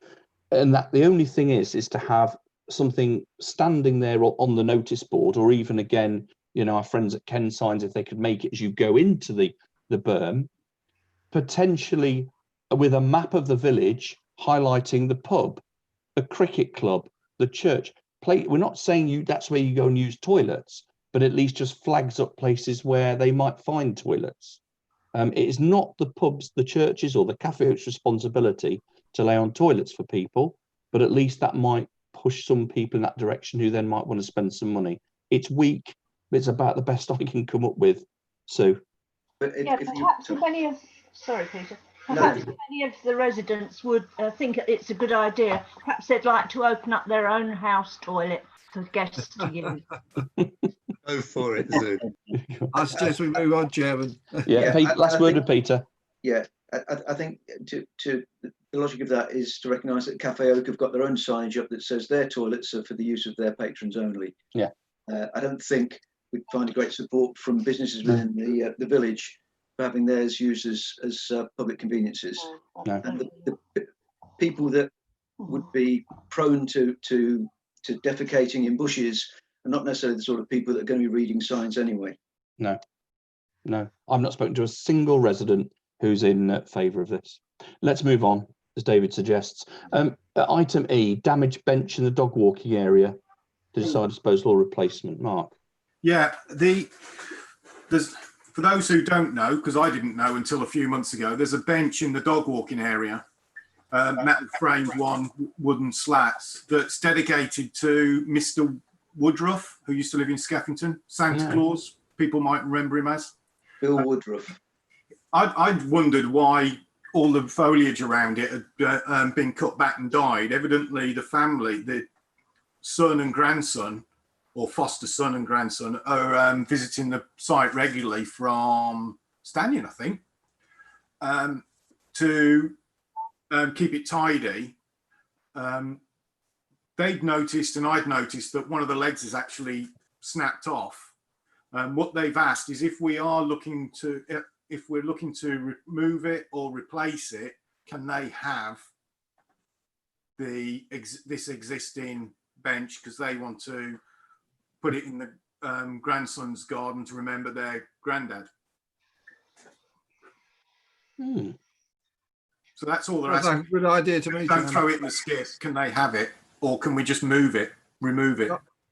And that the only thing is to have something standing there on the notice board, or even again, our friends at Ken Signs, if they could make it as you go into the berm, potentially with a map of the village highlighting the pub, the cricket club, the church. We're not saying that's where you go and use toilets, but at least just flags up places where they might find toilets. It is not the pubs, the churches, or the cafe's responsibility to lay on toilets for people, but at least that might push some people in that direction who then might want to spend some money. It's weak, but it's about the best I can come up with. So, perhaps if sorry, Peter. No. Perhaps many of the residents would think it's a good idea. Perhaps they'd like to open up their own house toilet for guests to use. Go for it, Zoo. I suggest we move on, Chairman. Yeah, Yeah, last word with Peter. Yeah, I think to the logic of that is to recognise that Cafe Oak have got their own signage up that says their toilets are for the use of their patrons only. Yeah. I don't think we'd find a great support from businesses within the village for having theirs used as public conveniences. No. And the people that would be prone to defecating in bushes are not necessarily the sort of people that are going to be reading signs anyway. No, I've not spoken to a single resident who's in favour of this. Let's move on, as David suggests. Item E, damaged bench in the dog walking area to decide disposal or replacement. Mark. Yeah, there's, for those who don't know, because I didn't know until a few months ago, there's a bench in the dog walking area, metal framed one, wooden slats, that's dedicated to Mr. Woodruff, who used to live in Skeffington, Santa Claus, people might remember him as. Bill Woodruff. I'd wondered why all the foliage around it had been cut back and died. Evidently, the family, the son and grandson, or foster son and grandson, are visiting the site regularly from Stanion, I think, to keep it tidy. They'd noticed, and I'd noticed, that one of the legs is actually snapped off. What they've asked is if we're looking to remove it or replace it, can they have this existing bench, because they want to put it in the grandson's garden to remember their granddad. So that's all they're asking. That's a good idea to me. Don't throw it in the skip. Can they have it, or can we just remove it?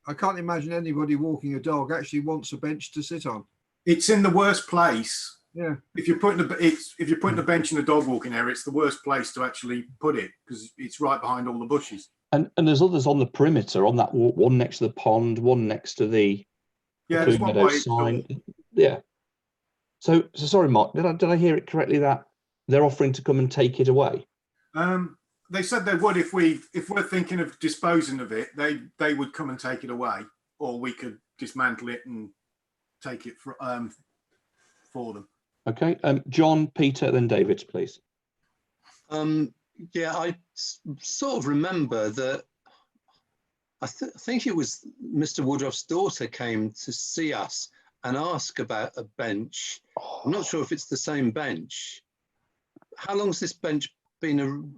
I can't imagine anybody walking a dog actually wants a bench to sit on. It's in the worst place. Yeah. If you're putting a bench in the dog walking area, it's the worst place to actually put it, because it's right behind all the bushes. And there's others on the perimeter, on that one next to the pond, one next to the there's one meadow by sign. Yeah. So sorry, Mark, did I hear it correctly that they're offering to come and take it away? They said they would if we're thinking of disposing of it. They would come and take it away, or we could dismantle it and take it for them. Okay. John, Peter, then David, please. Yeah, I sort of remember that I think it was Mr. Woodruff's daughter came to see us and ask about a bench. I'm not sure if it's the same bench. How long's this bench been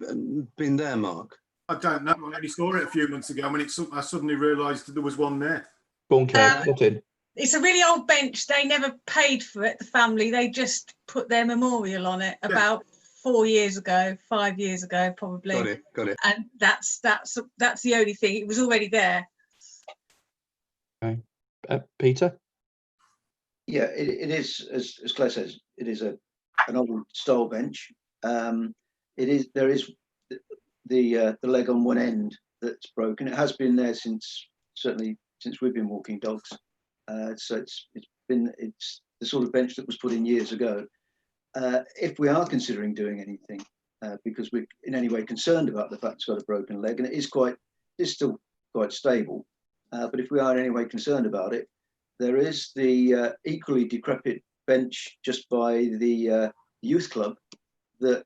there, Mark? I don't know. I only saw it a few months ago when I suddenly realised that there was one there. Go on, Kate, put in. It's a really old bench. They never paid for it, the family. They just put their memorial on it about 4 years ago, 5 years ago, probably. Got it. And that's the only thing. It was already there. Okay. Peter? Yeah, it is, as Claire says, it is an old style bench. There is the leg on one end that's broken. It has been there certainly since we've been walking dogs. So it's the sort of bench that was put in years ago. If we are considering doing anything, because we're in any way concerned about the fact it's got a broken leg, and it is still quite stable, but if we are in any way concerned about it, there is the equally decrepit bench just by the youth club that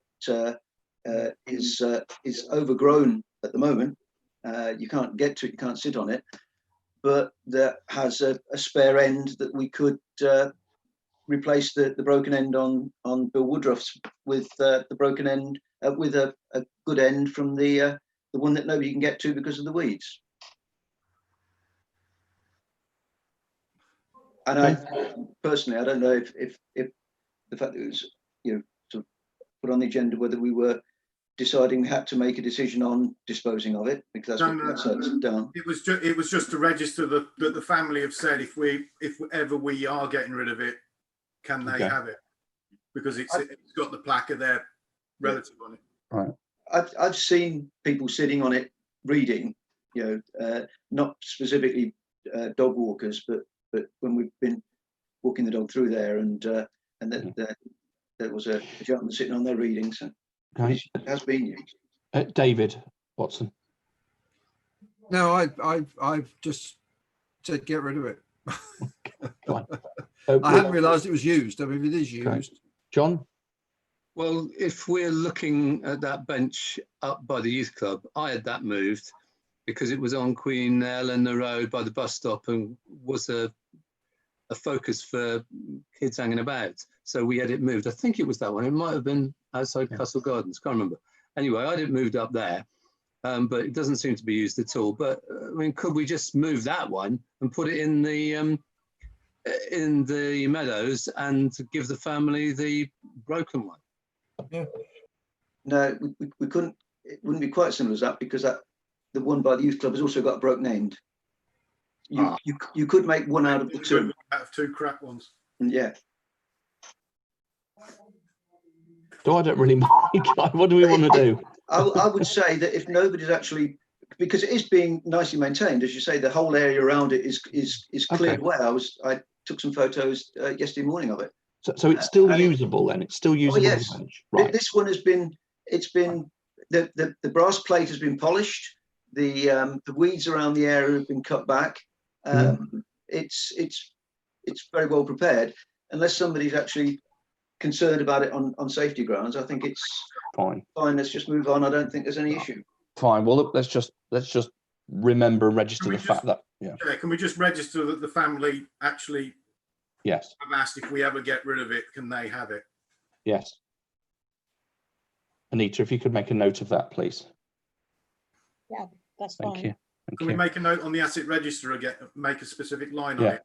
is overgrown at the moment. You can't get to it, you can't sit on it, but that has a spare end that we could replace the broken end on Bill Woodruff's with the broken end with a good end from the one that nobody can get to because of the weeds. And I personally, I don't know if the fact that it was sort of put on the agenda whether we were deciding we had to make a decision on disposing of it, because that's done. It was just to register that the family have said if ever we are getting rid of it, can they have it, because it's got the plaque of their relative on it. Right. I've seen people sitting on it reading, not specifically dog walkers, but when we've been walking the dog through there, and there was a gentleman sitting on there reading, so Okay. it has been used. David Watson. No, I've just said get rid of it. Fine. I hadn't realised it was used. I mean, it is Okay. used. John. Well, if we're looking at that bench up by the youth club, I had that moved because it was on Queen Eleanor Road by the bus stop and was a focus for kids hanging about. So we had it moved. I think it was that one. It might have been outside Castle Gardens. Can't remember. Anyway, I had it moved up there, but it doesn't seem to be used at all. But I mean, could we just move that one and put it in the meadows and give the family the broken one? Yeah. No, we couldn't. It wouldn't be quite similar as that because the one by the youth club has also got a broken end. You could make one out of the two. Out of two crap ones. Yeah. I don't really mind. What do we want to do? I would say that if nobody's actually, because it is being nicely maintained, as you say, the whole area around it is cleared Okay. well. I took some photos yesterday morning of it. So it's still usable then? It's still usable? yes. On the bench. Right. This one has been. It's been the brass plate has been polished. The weeds around the area have been cut back. It's very well prepared. Unless somebody's actually concerned about it on safety grounds, I think it's Fine. Let's just move on. I don't think there's any issue. Fine. Well, look, let's just remember and register the fact that Can we just register that the family actually yes. have asked if we ever get rid of it, can they have it? Yes. Anita, if you could make a note of that, please. Yeah, that's Thank fine. you. Thank Can you. we make a note on the asset register again, make a specific line on Yeah. it?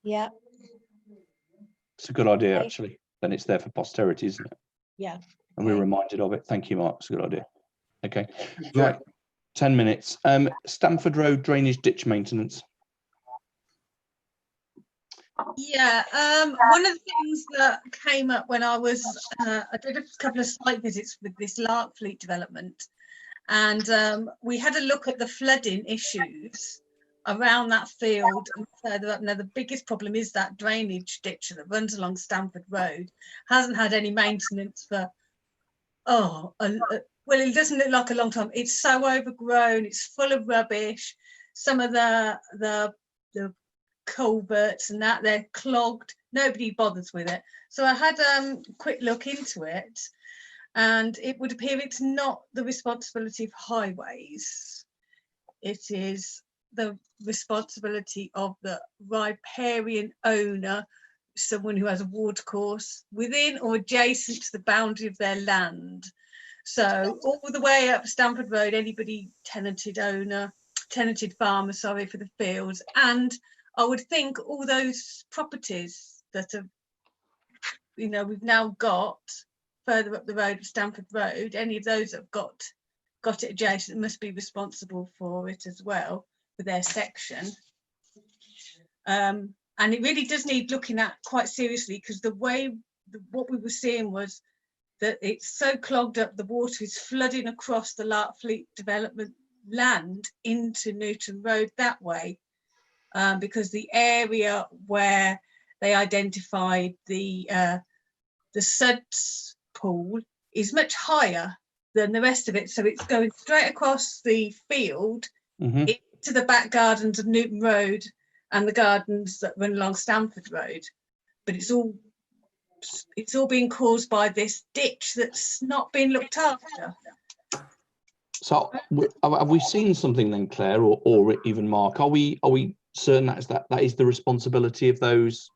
Yeah, It's a good idea, Okay. actually. Then it's there for posterity, isn't it? yeah. And we're Okay. reminded of it. Thank you, Mark. It's a good idea. Okay. Yeah. Right. 10 minutes. Stamford Road drainage ditch maintenance. Yeah, one of the things that came up when I was, I did a couple of site visits with this Larkfleet development, and we had a look at the flooding issues around that field and further up. Now, the biggest problem is that drainage ditch that runs along Stamford Road hasn't had any maintenance for, well, it doesn't look like a long time. It's so overgrown, it's full of rubbish. Some of the culverts and that, they're clogged. Nobody bothers with it. So I had a quick look into it, and it would appear it's not the responsibility of highways. It is the responsibility of the riparian owner, someone who has a watercourse within or adjacent to the boundary of their land. So all the way up Stamford Road, anybody tenanted farmer, sorry, for the fields. And I would think all those properties that have, we've now got further up the road of Stamford Road, any of those that have got it adjacent must be responsible for it as well, for their section. And it really does need looking at quite seriously, because what we were seeing was that it's so clogged up, the water is flooding across the Larkfleet development land into Newton Road that way, because the area where they identified the suds pool is much higher than the rest of it, so it's going straight across the field into the back gardens of Newton Road and the gardens that run along Stamford Road. But it's all being caused by this ditch that's not being looked after. So have we seen something then, Claire, or even Mark? Are we certain that is the responsibility of those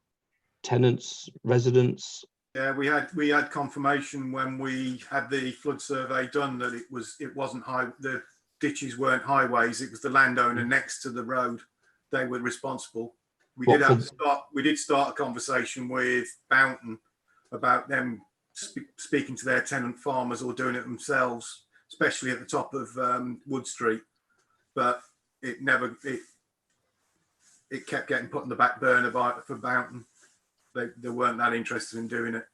tenants, residents? Yeah, we had confirmation when we had the flood survey done that it wasn't the ditches weren't highways. It was the landowner next to the road. They were responsible. We did start a conversation with Bounton about them speaking to their tenant farmers or doing it themselves, especially at the top of Wood Street. But it kept getting put on the back burner for Bounton. They weren't that interested in doing it.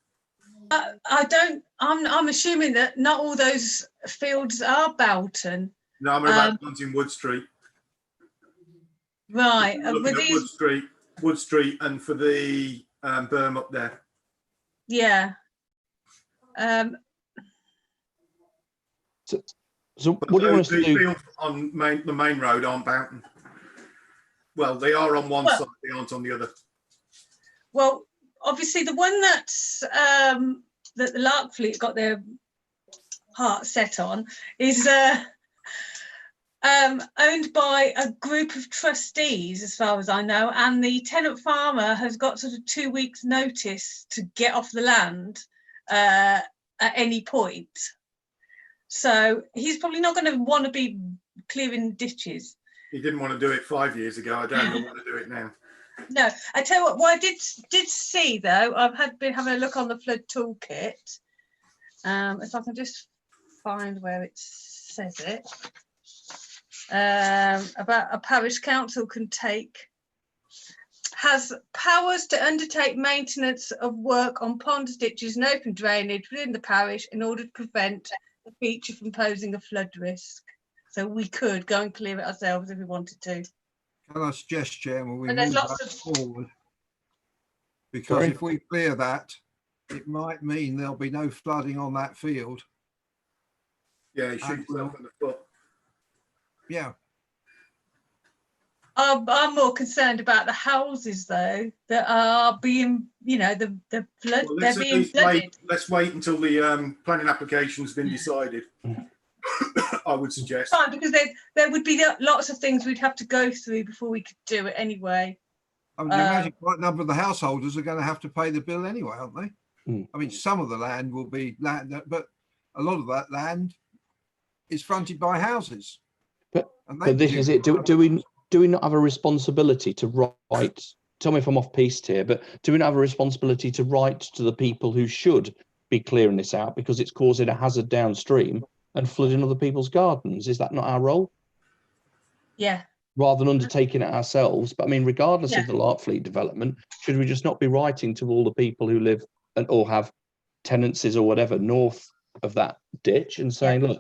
I'm assuming that not all those fields are Bounton. No, I'm about the ones in Wood Street. Right. Looking at Wood Street, and for the berm up there. Yeah. So what do you want us to The do? fields on the main road aren't Boughton. Well, they are on one side, they aren't on the other. Well, obviously the one that's that the Larkfleet got their heart set on is owned by a group of trustees, as far as I know, and the tenant farmer has got sort of 2 weeks' notice to get off the land at any point. So he's probably not going to want to be clearing ditches. He didn't want to do it 5 years ago. I don't want to do it now. No, I tell you what I did see though, I've been having a look on the flood toolkit. If I can just find where it says it. About a parish council has powers to undertake maintenance of work on ponds, ditches and open drainage within the parish in order to prevent the feature from posing a flood risk. So we could go and clear it ourselves if we wanted to. Can I suggest, Chairman, we And there's move lots that of forward? Because if we clear that, it might mean there'll be no flooding on that field. Yeah, he shoots himself in the foot. Yeah. I'm more concerned about the houses though that are being, you know, the flood. Well, they're being flooded. let's wait until the planning application's been decided. I would suggest. Fine, because there would be lots of things we'd have to go through before we could do it anyway. I mean, imagine quite a number of the householders are going to have to pay the bill anyway, aren't they? Mm. I mean, some of the land will be land, but a lot of that land is fronted by houses. But this is it. Do we not have a responsibility to write? Tell me if I'm off piste here, but do we not have a responsibility to write to the people who should be clearing this out because it's causing a hazard downstream and flooding other people's gardens? Is that not our role? Yeah. Rather than undertaking it ourselves. But I mean, regardless of the Larkfleet development, should we just not be writing to all the people who live and or have tenancies or whatever north of that ditch and saying, look,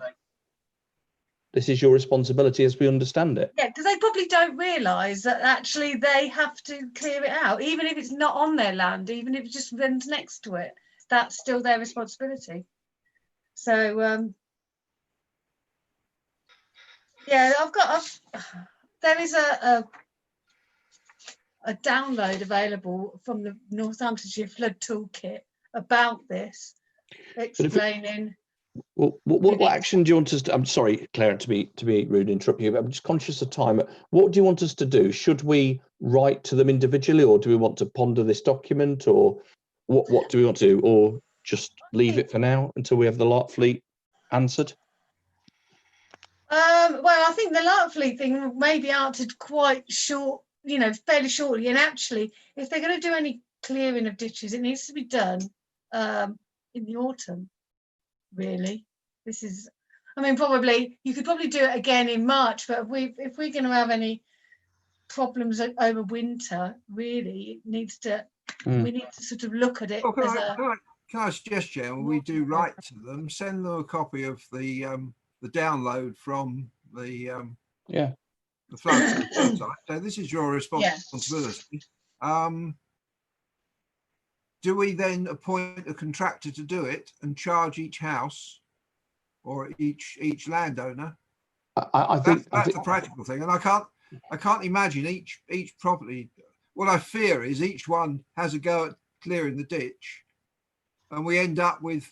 this is your responsibility as we understand it? Yeah, because they probably don't realise that actually they have to clear it out, even if it's not on their land, even if it just runs next to it. That's still their responsibility. So, yeah, there is a download available from the Northamptonshire Flood Toolkit about this, explaining. Well, what action do you want us to? I'm sorry, Claire, to be rude and interrupt you, but I'm just conscious of time. What do you want us to do? Should we write to them individually, or do we want to ponder this document, or what do we want to do, or just leave it for now until we have the Larkfleet answered? Well, I think the Larkfleet thing may be answered quite short, you know, fairly shortly. And actually, if they're going to do any clearing of ditches, it needs to be done in the autumn. Really, this is. I mean, probably you could probably do it again in March, but if we're going to have any problems over winter, really, it needs to. We need to sort of look at it. Well, can I suggest, Chair, when we do write to them, send them a copy of the download from the flood website. So this is your responsibility. Do we then appoint a contractor to do it and charge each house or each landowner? I think that's the practical thing, and I can't imagine each property. What I fear is each one has a go at clearing the ditch, and we end up with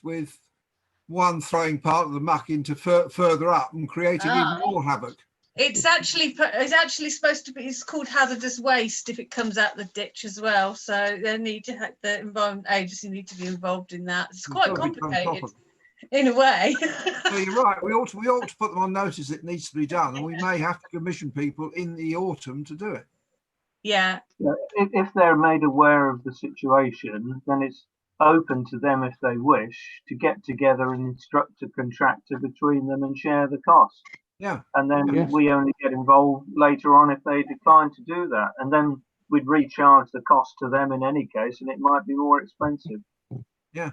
one throwing part of the muck into further up and creating even more havoc. It's actually supposed to be. It's called hazardous waste if it comes out the ditch as well. So they need to have the Environment Agency need to be involved in that. It's quite complicated in a way. So you're right. We ought to put them on notice it needs to be done, and we may have to commission people in the autumn to do it. Yeah. If they're made aware of the situation, then it's open to them, if they wish, to get together and instruct a contractor between them and share the cost. Yeah. And then we only get involved later on if they decline to do that. And then we'd recharge the cost to them in any case, and it might be more expensive. Yeah.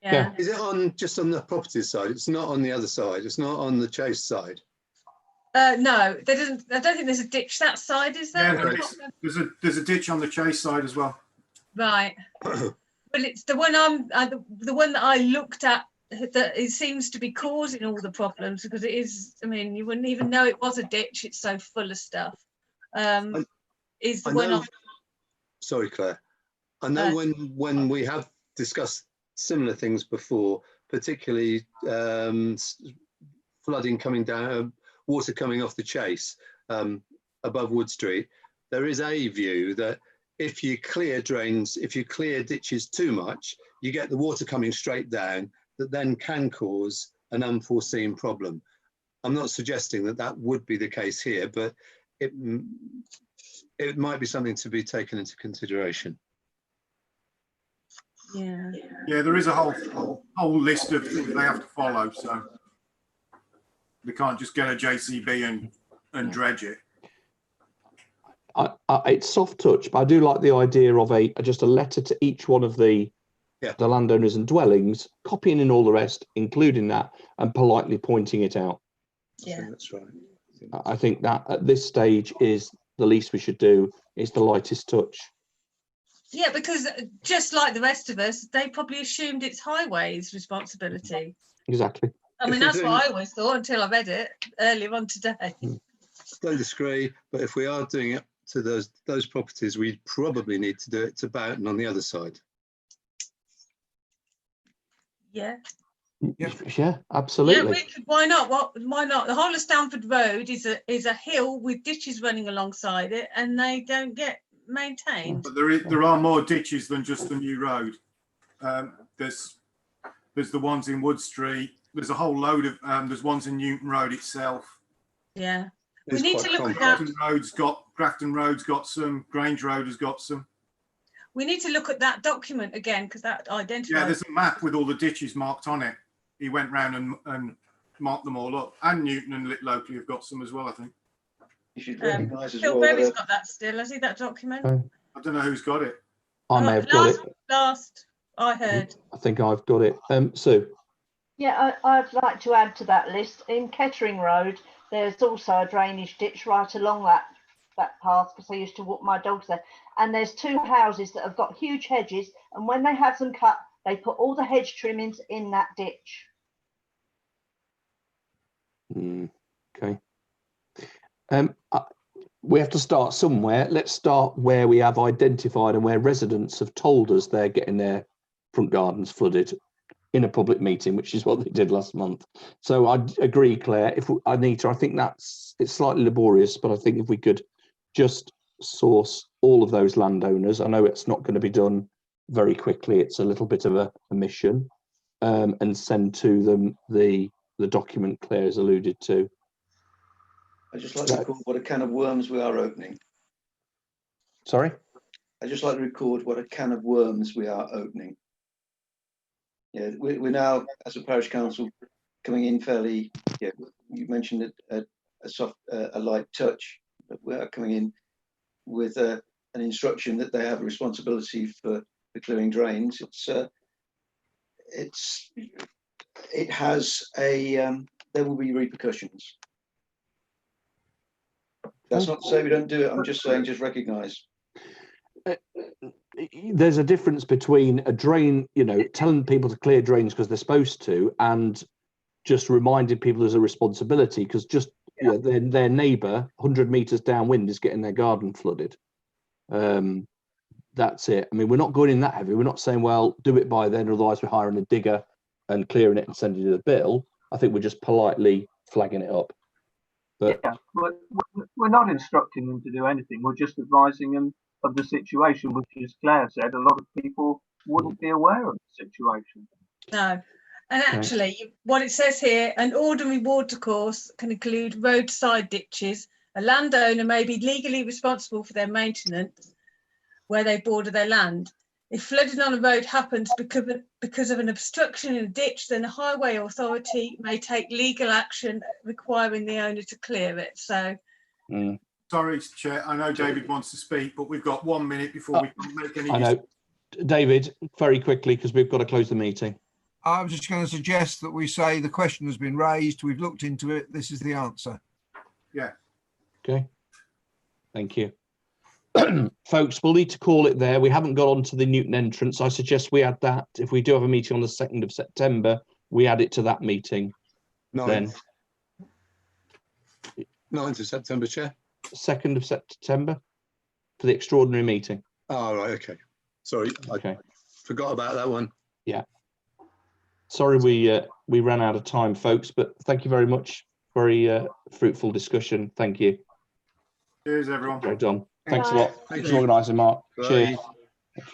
Yeah. Is it just on the property side? It's not on the other side. It's not on the Chase side. No, there doesn't. I don't think there's a ditch that side, is there? Yeah, there's a ditch on the Chase side as well. Right. Well, but it's the one the one that I looked at that it seems to be causing all the problems, because it is. I mean, you wouldn't even know it was a ditch. It's so full of stuff. Is the one? Sorry, Claire. I know when we have discussed similar things before, particularly flooding coming down, water coming off the Chase above Wood Street, there is a view that if you clear drains, if you clear ditches too much, you get the water coming straight down that then can cause an unforeseen problem. I'm not suggesting that that would be the case here, but it might be something to be taken into consideration. Yeah. Yeah, there is a whole list of things they have to follow, so they can't just get a JCB and dredge it. It's soft touch, but I do like the idea of just a letter to each one of the landowners and dwellings, copying in all the rest, including that, and politely pointing it out. Yeah, that's right. I think that at this stage is the least we should do. Is the lightest touch. Yeah, because just like the rest of us, they probably assumed it's highways' responsibility. Exactly. I mean, that's what I always thought until I read it earlier on today. Don't disagree, but if we are doing it to those properties, we probably need to do it to Boughton on the other side. Yeah. Yeah, absolutely. Yeah, why not? Why not? The whole of Stamford Road is a hill with ditches running alongside it, and they don't get maintained. But there are more ditches than just the new road. There's the ones in Wood Street. There's a whole load of there's ones in Newton Road itself. Yeah, we need to look at that. Grafton Road's got some. Grange Road has got some. We need to look at that document again, because that identifies. Yeah, there's a map with all the ditches marked on it. He went round and marked them all up. And Newton and Little Oakley have got some as well, I think. You should recognise as Phil well. Berry's got that still, has he, that document? I don't know who's got it. I may have got it. Last I heard. I think I've got it. Sue. Yeah, I'd like to add to that list. In Kettering Road, there's also a drainage ditch right along that path, because I used to walk my dogs there. And there's 2 houses that have got huge hedges, and when they have them cut, they put all the hedge trimmings in that ditch. Okay. We have to start somewhere. Let's start where we have identified and where residents have told us they're getting their front gardens flooded in a public meeting, which is what they did last month. So I agree, Claire. I think it's slightly laborious, but I think if we could just source all of those landowners, I know it's not going to be done very quickly. It's a little bit of a mission, and send to them the document Claire has alluded to. I just like to record what a can of worms we are opening. Sorry? I just like to record what a can of worms we are opening. Yeah, we're now, as a parish council, coming in fairly. Yeah, you mentioned a light touch, but we are coming in with an instruction that they have a responsibility for clearing drains. It has there will be repercussions. That's not to say we don't do it. I'm just saying, just recognise. There's a difference between a drain, telling people to clear drains because they're supposed to, and just reminding people there's a responsibility, because their neighbour 100 metres downwind is getting their garden flooded. That's it. I mean, we're not going in that heavy. We're not saying, well, do it by then, otherwise we're hiring a digger and clearing it and sending you the bill. I think we're just politely flagging it up. But yeah, we're not instructing them to do anything. We're just advising them of the situation, which, as Claire said, a lot of people wouldn't be aware of the situation. No. And actually, what it says here, an ordinary watercourse can include roadside ditches. A landowner may be legally responsible for their maintenance where they border their land. If flooding on a road happens because of an obstruction in a ditch, then the highway authority may take legal action requiring the owner to clear it. So, Sorry, Chair. I know David wants to speak, but we've got 1 minute before we can make any. I know, David, very quickly, because we've got to close the meeting. I was just going to suggest that we say the question has been raised. We've looked into it. This is the answer. Yeah. Okay. Thank you. folks, we'll need to call it there. We haven't got onto the Newton entrance. I suggest we add that. If we do have a meeting on the 2nd of September, we add it to that meeting. 9th of September, Chair. 2nd of September for the extraordinary meeting. Oh, right, okay. Sorry, Okay. I forgot about that one. Yeah. Sorry we ran out of time, folks, but thank you very much. Very fruitful discussion. Thank you. Cheers, everyone. Well done. Thanks a Bye. lot. Thanks for organising, Mark. Bye. Cheers. Thank you.